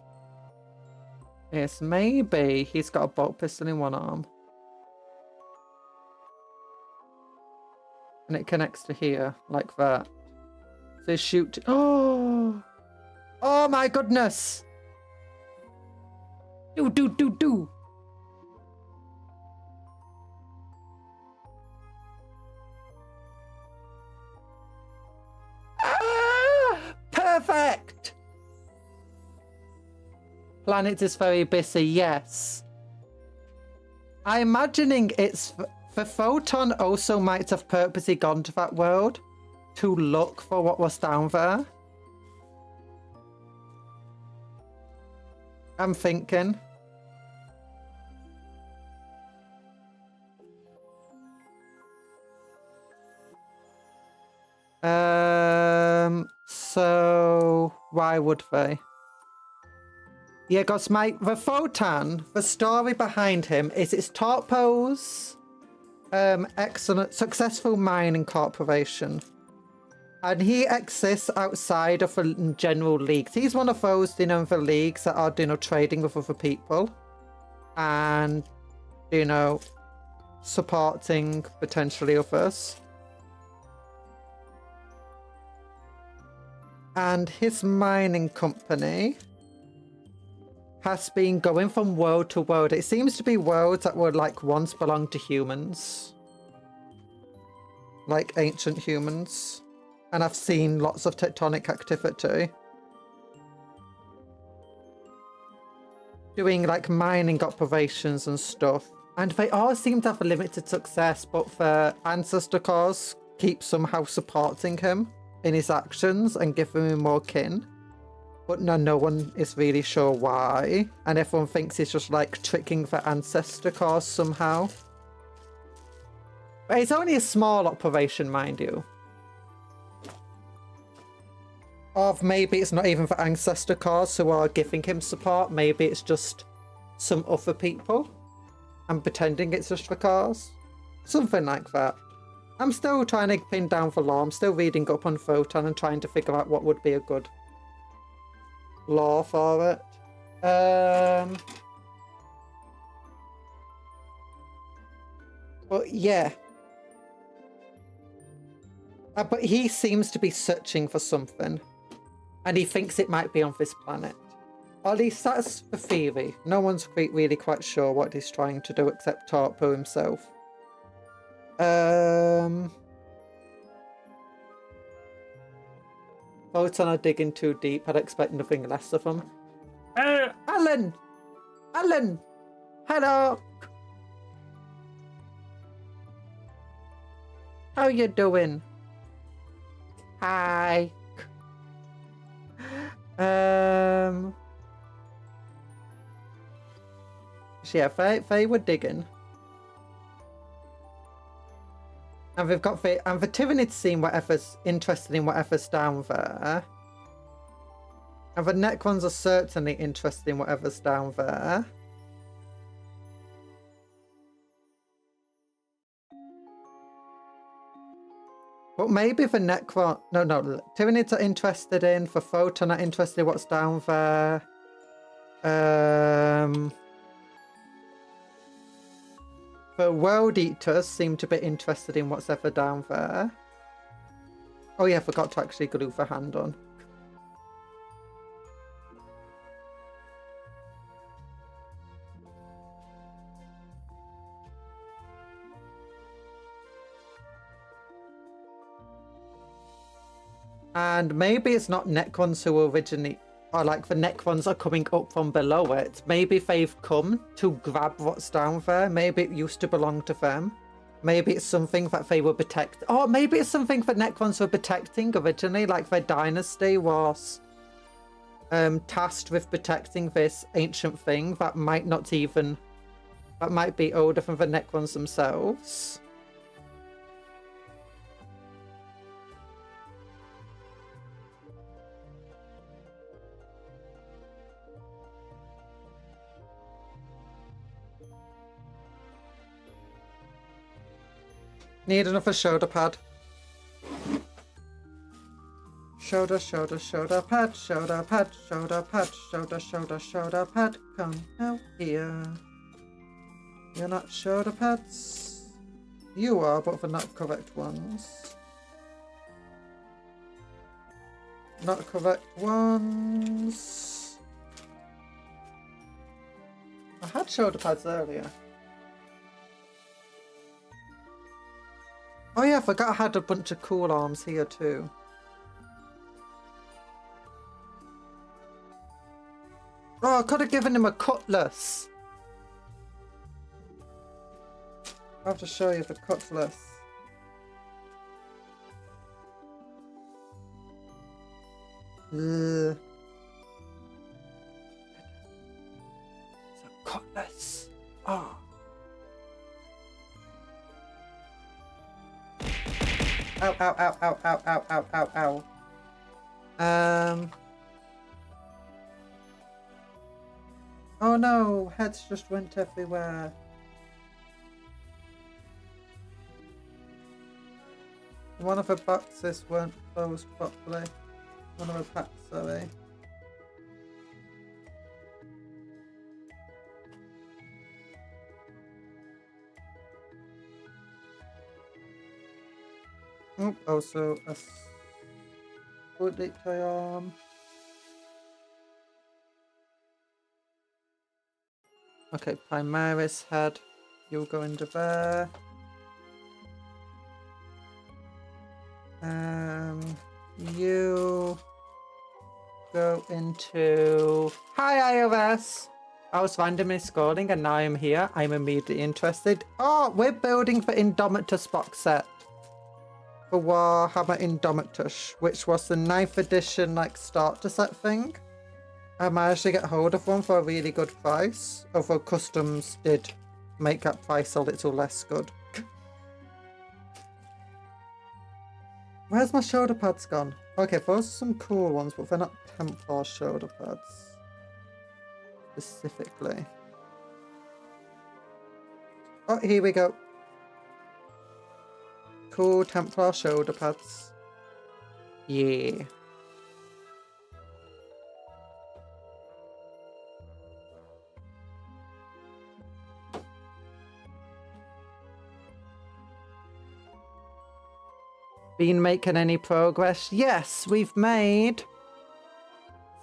A: is maybe he's got a bolt pistol in one arm. And it connects to here, like that. So shoot. Oh! Oh my goodness! Do. Ah! Perfect! Planet is very busy, yes. I'm imagining it's... The Photon also might have purposely gone to that world to look for what was down there. I'm thinking. why would they? Yeah, because the photon, the story behind him is it's Torpo's excellent, successful mining corporation. And he exists outside of the general leagues. He's one of those, the leagues that are, trading with other people. And, supporting potentially others. And his mining company has been going from world to world. It seems to be worlds that were once belonged to humans. Like ancient humans. And I've seen lots of tectonic activity. Doing mining operations and stuff. And they all seem to have a limited success, but the ancestor cause keeps somehow supporting him in his actions and giving him more kin. But no one is really sure why. And everyone thinks he's just tricking the ancestor cause somehow. But it's only a small operation, mind you. Or maybe it's not even the ancestor cause who are giving him support. Maybe it's just some other people. And pretending it's just the cause. Something like that. I'm still trying to pin down the law. I'm still reading up on Photon and trying to figure out what would be a good law for it. But yeah. But he seems to be searching for something. And he thinks it might be on this planet. Or at least that's the theory. No one's really quite sure what he's trying to do except Torpo himself. Photon are digging too deep. I'd expect nothing less of them. Alan! Alan! Hello! How you doing? Hi. Yeah, they were digging. And we've got the Tyrannid's seen whatever's interested in whatever's down there. And the Necrons are certainly interested in whatever's down there. But maybe the Necron... No, Tyrannid's are interested in, the Photon are interested in what's down there. The World Eaters seem to be interested in what's ever down there. Oh yeah, I forgot to actually glue the hand on. And maybe it's not Necrons who originally... Or the Necrons are coming up from below it. Maybe they've come to grab what's down there. Maybe it used to belong to them. Maybe it's something that they were protecting. Or maybe it's something that Necrons were protecting originally. Their dynasty was tasked with protecting this ancient thing that might not even... That might be older than the Necrons themselves. Need another shoulder pad. Shoulder pad, shoulder pad, shoulder pad, shoulder pad. Come out here. You're not shoulder pads. You are, but for not correct ones. Not correct ones. I had shoulder pads earlier. Oh yeah, I forgot I had a bunch of cool arms here too. Oh, I could have given him a cutlass. I'll have to show you the cutlass. It's a cutlass. Oh. Ow, ow, ow, ow, ow, ow, ow, ow, ow. Oh no, heads just went everywhere. One of the boxes weren't closed properly. One of the packs, sorry. Oh, also a split toy arm. Okay, Primaris head. You'll go into there. You go into... Hi, iOS! I was randomly scrolling and now I'm here. I'm immediately interested. Oh, we're building the Indomitus box set. For Warhammer Indomitus, which was the 9th edition, like, starter set thing. I managed to get hold of one for a really good price. Although customs did make that price a little less good. Where's my shoulder pads gone? Okay, those are some cool ones, but they're not Templar shoulder pads. Specifically. Oh, here we go. Cool Templar shoulder pads. Yeah. Been making any progress? Yes, we've made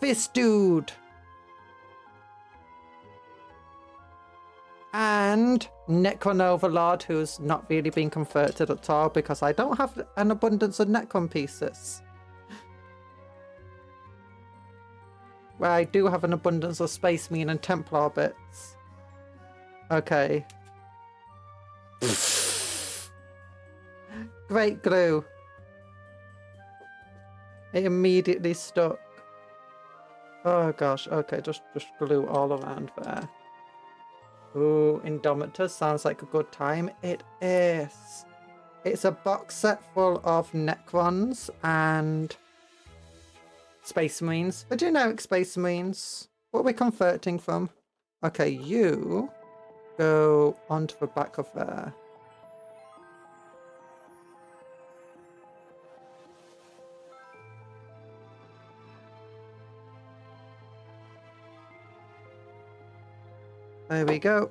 A: this dude. And Necron Overlord, who's not really been converted at all because I don't have an abundance of Necron pieces. Where I do have an abundance of Space Marine and Templar bits. Okay. Great glue. It immediately stuck. Oh gosh, okay, just glue all around there. Ooh, Indomitus sounds like a good time. It is. It's a box set full of Necrons and Space Marines. The generic Space Marines. What are we converting from? Okay, you go onto the back of there. There we go.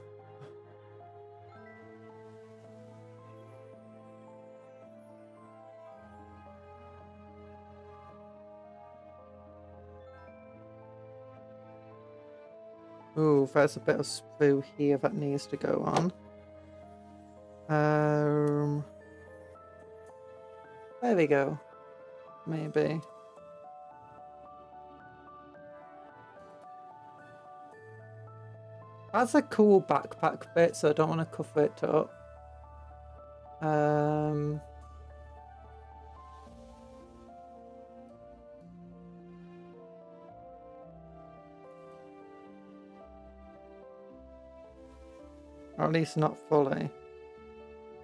A: Ooh, there's a bit of sprue here that needs to go on. There we go. Maybe. That's a cool backpack bit, so I don't want to cover it up. Or at least not fully.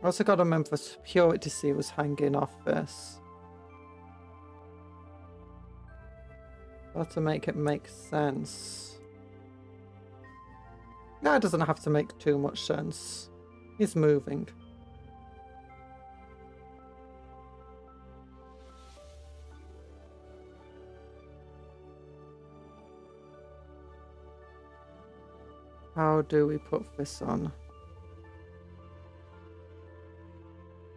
A: I also got to remember the security seal was hanging off this. Got to make it make sense. No, it doesn't have to make too much sense. He's moving. How do we put this on?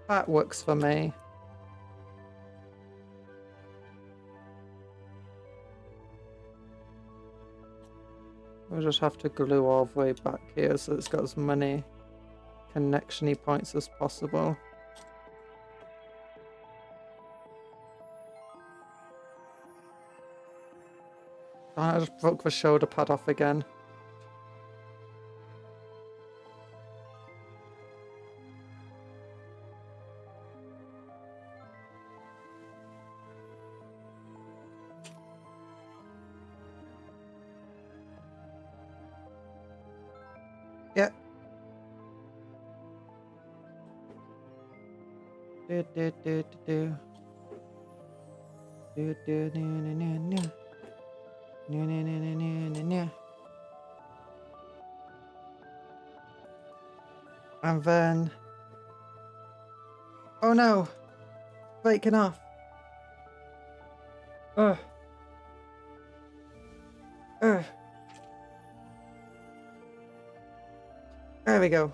A: That works for me. We'll just have to glue all the way back here so it's got as many connection-y points as possible. I just broke the shoulder pad off again. Yep. And then... Oh no! Breaking off. Ugh. Ugh. There we go.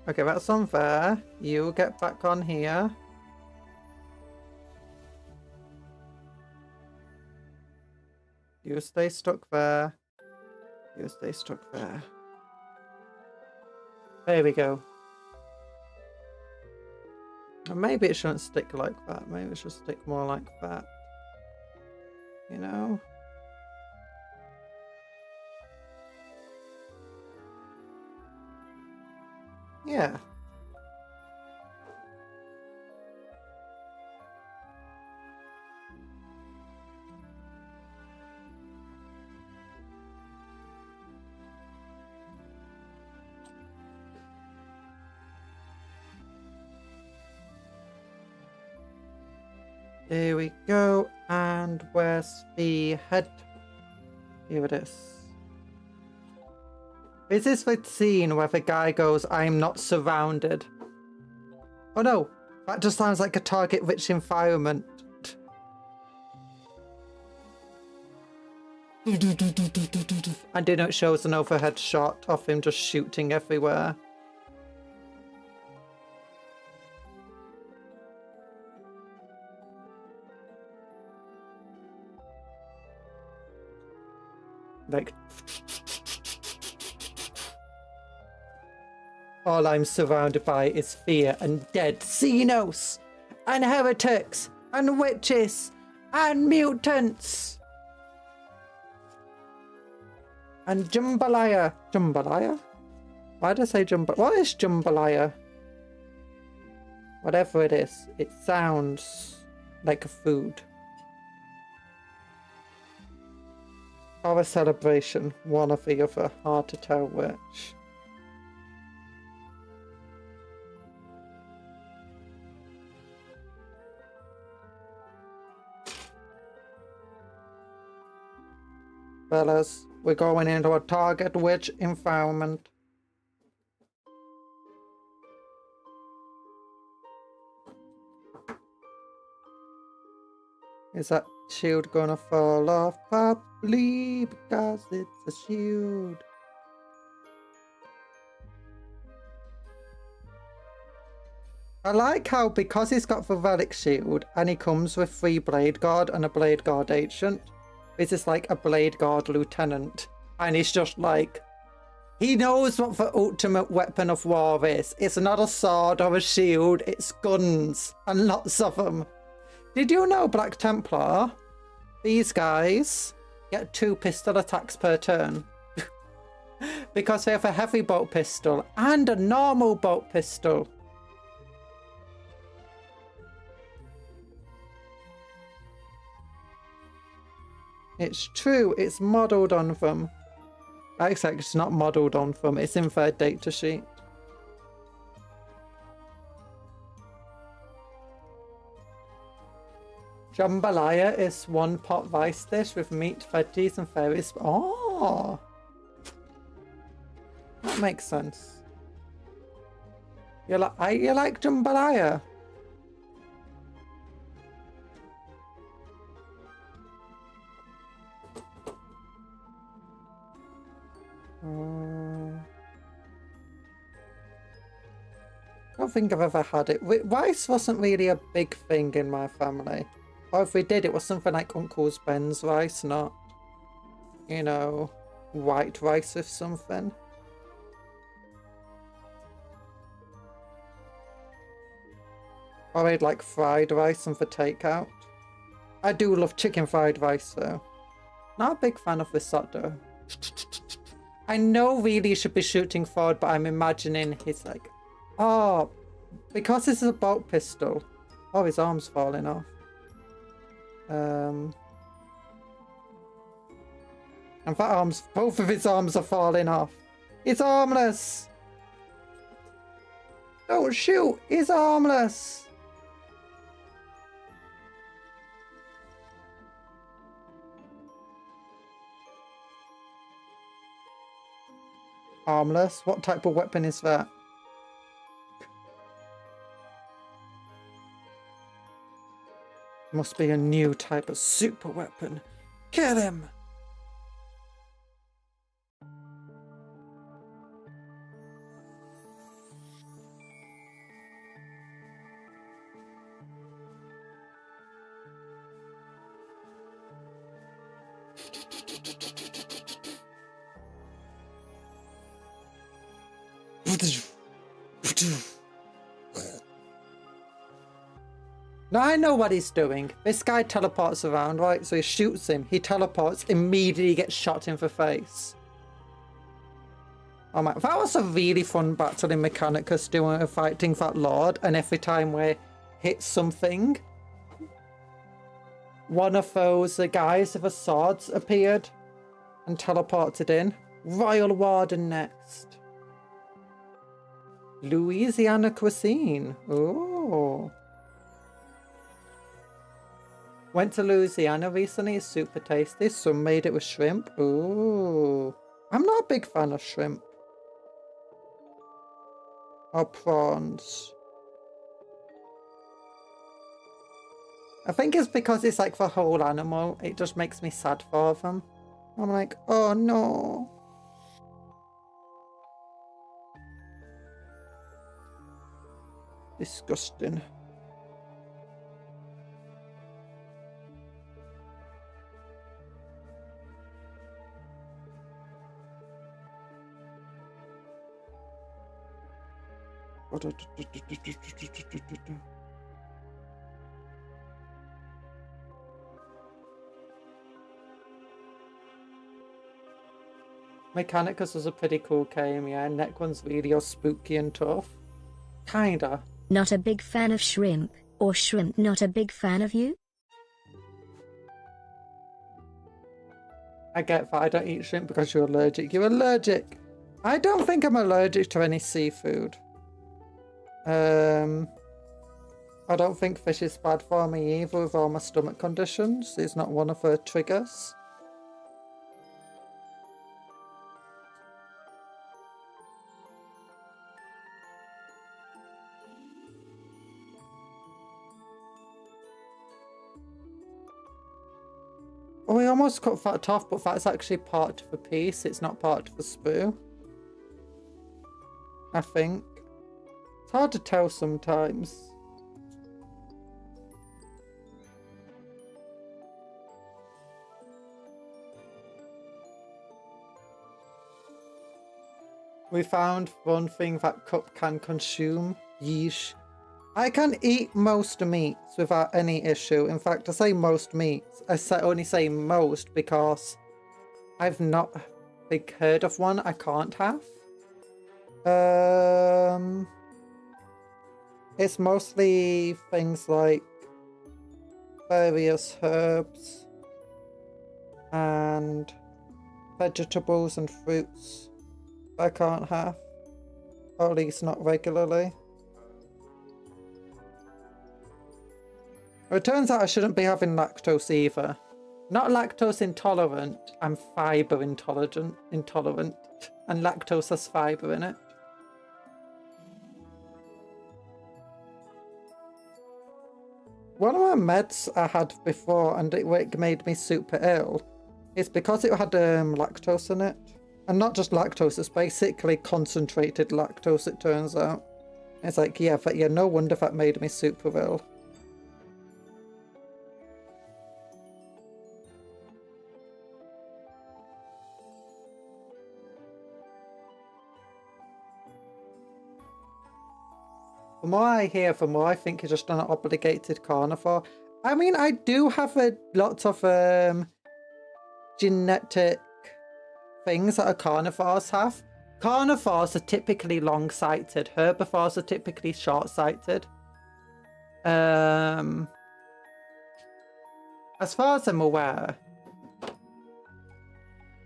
A: Okay, that's on there. You get back on here. You stay stuck there. You stay stuck there. There we go. And maybe it shouldn't stick like that. Maybe it should stick more like that. You know? Yeah. There we go. And where's the head? Here it is. Is this the scene where the guy goes, I'm not surrounded? Oh no, that just sounds like a target-rich environment. And then it shows an overhead shot of him just shooting everywhere. Like... All I'm surrounded by is fear and dead Xenos, and heretics, and witches, and mutants, and jambalaya. Jambalaya? Why did I say jambalaya? What is jambalaya? Whatever it is, it sounds like a food. Or a celebration, one or the other, hard to tell which. Fellas, we're going into a target-rich environment. Is that shield gonna fall off? Probably, because it's a shield. I like how, because he's got the relic shield, and he comes with 3 blade guard and a blade guard agent, this is like a blade guard lieutenant, and he's just like, he knows what the ultimate weapon of war is. It's not a sword or a shield, it's guns, and lots of them. Did you know, Black Templar, these guys get 2 pistol attacks per turn? Because they have a heavy bolt pistol and a normal bolt pistol. It's true, it's modelled on them. Except it's not modelled on them, it's in their datasheet. Jambalaya is 1-pot rice dish with meat, veggies and fairies. Oh! That makes sense. You like jambalaya? I don't think I've ever had it. Rice wasn't really a big thing in my family. Or if we did, it was something like Uncle's Ben's rice, not, you know, white rice with something. Or I'd like fried rice and for takeout. I do love chicken fried rice though. Not a big fan of risotto. I know really should be shooting forward, but I'm imagining he's like, oh, because this is a bolt pistol. Oh, his arm's falling off. And that arm's, both of his arms are falling off. He's armless. Don't shoot, he's armless. Harmless. What type of weapon is that? Must be a new type of super weapon. Kill him! Now I know what he's doing. This guy teleports around, right? So he shoots him, he teleports, immediately gets shot in the face. Oh my, that was a really fun battle in Mechanicus doing fighting that Lord, and every time we hit something, one of those guys with the swords appeared and teleported in. Royal Warden next. Louisiana cuisine. Oh. Went to Louisiana recently. It's super tasty. Some made it with shrimp. Ooh. I'm not a big fan of shrimp. Or prawns. I think it's because it's like the whole animal. It just makes me sad for them. I'm like, oh no. Disgusting. Mechanicus was a pretty cool game, yeah. Neck one's really all spooky and tough. Kinda.
B: Not a big fan of shrimp, or shrimp not a big fan of you?
A: I get that. I don't eat shrimp because you're allergic. You're allergic. I don't think I'm allergic to any seafood. I don't think fish is bad for me either with all my stomach conditions. It's not one of the triggers. Oh, we almost cut that off, but that's actually part of the piece. It's not part of the sprue. I think. It's hard to tell sometimes. We found one thing that cup can consume. Yeesh. I can eat most meats without any issue. In fact, I say most meats. I only say most because I've not heard of one I can't have. It's mostly things like various herbs and vegetables and fruits I can't have, or at least not regularly. It turns out I shouldn't be having lactose either. Not lactose intolerant, I'm fiber intolerant, and lactose has fiber in it. One of my meds I had before, and it made me super ill, is because it had lactose in it. And not just lactose, it's basically concentrated lactose, it turns out. It's like, yeah, no wonder that made me super ill. The more I hear, the more I think you're just an obligated carnivore. I mean, I do have lots of genetic things that a carnivores have. Carnivores are typically long-sighted. Herbivores are typically short-sighted. As far as I'm aware,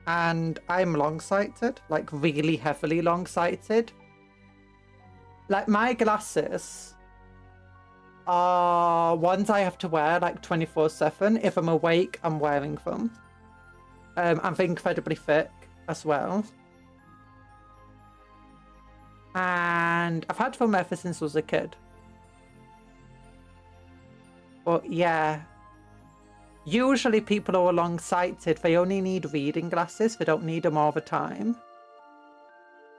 A: and I'm long-sighted, like really heavily long-sighted. Like, my glasses are ones I have to wear like 24/7. If I'm awake, I'm wearing them. I'm incredibly thick as well. And I've had them ever since I was a kid. But yeah, usually people who are long-sighted, they only need reading glasses. They don't need them all the time.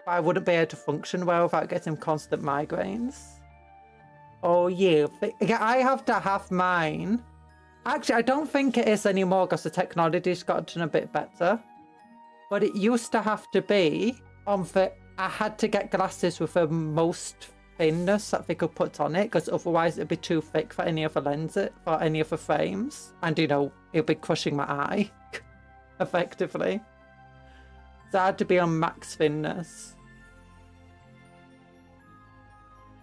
A: But I wouldn't be able to function well without getting constant migraines. Oh yeah, I have to have mine. Actually, I don't think it is anymore because the technology's gotten a bit better. But it used to have to be on the... I had to get glasses with the most thinness that they could put on it, because otherwise it'd be too thick for any of the lenses, for any of the frames. And, you know, it'd be crushing my eye, effectively. So I had to be on max thinness.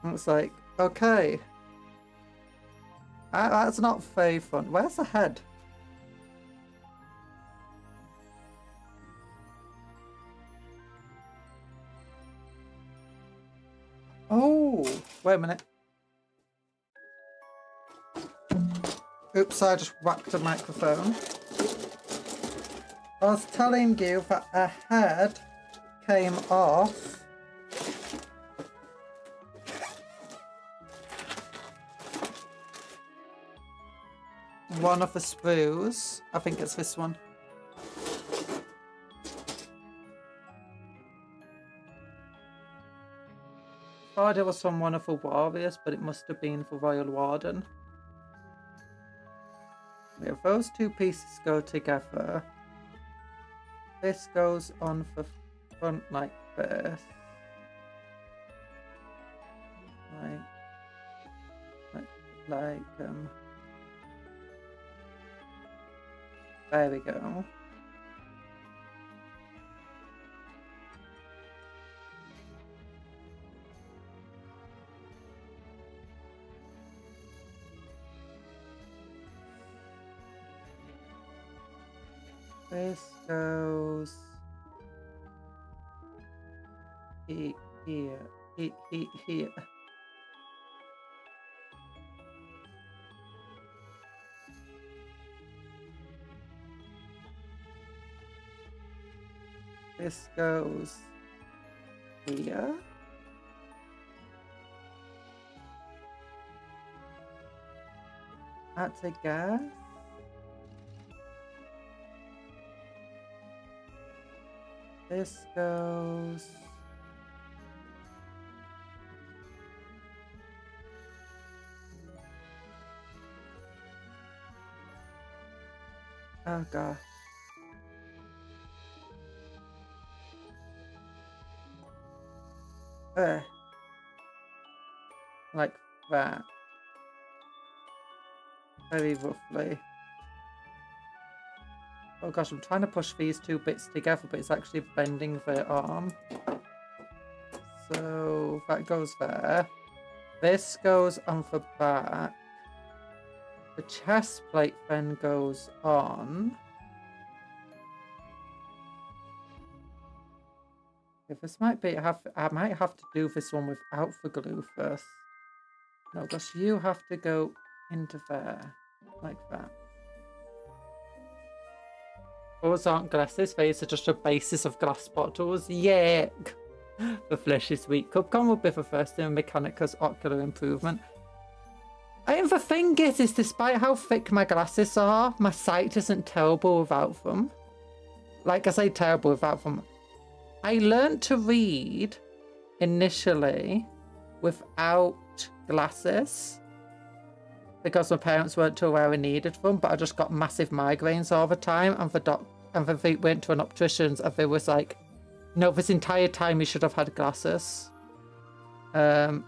A: And it's like, okay. That's not very fun. Where's the head? Oh, wait a minute. Oops, I just whacked a microphone. I was telling you that a head came off one of the sprues. I think it's this one. I thought it was from one of the warriors, but it must have been the Royal Warden. Yeah, those two pieces go together. This goes on the front like this. There we go. This goes here. This goes here. That's a guess. This goes... Oh gosh. Like that. Very roughly. Oh gosh, I'm trying to push these two bits together, but it's actually bending the arm. So that goes there. This goes on the back. The chest plate then goes on. If this might be, I might have to do this one without the glue first. No, gosh, you have to go into there, like that. Those aren't glasses, these are just a basis of glass bottles. Yuck! The flesh is weak. Cupcake will be the first in Mechanicus ocular improvement. And the thing is despite how thick my glasses are, my sight isn't terrible without them. Like I say, terrible without them. I learnt to read initially without glasses because my parents weren't too aware I needed them, but I just got massive migraines all the time, and they went to an optician's and they was like, no, this entire time you should have had glasses. Okay,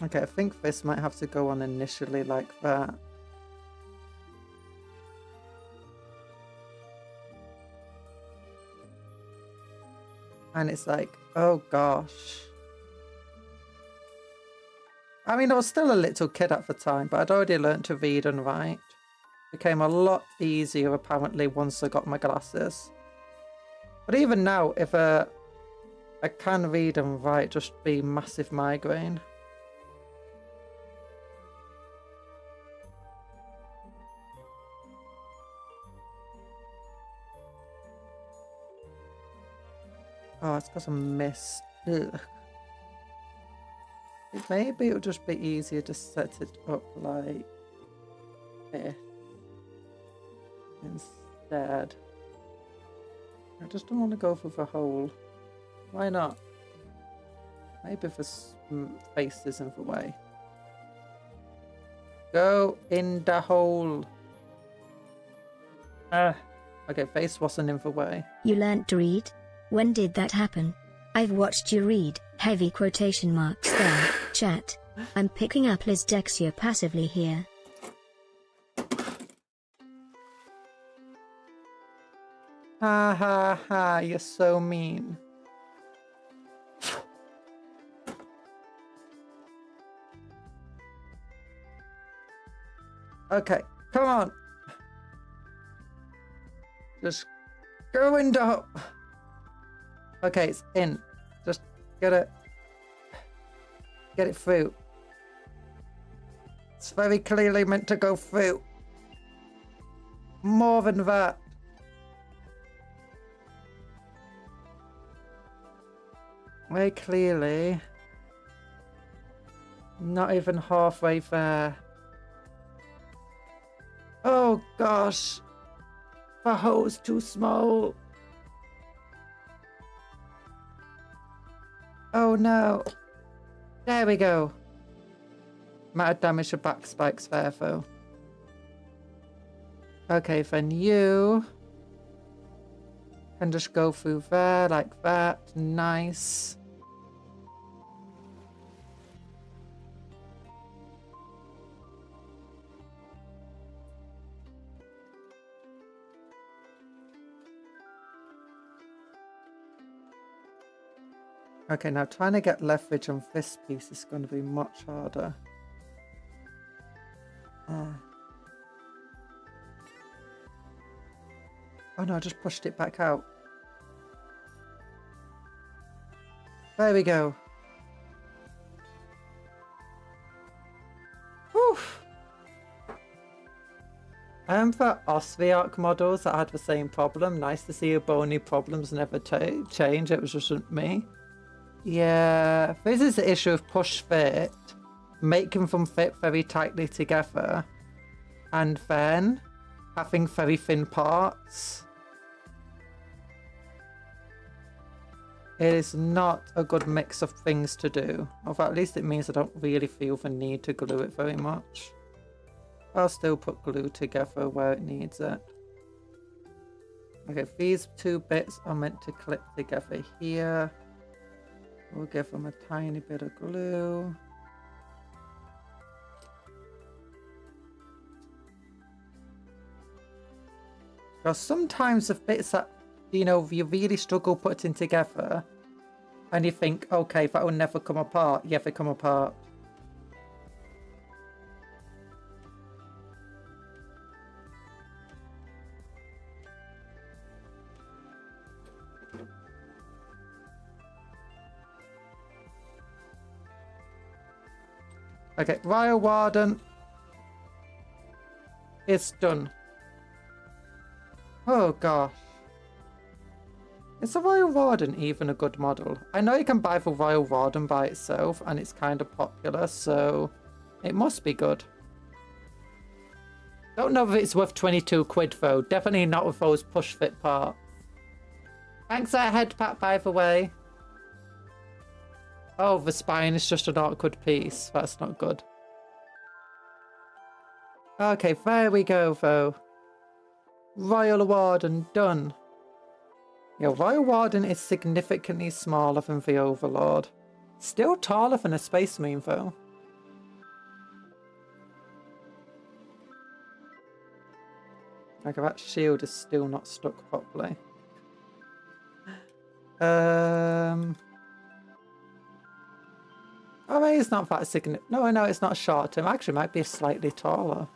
A: I think this might have to go on initially like that. And it's like, oh gosh. I mean, I was still a little kid at the time, but I'd already learnt to read and write. It became a lot easier, apparently, once I got my glasses. But even now, if I can read and write, just be massive migraine. Oh, it's got some mist. Ugh. Maybe it'll just be easier to set it up like this instead. I just don't want to go for the hole. Why not? Maybe the face isn't the way. Go in the hole. Okay, face wasn't in the way.
B: You learnt to read? When did that happen? I've watched you read, heavy quotation marks there, chat. I'm picking up dyslexia passively here.
A: Ha ha ha, you're so mean. Okay, come on. Just go in the hole. Okay, it's in. Just get it through. It's very clearly meant to go through. More than that. Very clearly. Not even halfway there. Oh gosh. The hole's too small. Oh no. There we go. Might have damaged the back spikes there though. Okay, then you can just go through there like that. Nice. Okay, now trying to get leverage on this piece is going to be much harder. Oh no, I just pushed it back out. There we go. Whew. For Osviark models that had the same problem. Nice to see your bony problems never change. It was just me. Yeah, this is the issue of push fit, making them fit very tightly together, and then having very thin parts. It is not a good mix of things to do, although at least it means I don't really feel the need to glue it very much. I'll still put glue together where it needs it. Okay, these two bits are meant to clip together here. We'll give them a tiny bit of glue. Because sometimes the bits that, you know, you really struggle putting together and you think, okay, that will never come apart. Yeah, they come apart. Okay, Royal Warden is done. Oh gosh. Is the Royal Warden even a good model? I know you can buy the Royal Warden by itself and it's kind of popular, so it must be good. Don't know if it's worth 22 quid though. Definitely not with those push fit parts. Thanks for that head pat, by the way. Oh, the spine is just an awkward piece. That's not good. Okay, there we go, though. Royal Warden, done. Yeah, Royal Warden is significantly smaller than the Overlord. Still taller than a Space Marine, though. Okay, that shield is still not stuck properly. Oh, maybe it's not that significant. No, I know it's not short. It actually might be slightly taller.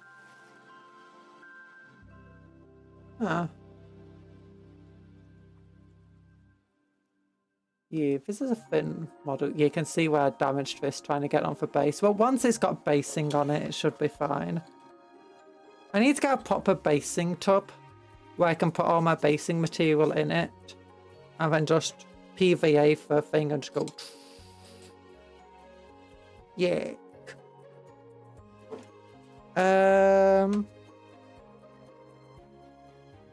A: Huh. Yeah, this is a thin model. You can see where I damaged this trying to get on for base. Well, once it's got basing on it, it should be fine. I need to get a proper basing tub where I can put all my basing material in it and then just PVA for a thing and just go. Yeah.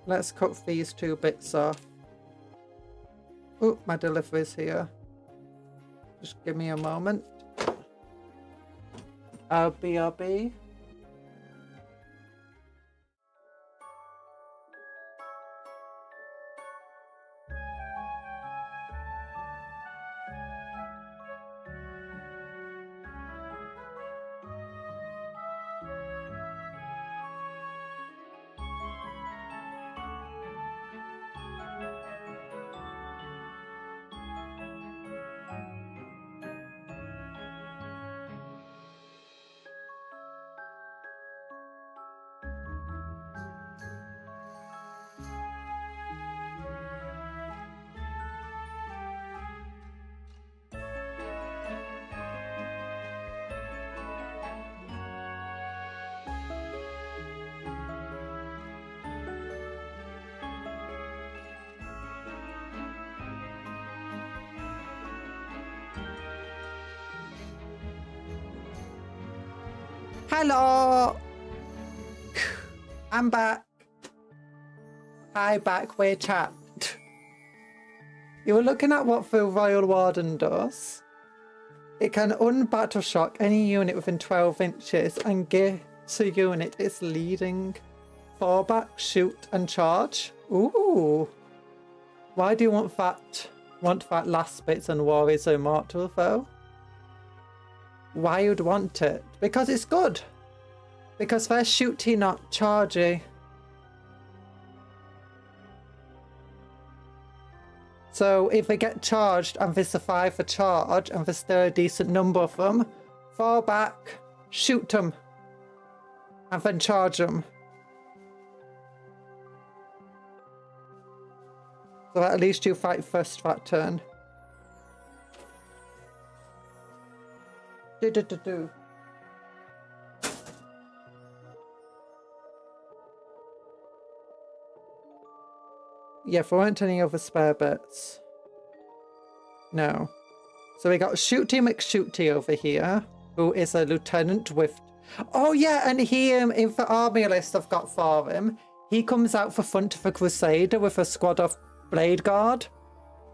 A: Let's cut these 2 bits off. Oh, my delivery's here. Just give me a moment. BRB. Hello! I'm back. Hi, back where chat. You were looking at what the Royal Warden does. It can unbattle shock any unit within 12 inches and give a unit its leading fallback, shoot, and charge. Ooh. Why do you want that last bit on Warriors Immortal though? Why you'd want it? Because it's good. Because they're shooty, not chargy. So if they get charged and they survive the charge and there's still a decent number of them, fall back, shoot them, and then charge them. So at least you fight first that turn. Do. Yeah, if there weren't any other spare bits. No. So we got Shooty McShooty over here, who is a lieutenant with... Oh yeah, and he, in the army list I've got for him, he comes out for front of a Crusader with a squad of Blade Guard.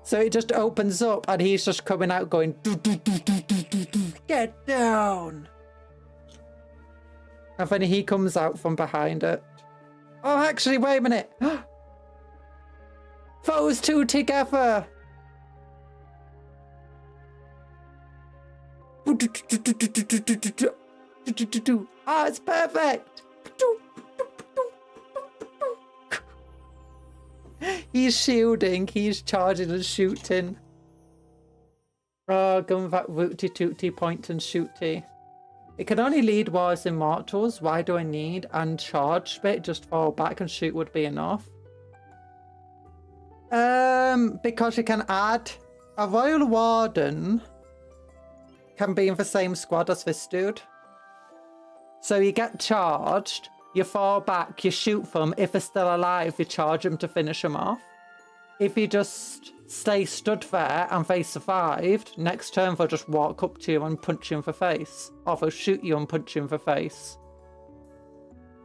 A: So it just opens up and he's just coming out going, do, do, do, do, do, do, do. Get down. And then he comes out from behind it. Oh, actually, wait a minute. Those two together. Ah, it's perfect. He's shielding, he's charging and shooting. Oh, going back rooty tooty, point and shooty. It can only lead Wars Immortals. Why do I need and charge bit? Just fall back and shoot would be enough. Because you can add a Royal Warden can be in the same squad as this dude. So you get charged, you fall back, you shoot them. If they're still alive, you charge them to finish them off. If you just stay stood there and they survived, next turn they'll just walk up to you and punch you in the face. Or they'll shoot you and punch you in the face.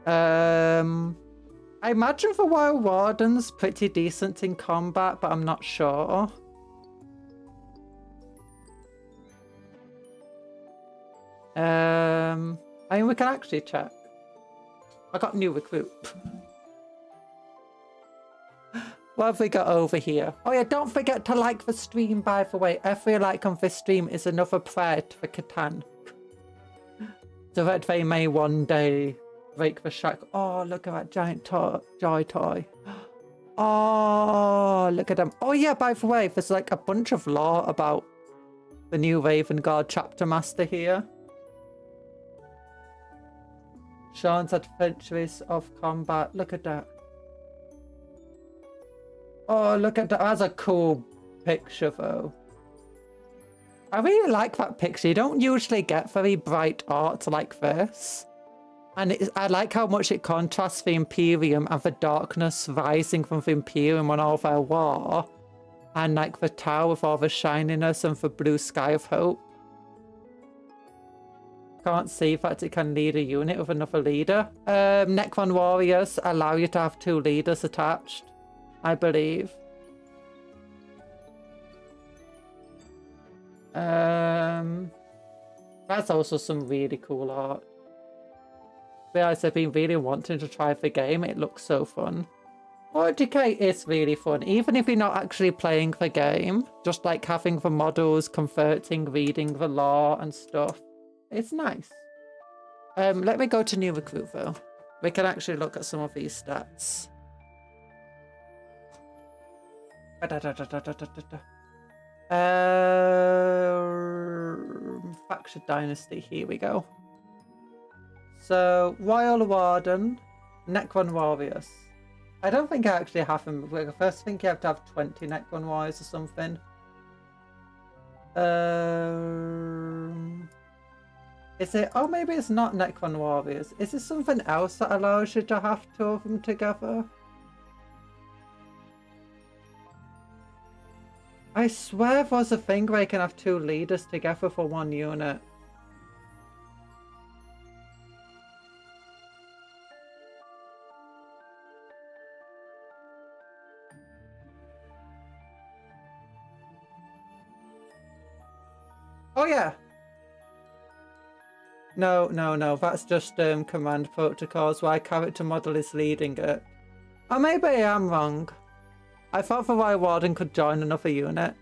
A: I imagine the Royal Warden's pretty decent in combat, but I'm not sure. I mean, we can actually check. I got new recruit. What have we got over here? Oh yeah, don't forget to like the stream, by the way. Every like on this stream is another prayer to the Catan. So that they may one day break the shack. Oh, look at that giant joy toy. Oh, look at them. Oh yeah, by the way, there's like a bunch of lore about the new Raven Guard chapter master here. Sean's adventures of combat. Look at that. Oh, look at that. That's a cool picture, though. I really like that picture. You don't usually get very bright art like this. And I like how much it contrasts the Imperium and the darkness rising from the Imperium on all their war And like for Tau with all the shininess and for Blue Sky of Hope. Can't see that it can lead a unit with another leader. Necron Warriors allow you to have 2 leaders attached, I believe. That's also some really cool art. Realize I've been really wanting to try the game. It looks so fun. 40k is really fun, even if you're not actually playing the game. Just like having the models, converting, reading the lore and stuff. It's nice. Let me go to new recruit though. We can actually look at some of these stats. Faction Dynasty, here we go. So, Royal Warden, Necron Warriors. I don't think I actually have them. I first think you have to have 20 Necron Warriors or something. Is it? Oh, maybe it's not Necron Warriors. Is it something else that allows you to have 2 of them together? I swear there's a thing where you can have 2 leaders together for 1 unit. Oh yeah. No, that's just command protocols where character model is leading it. Or maybe I am wrong. I thought the Royal Warden could join another unit.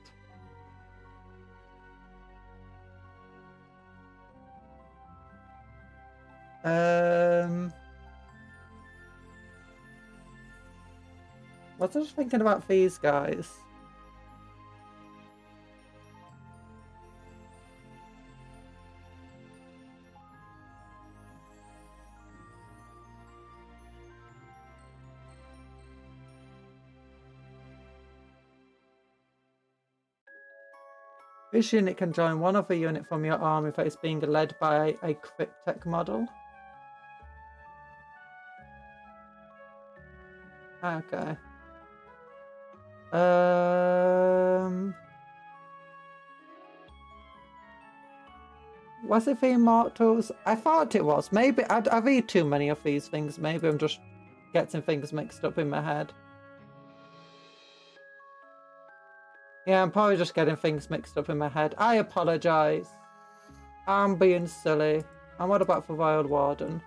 A: Was I just thinking about these guys? This unit can join one other unit from your army that is being led by a Cryptek model. Okay. Was it the Immortals? I thought it was. Maybe I read too many of these things. Maybe I'm just getting things mixed up in my head. Yeah, I'm probably just getting things mixed up in my head. I apologise. I'm being silly. And what about the Royal Warden?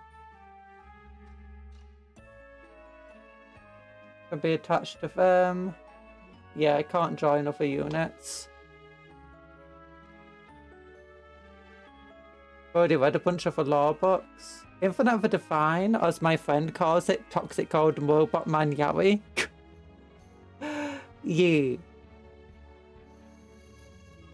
A: Can be attached to them. Yeah, I can't join other units. Already read a bunch of the lore books. Infinite of the Divine, as my friend calls it, Toxic Cold Robot Man Yowie. Yeah.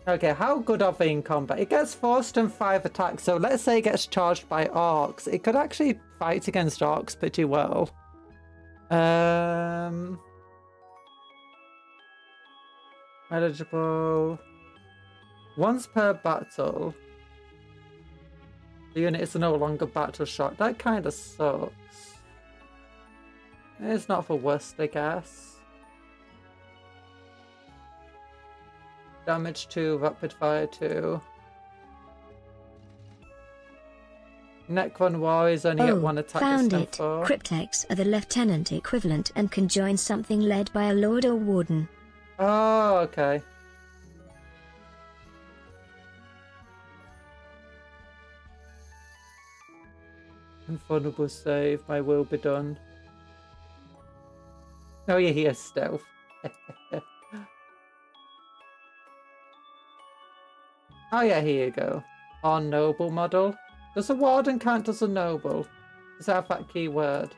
A: Okay, how good are they in combat? It gets forced and 5 attacks, so let's say it gets charged by orcs. It could actually fight against orcs pretty well. Eligible. Once per battle. The unit is no longer battle shocked. That kind of sucks. It's not the worst, I guess. Damage 2, rapid fire 2. Necron Warriors only get 1 attack.
B: Found it. Cryptekes are the lieutenant equivalent and can join something led by a lord or warden.
A: Oh, okay. Invulnerable save, my will be done. Oh yeah, he has stealth. Oh yeah, here you go. Our noble model. Does a warden count as a noble? Does that have that keyword?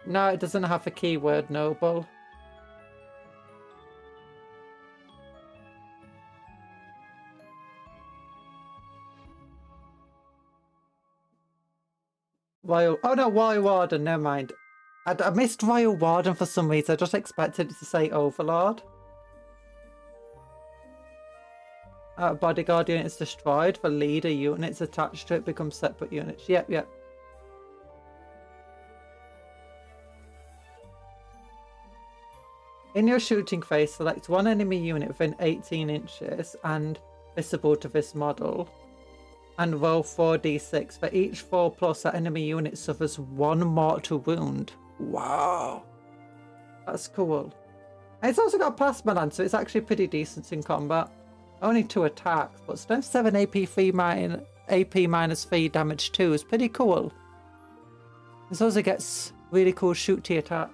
A: No, it doesn't have the keyword noble. Royal... Oh no, Royal Warden, never mind. I missed Royal Warden for some reason. I just expected it to say Overlord. Bodyguard unit is destroyed. The leader units attached to it become separate units. Yep. In your shooting phase, select one enemy unit within 18 inches and visible to this model, and roll 4d6. For each 4+, that enemy unit suffers 1 mortal wound. Wow. That's cool. And it's also got Plasma Lance, so it's actually pretty decent in combat. Only 2 attacks, but strength 7 AP minus 3 damage 2 is pretty cool. This also gets really cool shooty attack.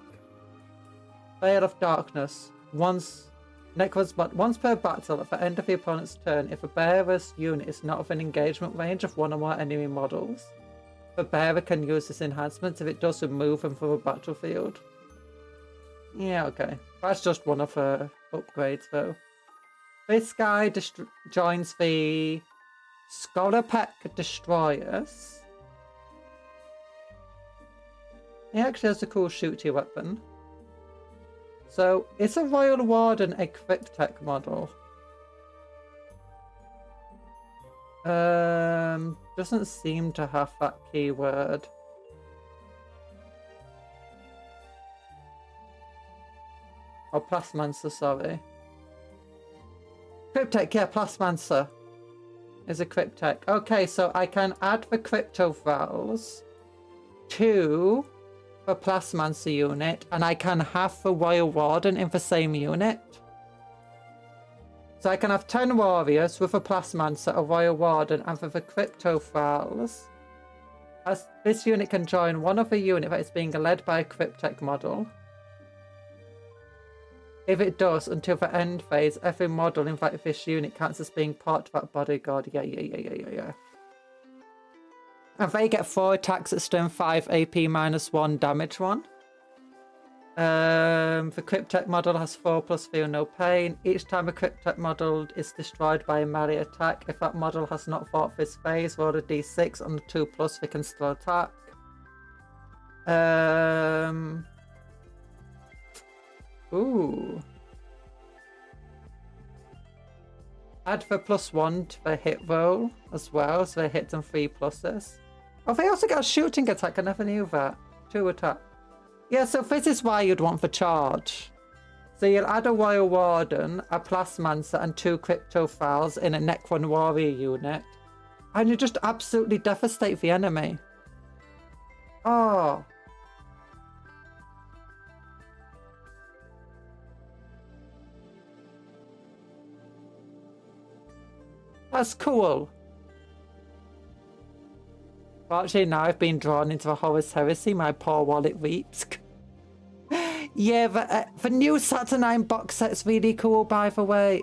A: Veil of Darkness. Once per battle, at the end of the opponent's turn, if a bearer's unit is not within engagement range of one or more enemy models, the bearer can use this enhancement if it does remove them from the battlefield. Yeah, okay. That's just one of her upgrades, though. This guy joins the Scholarpack Destroyers. He actually has a cool shooty weapon. So, is a Royal Warden a Cryptek model? Doesn't seem to have that keyword. Oh, Plasmancer, sorry. Cryptek, yeah, Plasmancer is a Cryptek. Okay, so I can add the Crypto Vowels to the Plasmancer unit, and I can have the Royal Warden in the same unit. So I can have 10 warriors with a Plasmancer, a Royal Warden, and with the Cryptophiles. As this unit can join one other unit that is being led by a Cryptek model. If it does, until the end phase, every model in fact this unit counts as being part of that bodyguard. Yeah. And they get 4 attacks at strength 5, AP minus 1, damage 1. The Cryptek model has 4+ feel no pain. Each time a Cryptek model is destroyed by a melee attack, if that model has not fought this phase, roll a d6 on the 2+, they can still attack. Ooh. Add the +1 to the hit roll as well, so they hit them 3 pluses. Oh, they also got a shooting attack, I never knew that. 2 attack. Yeah, so this is why you'd want the charge. So you'll add a Royal Warden, a Plasmancer, and 2 Cryptophiles in a Necron Warrior unit. And you just absolutely devastate the enemy. Oh. That's cool. Actually, now I've been drawn into the Horus Heresy, my poor wallet weeps. Yeah, the new Saturnine box set's really cool, by the way.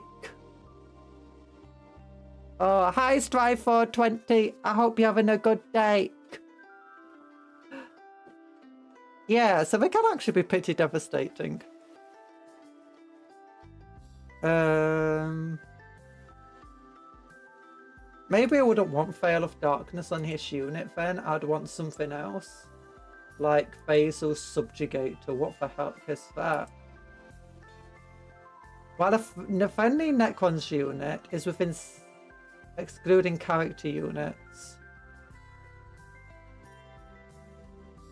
A: Oh, hi Strive 420. I hope you're having a good day. Yeah, so they can actually be pretty devastating. Maybe I wouldn't want Veil of Darkness on his unit then. I'd want something else. Like Basil Subjugator. What the heck is that? Well, if defending Necron's unit is within excluding character units.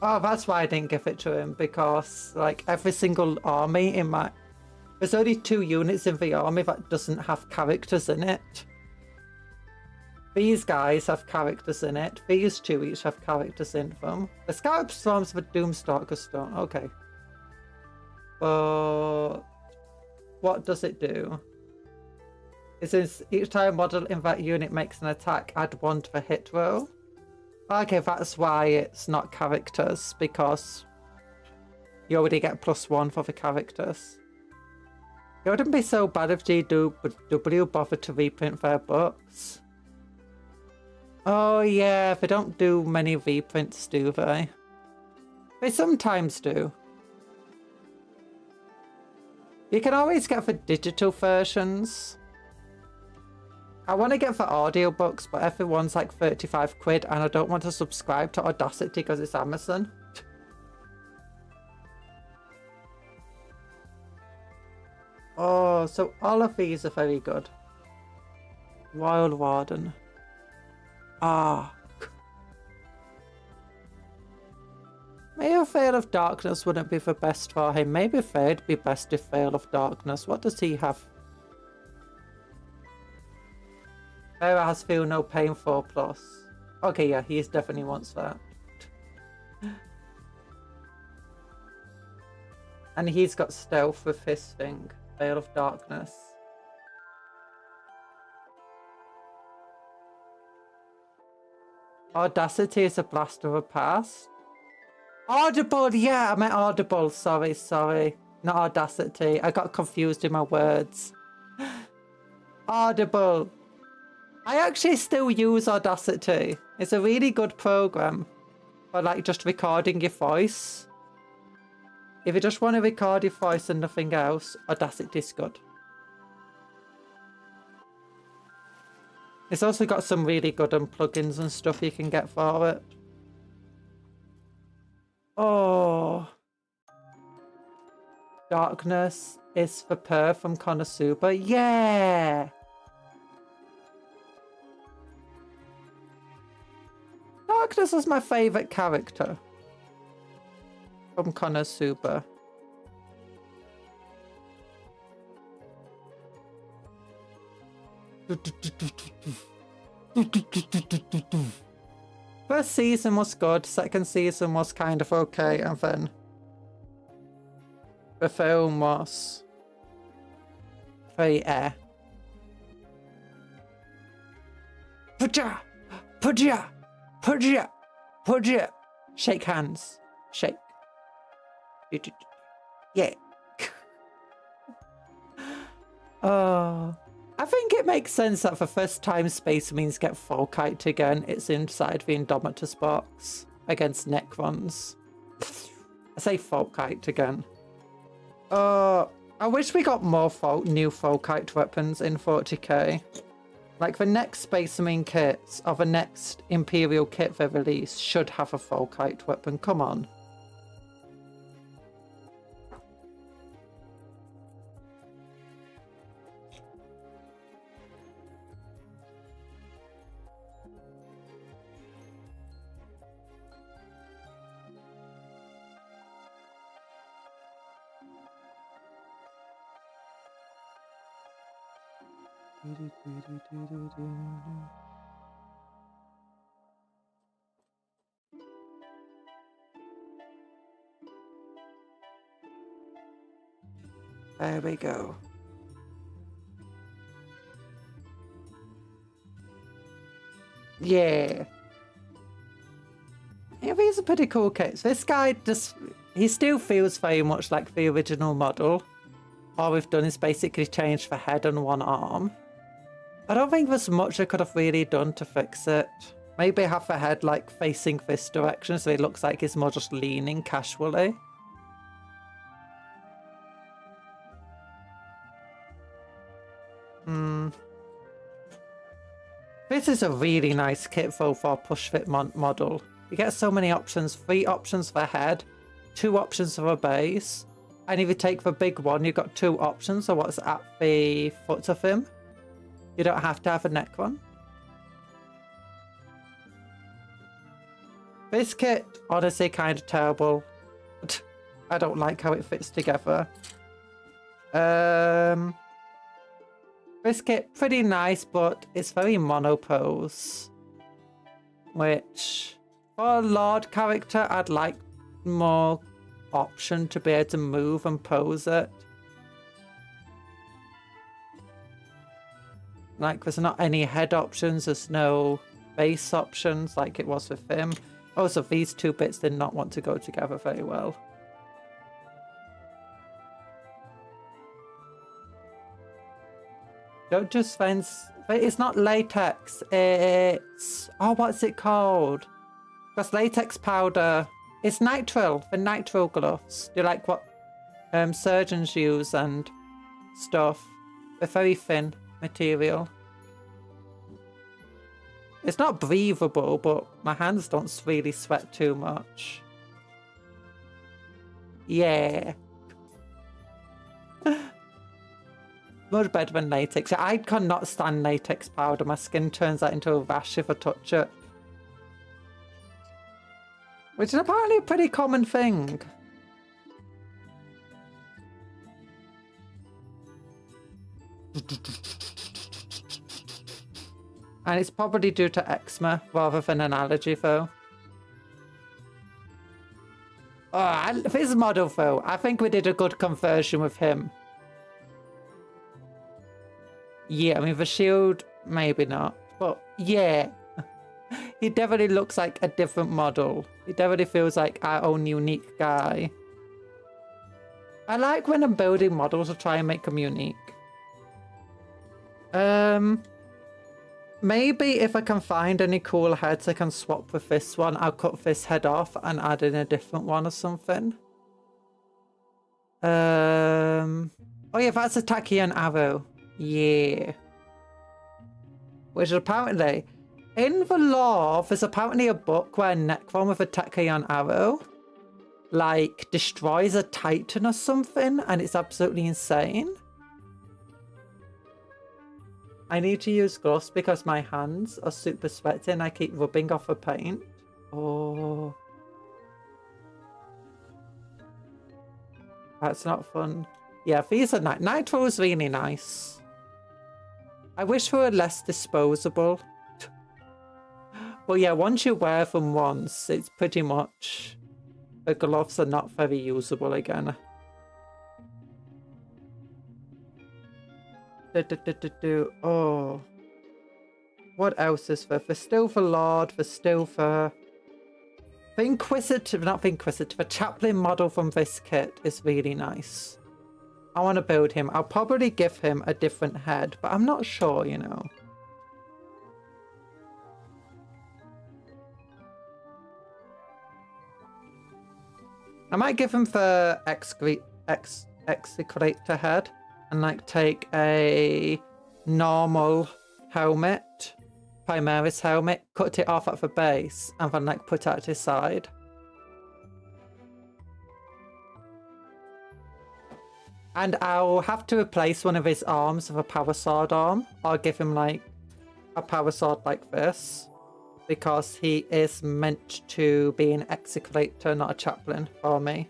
A: Oh, that's why I didn't give it to him, because like every single army in my... There's only 2 units in the army that doesn't have characters in it. These guys have characters in it. These 2 each have characters in them. The Scarab Storms of a Doomstalker Stone. Okay. But what does it do? It says each time a model in that unit makes an attack, add 1 to the hit roll. Okay, that's why it's not characters, because you already get +1 for the characters. It wouldn't be so bad if GW bothered to reprint their books. Oh yeah, they don't do many reprints, do they? They sometimes do. You can always get the digital versions. I want to get the audiobooks, but everyone's like 35 quid and I don't want to subscribe to Audacity because it's Amazon. Oh, so all of these are very good. Wild Warden. Ah. Maybe a Veil of Darkness wouldn't be the best for him. Maybe Fade'd be best if Veil of Darkness. What does he have? Vera has Feel No Pain 4+. Okay, yeah, he definitely wants that. And he's got Stealth with his thing. Veil of Darkness. Audacity is a blast of a past. Audible, yeah, I meant Audible. Sorry. Not Audacity. I got confused in my words. Audible. I actually still use Audacity. It's a really good program for like just recording your voice. If you just want to record your voice and nothing else, Audacity is good. It's also got some really good plugins and stuff you can get for it. Oh. Darkness is for Per from Konosuba. Yeah. Darkness is my favourite character from Konosuba. First season was good, second season was kind of okay, and then the film was very air. Pudja! Pudja! Pudja! Pudja! Shake hands. Shake. Yeah. Oh. I think it makes sense that for first time Space Marines get Volkite again, it's inside the Indomitus box against Necrons. I say Volkite again. I wish we got more new Volkite weapons in 40k. Like the next Space Marine kits or the next Imperial kit they release should have a Volkite weapon. Come on. There we go. Yeah. Yeah, these are pretty cool kits. This guy he still feels very much like the original model. All we've done is basically change the head and one arm. I don't think there's much I could have really done to fix it. Maybe have the head like facing this direction so it looks like he's more just leaning casually. This is a really nice kit though for a push fit model. You get so many options, 3 options for head, 2 options for a base. And if you take the big one, you've got 2 options of what's at the foot of him. You don't have to have a neck one. This kit, honestly, kind of terrible. I don't like how it fits together. This kit, pretty nice, but it's very monopose. Which, for a Lord character, I'd like more option to be able to move and pose it. Like, there's not any head options, there's no base options like it was with him. Also, these 2 bits did not want to go together very well. Don't just fence. It's not latex, it's... Oh, what's it called? Because latex powder. It's nitrile, the nitrile gloves. They're like what surgeons use and stuff. They're very thin material. It's not breathable, but my hands don't really sweat too much. Yeah. Much better than latex. I cannot stand latex powder. My skin turns that into a rash if I touch it. Which is apparently a pretty common thing. And it's probably due to eczema rather than an allergy, though. Oh, this model, though, I think we did a good conversion with him. Yeah, I mean, the shield, maybe not. But, yeah. He definitely looks like a different model. He definitely feels like our own unique guy. I like when I'm building models to try and make them unique. Maybe if I can find any cool heads I can swap with this one, I'll cut this head off and add in a different one or something. Oh yeah, that's a Tachyon arrow. Yeah. Which apparently, in the lore, there's apparently a book where a Necron with a Tachyon arrow, like, destroys a Titan or something, and it's absolutely insane. I need to use gloves because my hands are super sweaty and I keep rubbing off the paint. Oh. That's not fun. Yeah, these are nice. Nitro is really nice. I wish they were less disposable. But yeah, once you wear them once, it's pretty much... The gloves are not very usable again. Oh. What else is there? There's still the Lord, there's still the Inquisitive, not the Inquisitive, the Chaplain model from this kit is really nice. I want to build him. I'll probably give him a different head, but I'm not sure, you know. I might give him the Execrator head. And like take a normal helmet, Primaris helmet, cut it off at the base, and then like put it at his side. And I'll have to replace one of his arms with a power sword arm. I'll give him like a power sword like this, because he is meant to be an Execrator, not a chaplain for me.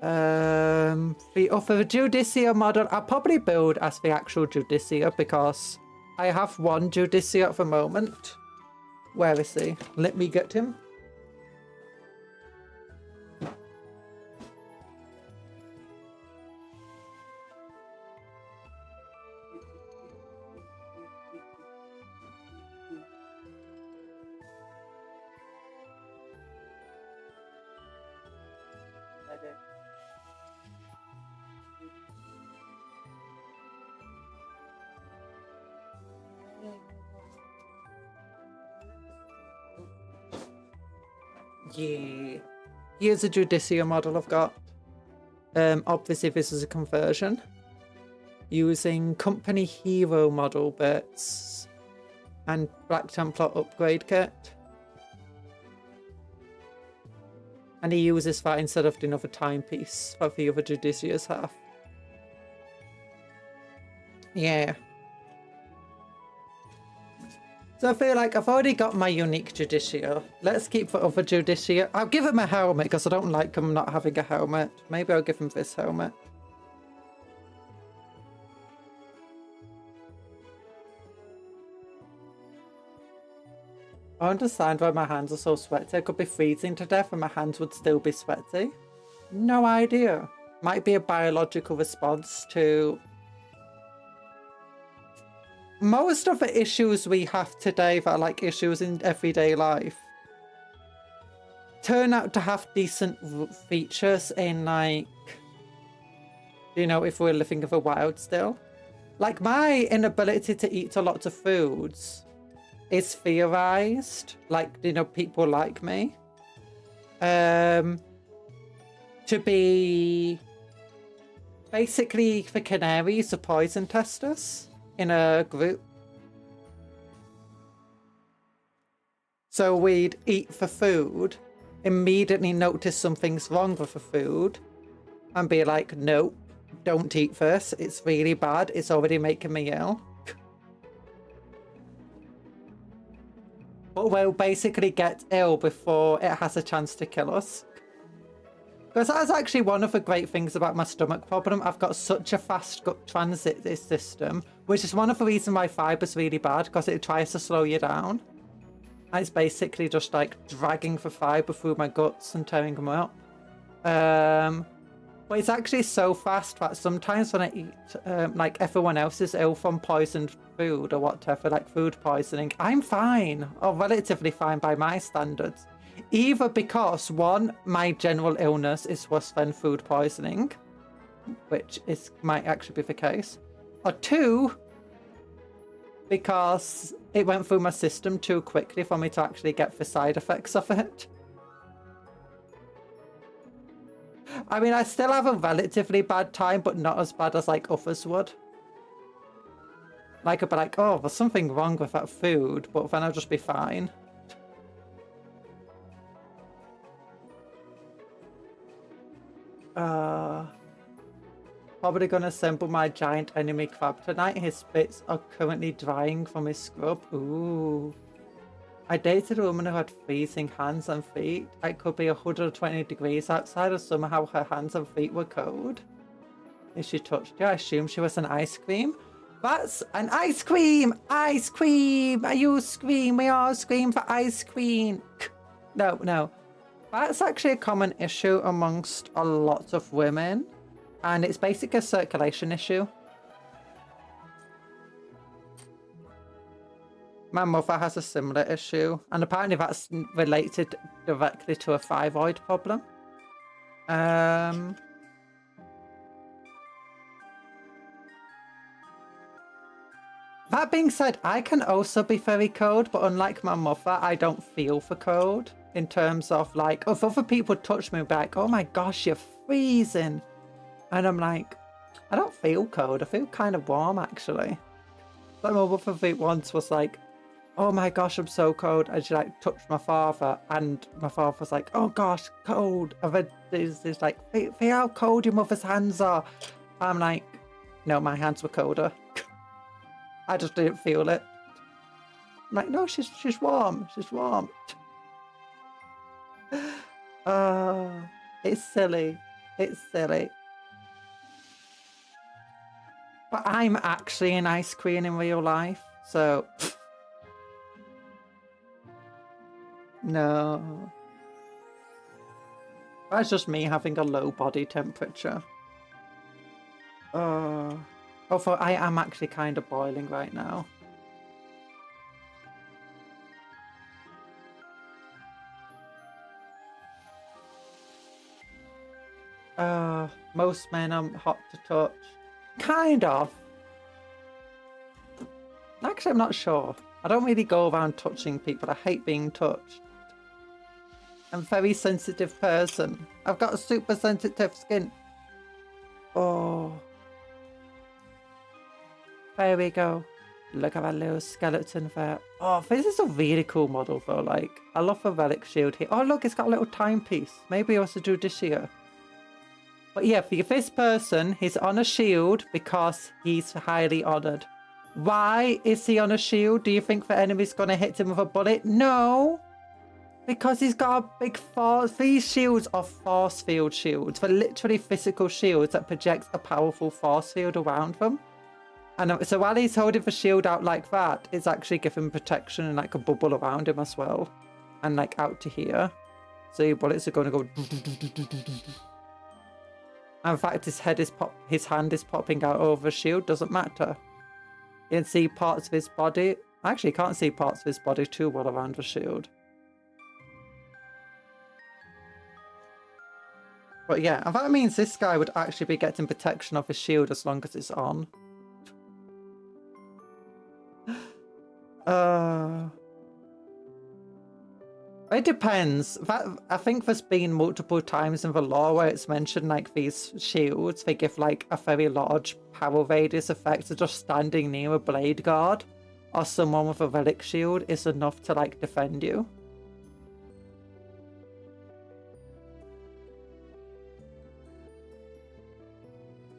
A: The other Judicia model, I'll probably build as the actual Judicia because I have one Judicia at the moment. Where is he? Let me get him. Yeah. Here's a Judicia model I've got. Obviously this is a conversion. Using company hero model bits and Black Templar upgrade kit. And he uses that instead of doing another timepiece that the other Judicias have. Yeah. So I feel like I've already got my unique Judicia. Let's keep the other Judicia. I'll give him a helmet because I don't like him not having a helmet. Maybe I'll give him this helmet. I understand why my hands are so sweaty. I could be freezing to death and my hands would still be sweaty. No idea. Might be a biological response to... Most of the issues we have today that are like issues in everyday life turn out to have decent features in like, you know, if we're living in the wild still. Like my inability to eat a lot of foods is theorized, like, you know, people like me, to be basically the canaries, the poison testers in a group. So we'd eat the food, immediately notice something's wrong with the food, and be like, nope, don't eat this, it's really bad, it's already making me ill. But we'll basically get ill before it has a chance to kill us. Because that's actually one of the great things about my stomach problem. I've got such a fast gut transit system, which is one of the reasons why fiber's really bad, because it tries to slow you down. And it's basically just like dragging the fiber through my guts and tearing them up. But it's actually so fast that sometimes when I eat, like everyone else is ill from poisoned food or whatever, like food poisoning, I'm fine, or relatively fine by my standards. Either because, one, my general illness is worse than food poisoning, which might actually be the case, or two, because it went through my system too quickly for me to actually get the side effects of it. I mean, I still have a relatively bad time, but not as bad as like others would. Like I'd be like, oh, there's something wrong with that food, but then I'll just be fine. Probably gonna assemble my giant enemy crab tonight. His spits are currently drying from his scrub. Ooh. I dated a woman who had freezing hands and feet. It could be 120 degrees outside, and somehow her hands and feet were cold. If she touched you, I assume she was an ice cream. That's an ice cream! Ice cream! You scream, we all scream for ice cream. No. That's actually a common issue amongst a lot of women. And it's basically a circulation issue. My mother has a similar issue, and apparently that's related directly to a thyroid problem. That being said, I can also be very cold, but unlike my mother, I don't feel for cold. In terms of like, if other people touch me and be like, oh my gosh, you're freezing. And I'm like, I don't feel cold. I feel kind of warm, actually. Like my mother once was like, oh my gosh, I'm so cold. And she like touched my father, and my father was like, oh gosh, cold. And then there's like, feel how cold your mother's hands are. I'm like, no, my hands were colder. I just didn't feel it. I'm like, no, she's warm. She's warm. It's silly. It's silly. But I'm actually an ice queen in real life, so... No. That's just me having a low body temperature. Although I am actually kind of boiling right now. Most men are hot to touch. Kind of. Actually, I'm not sure. I don't really go around touching people. I hate being touched. I'm a very sensitive person. I've got a super sensitive skin. Oh. There we go. Look at that little skeleton there. Oh, this is a really cool model though. Like, I love the relic shield here. Oh, look, it's got a little timepiece. Maybe I also do this year. But yeah, for this person, he's on a shield because he's highly honoured. Why is he on a shield? Do you think the enemy's going to hit him with a bullet? No. Because he's got a big force. These shields are force field shields. They're literally physical shields that project a powerful force field around them. And so while he's holding the shield out like that, it's actually giving protection and like a bubble around him as well. And like out to here. So your bullets are going to go... And in fact, his hand is popping out over the shield. Doesn't matter. You can see parts of his body. Actually, you can't see parts of his body too well around the shield. But yeah, and that means this guy would actually be getting protection of his shield as long as it's on. It depends. I think there's been multiple times in the lore where it's mentioned like these shields, they give like a very large power radius effect, so just standing near a blade guard or someone with a relic shield is enough to like defend you.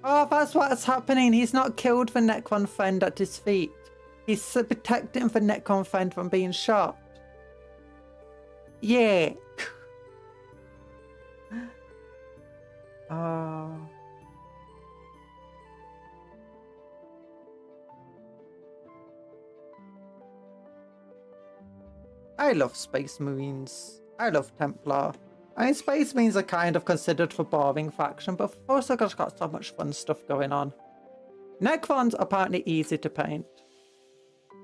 A: Oh, that's what's happening. He's not killed the Necron friend at his feet. He's protecting the Necron friend from being shot. Yeah. Oh. I love Space Marines. I love Templar. I mean, Space Marines are kind of considered for boring faction, but I've also just got so much fun stuff going on. Necrons are apparently easy to paint.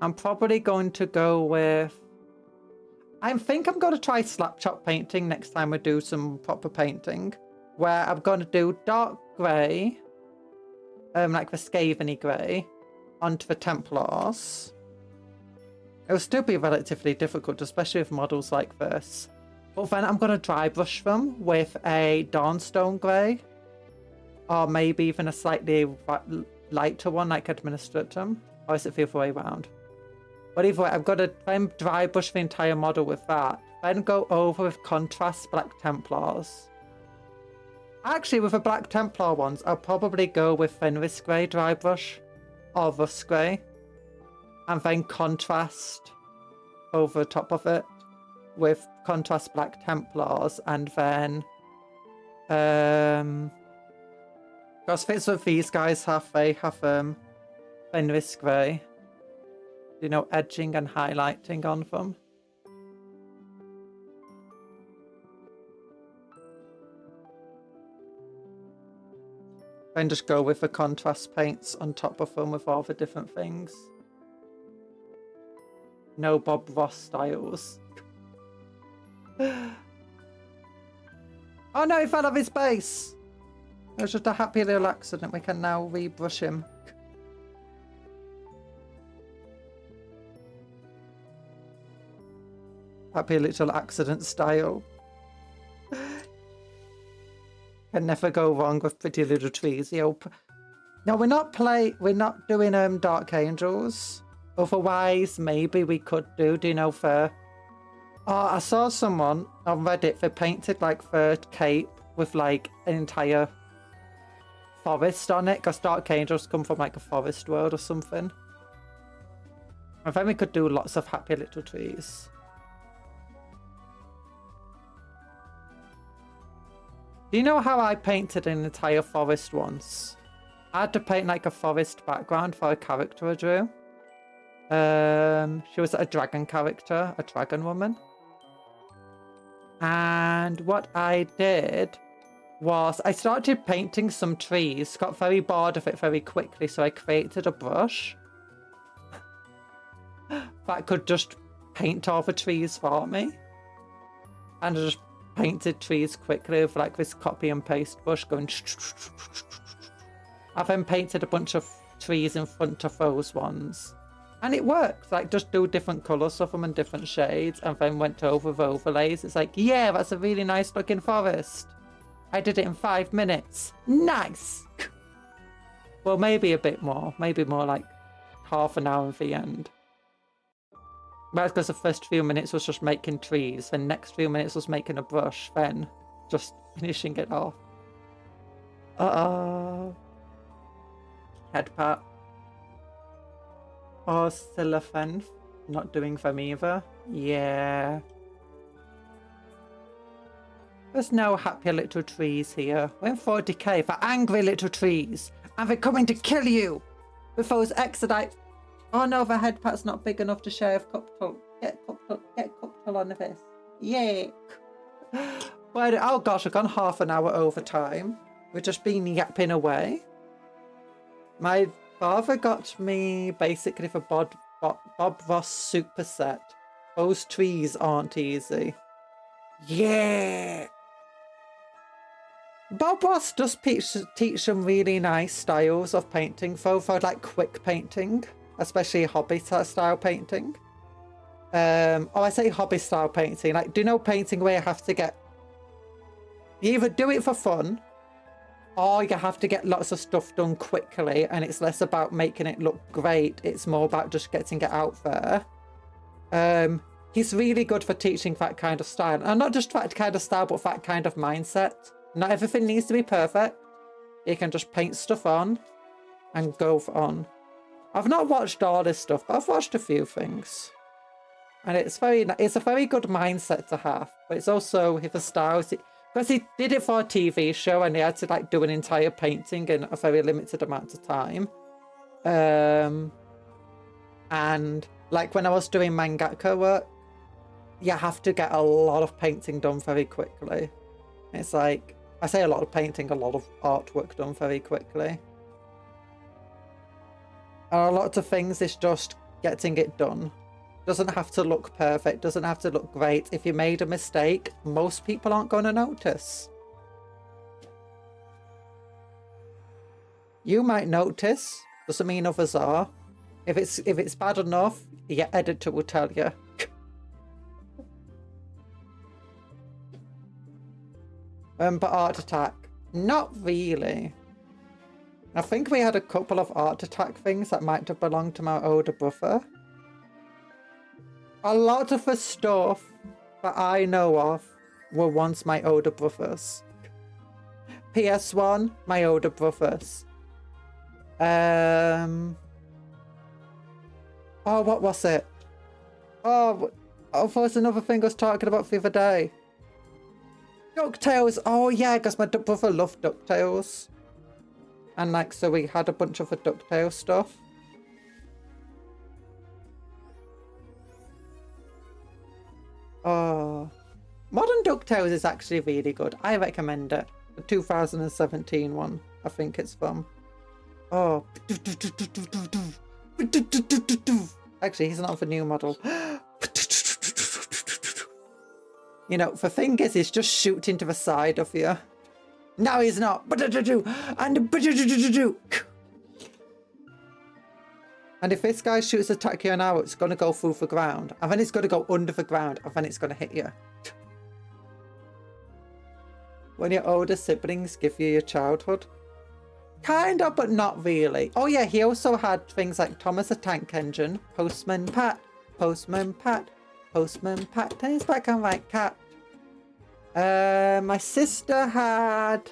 A: I'm probably going to go with... I think I'm going to try slapshot painting next time I do some proper painting, where I'm going to do dark grey, like the Scaveny grey, onto the Templars. It will still be relatively difficult, especially with models like this. But then I'm going to dry brush them with a Dawnstone grey, or maybe even a slightly lighter one like Administratum, or is it the other way around? But either way, I've got to then dry brush the entire model with that, then go over with contrast Black Templars. Actually, with the Black Templar ones, I'll probably go with Fenris Grey dry brush, or Rust Grey, and then contrast over the top of it with contrast Black Templars, and then because fits what these guys have, they have Fenris Grey, you know, edging and highlighting on them. Then just go with the contrast paints on top of them with all the different things. No Bob Ross styles. Oh no, he fell off his base! It was just a happy little accident. We can now rebrush him. Happy little accident style. Can never go wrong with pretty little trees. Yo. No, we're not doing Dark Angels. Otherwise, maybe we could do you know, for... Oh, I saw someone on Reddit, they painted like the cape with like an entire forest on it, because Dark Angels come from like a forest world or something. And then we could do lots of happy little trees. Do you know how I painted an entire forest once? I had to paint like a forest background for a character I drew. She was a dragon character, a dragon woman. And what I did was I started painting some trees, got very bored of it very quickly, so I created a brush that could just paint all the trees for me. And I just painted trees quickly with like this copy and paste brush going. I then painted a bunch of trees in front of those ones. And it works, like just do different colours of them and different shades, and then went over the overlays. It's like, yeah, that's a really nice looking forest. I did it in 5 minutes. Nice! Well, maybe a bit more. Maybe more like half an hour at the end. That's because the first few minutes was just making trees, then next few minutes was making a brush, then just finishing it off. Head pat. Oh, Silaphen. Not doing them either. Yeah. There's no happy little trees here. We're in 40k for angry little trees. And they're coming to kill you with those exodite. Oh no, the head pat's not big enough to share with Cuptle. Get Cuptle on this. Yay. But, oh gosh, I've gone half an hour over time. We've just been yapping away. My father got me basically the Bob Ross super set. Those trees aren't easy. Yeah! Bob Ross does teach some really nice styles of painting, though, for like quick painting, especially hobby style painting. I say hobby style painting, like, do you know painting where you have to get... You either do it for fun, or you have to get lots of stuff done quickly, and it's less about making it look great, it's more about just getting it out there. He's really good for teaching that kind of style. And not just that kind of style, but that kind of mindset. Not everything needs to be perfect. You can just paint stuff on and go on. I've not watched all this stuff, but I've watched a few things. And it's a very good mindset to have, but it's also the styles, because he did it for a TV show and he had to like do an entire painting in a very limited amount of time. And like when I was doing mangaka work, you have to get a lot of painting done very quickly. It's like, I say a lot of painting, a lot of artwork done very quickly. And a lot of things is just getting it done. Doesn't have to look perfect, doesn't have to look great. If you made a mistake, most people aren't going to notice. You might notice, doesn't mean others are. If it's bad enough, your editor will tell you. But Art Attack, not really. I think we had a couple of Art Attack things that might have belonged to my older brother. A lot of the stuff that I know of were once my older brother's. PS1, my older brother's. Oh, what was it? Oh, there's another thing I was talking about the other day. DuckTales. Oh yeah, because my brother loved DuckTales. And like, so we had a bunch of the DuckTales stuff. Oh, Modern DuckTales is actually really good. I recommend it. The 2017 one, I think it's from. Oh. Actually, he's not the new model. You know, the thing is, he's just shooting to the side of you. No, he's not. And if this guy shoots attack you now, it's going to go through the ground. And then it's going to go under the ground. And then it's going to hit you. When your older siblings give you your childhood. Kind of, but not really. Oh yeah, he also had things like Thomas the Tank Engine, Postman Pat, Postman Pat, Postman Pat, turn his back on right cat. My sister had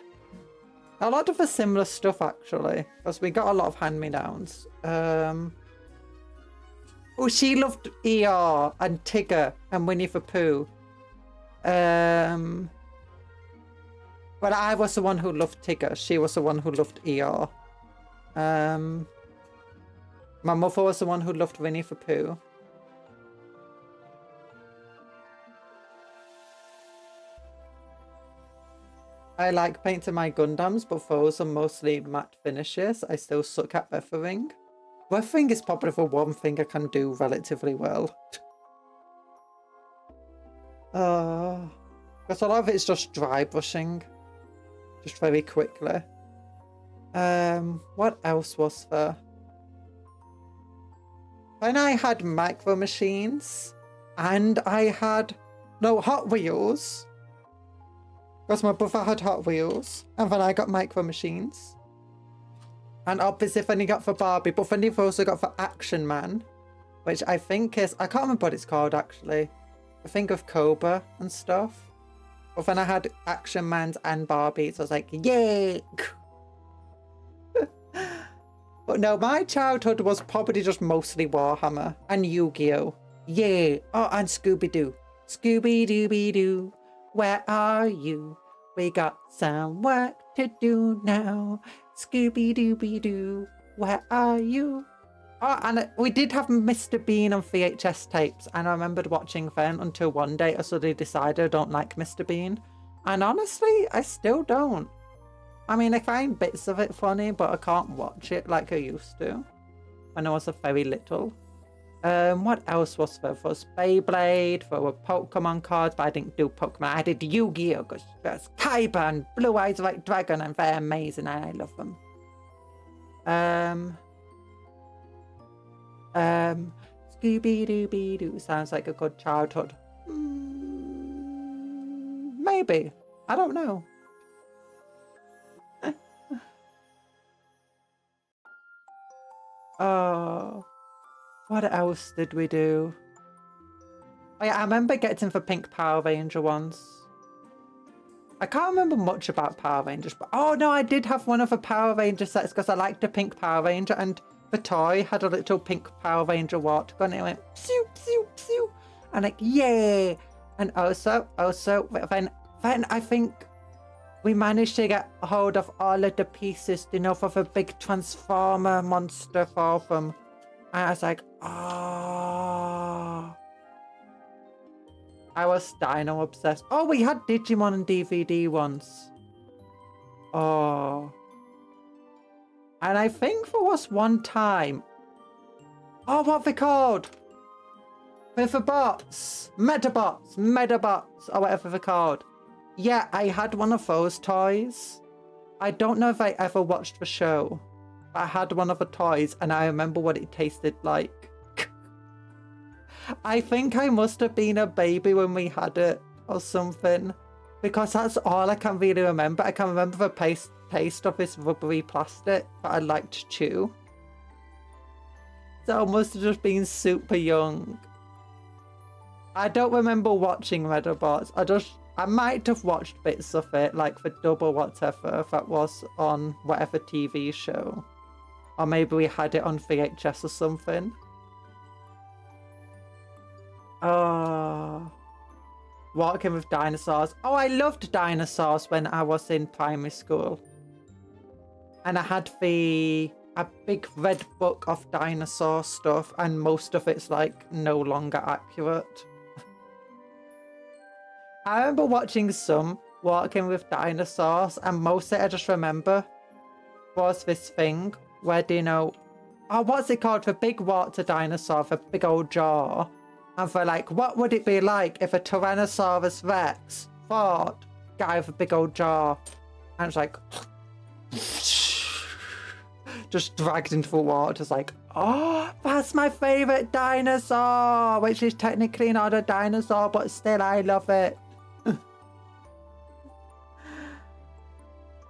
A: a lot of the similar stuff actually, because we got a lot of hand-me-downs. Oh, she loved ER and Tigger and Winnie the Pooh. But I was the one who loved Tigger. She was the one who loved ER. My mother was the one who loved Winnie the Pooh. I like painting my Gundams, but those are mostly matte finishes. I still suck at weathering. Weathering is probably the one thing I can do relatively well. Because a lot of it's just dry brushing. Just very quickly. What else was there? Then I had micro machines. And I had... No, Hot Wheels. Because my brother had Hot Wheels. And then I got micro machines. And obviously then he got for Barbie. But then you've also got for Action Man. Which I think is... I can't remember what it's called actually. I think of Cobra and stuff. But then I had Action Mans and Barbies. I was like, yay! But no, my childhood was probably just mostly Warhammer and Yu-Gi-Oh! Yay! Oh, and Scooby-Doo. Scooby-Dooby-Doo, where are you? We got some work to do now. Scooby-Dooby-Doo, where are you? Oh, and we did have Mr. Bean on VHS tapes, and I remembered watching them until one day I suddenly decided I don't like Mr. Bean. And honestly, I still don't. I mean, I find bits of it funny, but I can't watch it like I used to when I was very little. What else was there? There was Beyblade, there were Pokemon cards, but I didn't do Pokemon. I did Yu-Gi-Oh! Because there's Kaiba and Blue Eyes White Dragon, and they're amazing, and I love them. Scooby-Dooby-Doo sounds like a good childhood. Maybe. I don't know. Oh, what else did we do? Oh yeah, I remember getting the pink Power Ranger ones. I can't remember much about Power Rangers, but oh no, I did have one of the Power Ranger sets because I liked the pink Power Ranger, and the toy had a little pink Power Ranger warthog and it went psew, psew, psew. And like, yay! And also, then I think we managed to get hold of all of the pieces, you know, for the big Transformer monster for them. And I was like, oh. I was Dino obsessed. Oh, we had Digimon on DVD once. Oh. And I think there was one time. Oh, what are they called? With the bots. Metabots, or whatever they're called. Yeah, I had one of those toys. I don't know if I ever watched the show. But I had one of the toys and I remember what it tasted like. I think I must have been a baby when we had it or something. Because that's all I can really remember. I can remember the taste of this rubbery plastic that I liked to chew. So I must have just been super young. I don't remember watching Medabots. I might have watched bits of it, like the dub or whatever that was on whatever TV show. Or maybe we had it on VHS or something. Oh. Walking with dinosaurs. Oh, I loved dinosaurs when I was in primary school. And I had a big red book of dinosaur stuff, and most of it's like no longer accurate. I remember watching some Walking with Dinosaurs, and most of it I just remember was this thing where, you know, oh, what's it called? The big water dinosaur, the big old jaw. And they're like, what would it be like if a Tyrannosaurus Rex fought a guy with a big old jaw? And it's like, just dragged into the water, just like, oh, that's my favourite dinosaur, which is technically not a dinosaur, but still I love it.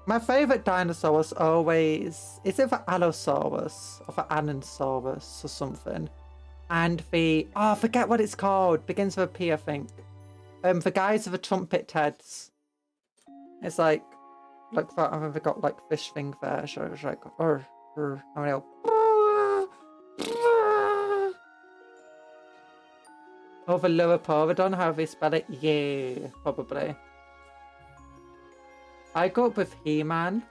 A: My favourite dinosaur was always, is it the Allosaurus or the Anansaurus or something? And oh, I forget what it's called. Begins with a P, I think. The guys with the trumpet heads. It's like that. And then they got like fish thing there. So it's like, and they go, oh, the Luriporodon, however you spell it. Yeah, probably. I grew up with He-Man,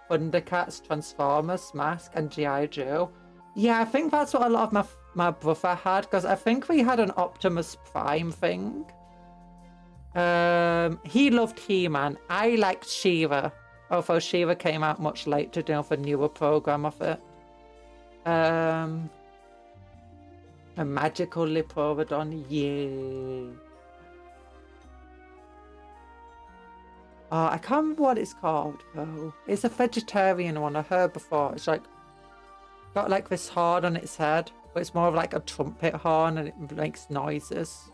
A: Thundercats, Transformers, Mask, and G.I. Joe. Yeah, I think that's what a lot of my brother had, because I think we had an Optimus Prime thing. He loved He-Man. I liked She-Ra, although She-Ra came out much later, you know, the newer program of it. A magical Luriporodon, yeah. Oh, I can't remember what it's called, though. It's a vegetarian one I heard before. It's like, got like this horn on its head, but it's more of like a trumpet horn and it makes noises.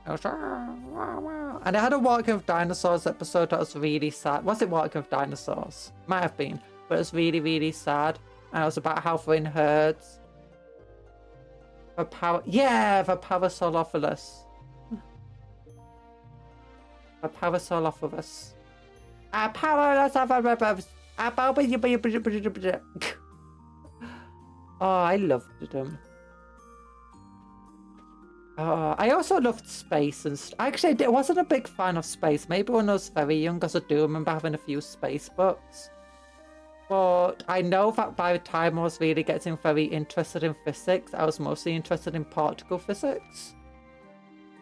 A: It was, and I had a Walking with Dinosaurs episode that was really sad. Was it Walking with Dinosaurs? Might have been, but it was really, really sad. And it was about how they're in herds. The Parasaurolophus. The Parasaurolophus. Oh, I loved them. I also loved space and actually, I wasn't a big fan of space. Maybe when I was very young, because I do remember having a few space books. But I know that by the time I was really getting very interested in physics, I was mostly interested in particle physics.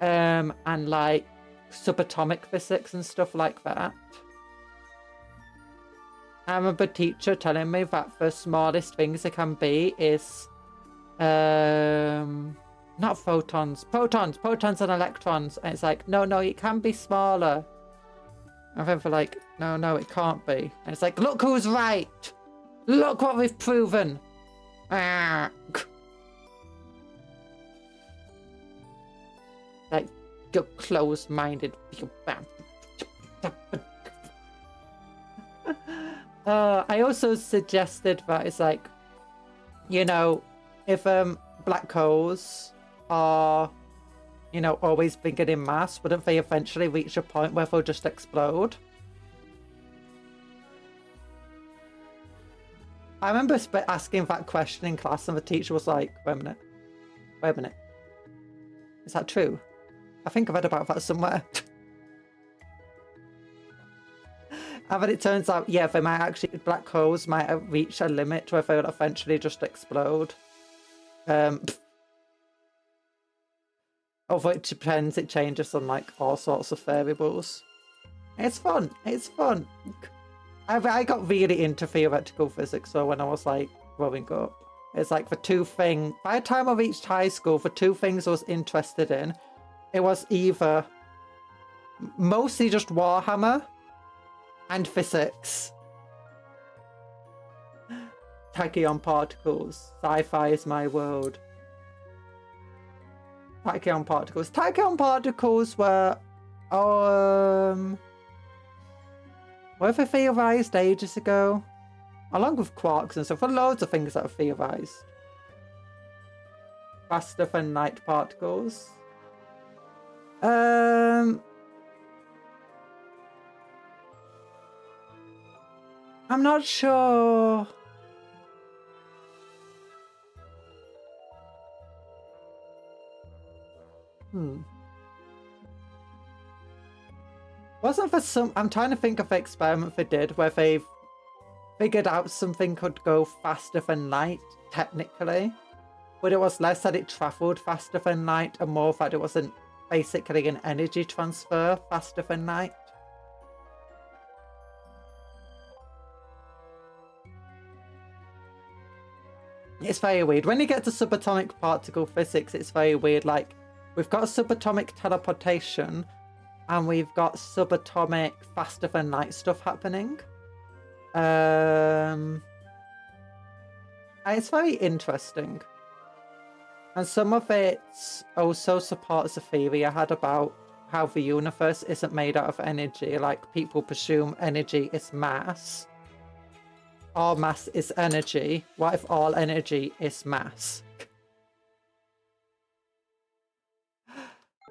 A: And like subatomic physics and stuff like that. I remember a teacher telling me that the smallest things it can be is not protons and electrons. And it's like, no, it can be smaller. And then they're like, no, it can't be. And it's like, look who's right. Look what we've proven. Like, you're closed-minded. I also suggested that it's like, you know, if black holes are, you know, always bigger in mass, wouldn't they eventually reach a point where they'll just explode? I remember asking that question in class and the teacher was like, wait a minute. Is that true? I think I've read about that somewhere. And then it turns out, yeah, they might actually, black holes might reach a limit where they'll eventually just explode. Although it depends, it changes on like all sorts of variables. It's fun. It's fun. I got really into theoretical physics though when I was like growing up. It's like the two things, by the time I reached high school, the two things I was interested in, it was either mostly just Warhammer and physics. Tachyon particles. Sci-fi is my world. Tachyon particles. Tachyon particles were they theorized ages ago? Along with quarks and stuff. There are loads of things that are theorized. Faster than light particles. I'm not sure. Wasn't there some... I'm trying to think of the experiment they did where they figured out something could go faster than light, technically. But it was less that it travelled faster than light and more that it wasn't basically an energy transfer faster than light. It's very weird. When you get to subatomic particle physics, it's very weird. Like, we've got subatomic teleportation and we've got subatomic faster than light stuff happening. It's very interesting. And some of it also supports a theory I had about how the universe isn't made out of energy. Like, people presume energy is mass. All mass is energy. What if all energy is mass?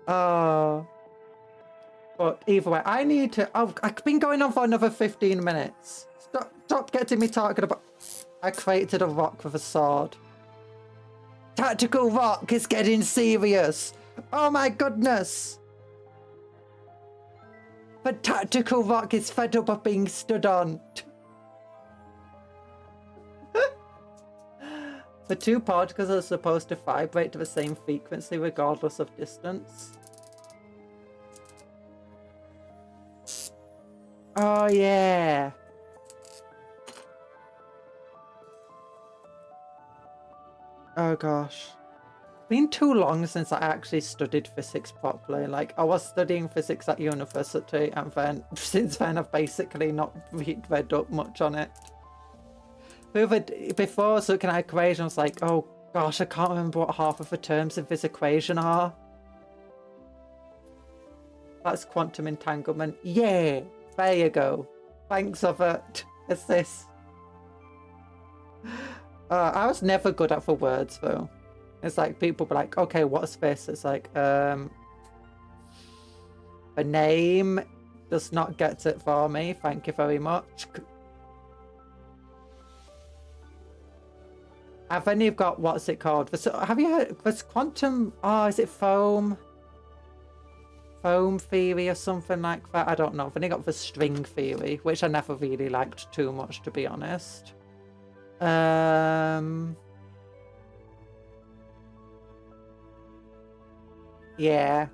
A: Oh. But either way, I need to... Oh, I've been going on for another 15 minutes. Stop getting me talking about... I created a rock with a sword. Tactical rock is getting serious. Oh my goodness. But tactical rock is fed up of being stood on. The two particles are supposed to vibrate to the same frequency regardless of distance. Oh yeah. Oh gosh. It's been too long since I actually studied physics properly. Like, I was studying physics at university and then since then I've basically not read up much on it. Before I was looking at equations, I was like, oh gosh, I can't remember what half of the terms of this equation are. That's quantum entanglement. Yeah, there you go. Thanks of it. It's this. I was never good at the words though. It's like people be like, okay, what's this? It's like, a name does not get it for me. Thank you very much. And then you've got, what's it called? Have you heard, there's quantum, oh, is it foam? Foam theory or something like that? I don't know. Then you got the string theory, which I never really liked too much, to be honest. Yeah.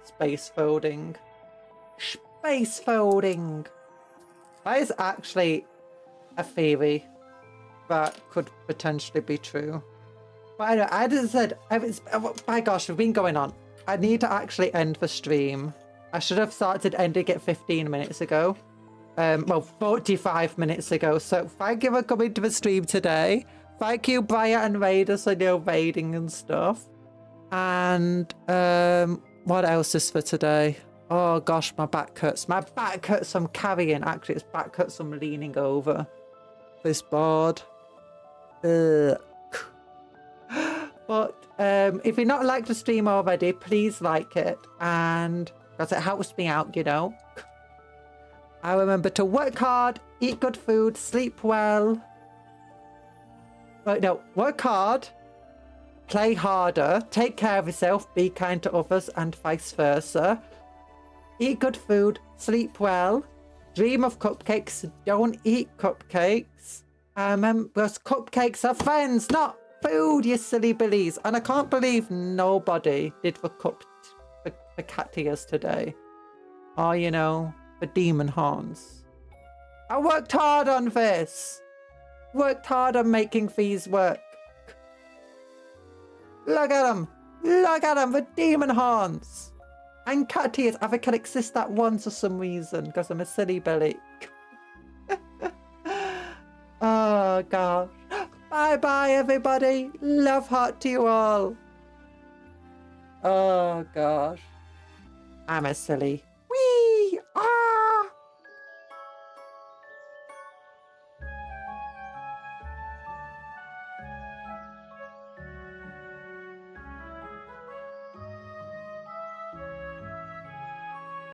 A: Space folding. Space folding! That is actually a theory that could potentially be true. But I just said, my gosh, we've been going on. I need to actually end the stream. I should have started ending it 15 minutes ago. Well, 45 minutes ago. So thank you for coming to the stream today. Thank you, Brian and Raiders, for your raiding and stuff. And what else is for today? Oh gosh, my back hurts. My back hurts from carrying. Actually, it's back hurts from leaning over this board. But if you're not liked the stream already, please like it. And because it helps me out, you know. I remember to work hard, eat good food, sleep well. Right, no, work hard, play harder, take care of yourself, be kind to others, and vice versa. Eat good food, sleep well, dream of cupcakes, don't eat cupcakes. Because cupcakes are friends, not food, you silly billies. And I can't believe nobody did for cat tears today. Or, you know, for demon horns. I worked hard on this. Worked hard on making these work. Look at them. Look at them, the demon horns. And cat tears. I think I exist that once for some reason, because I'm a silly billy. Oh, gosh. Bye-bye, everybody. Love heart to you all. Oh, gosh. I'm a silly.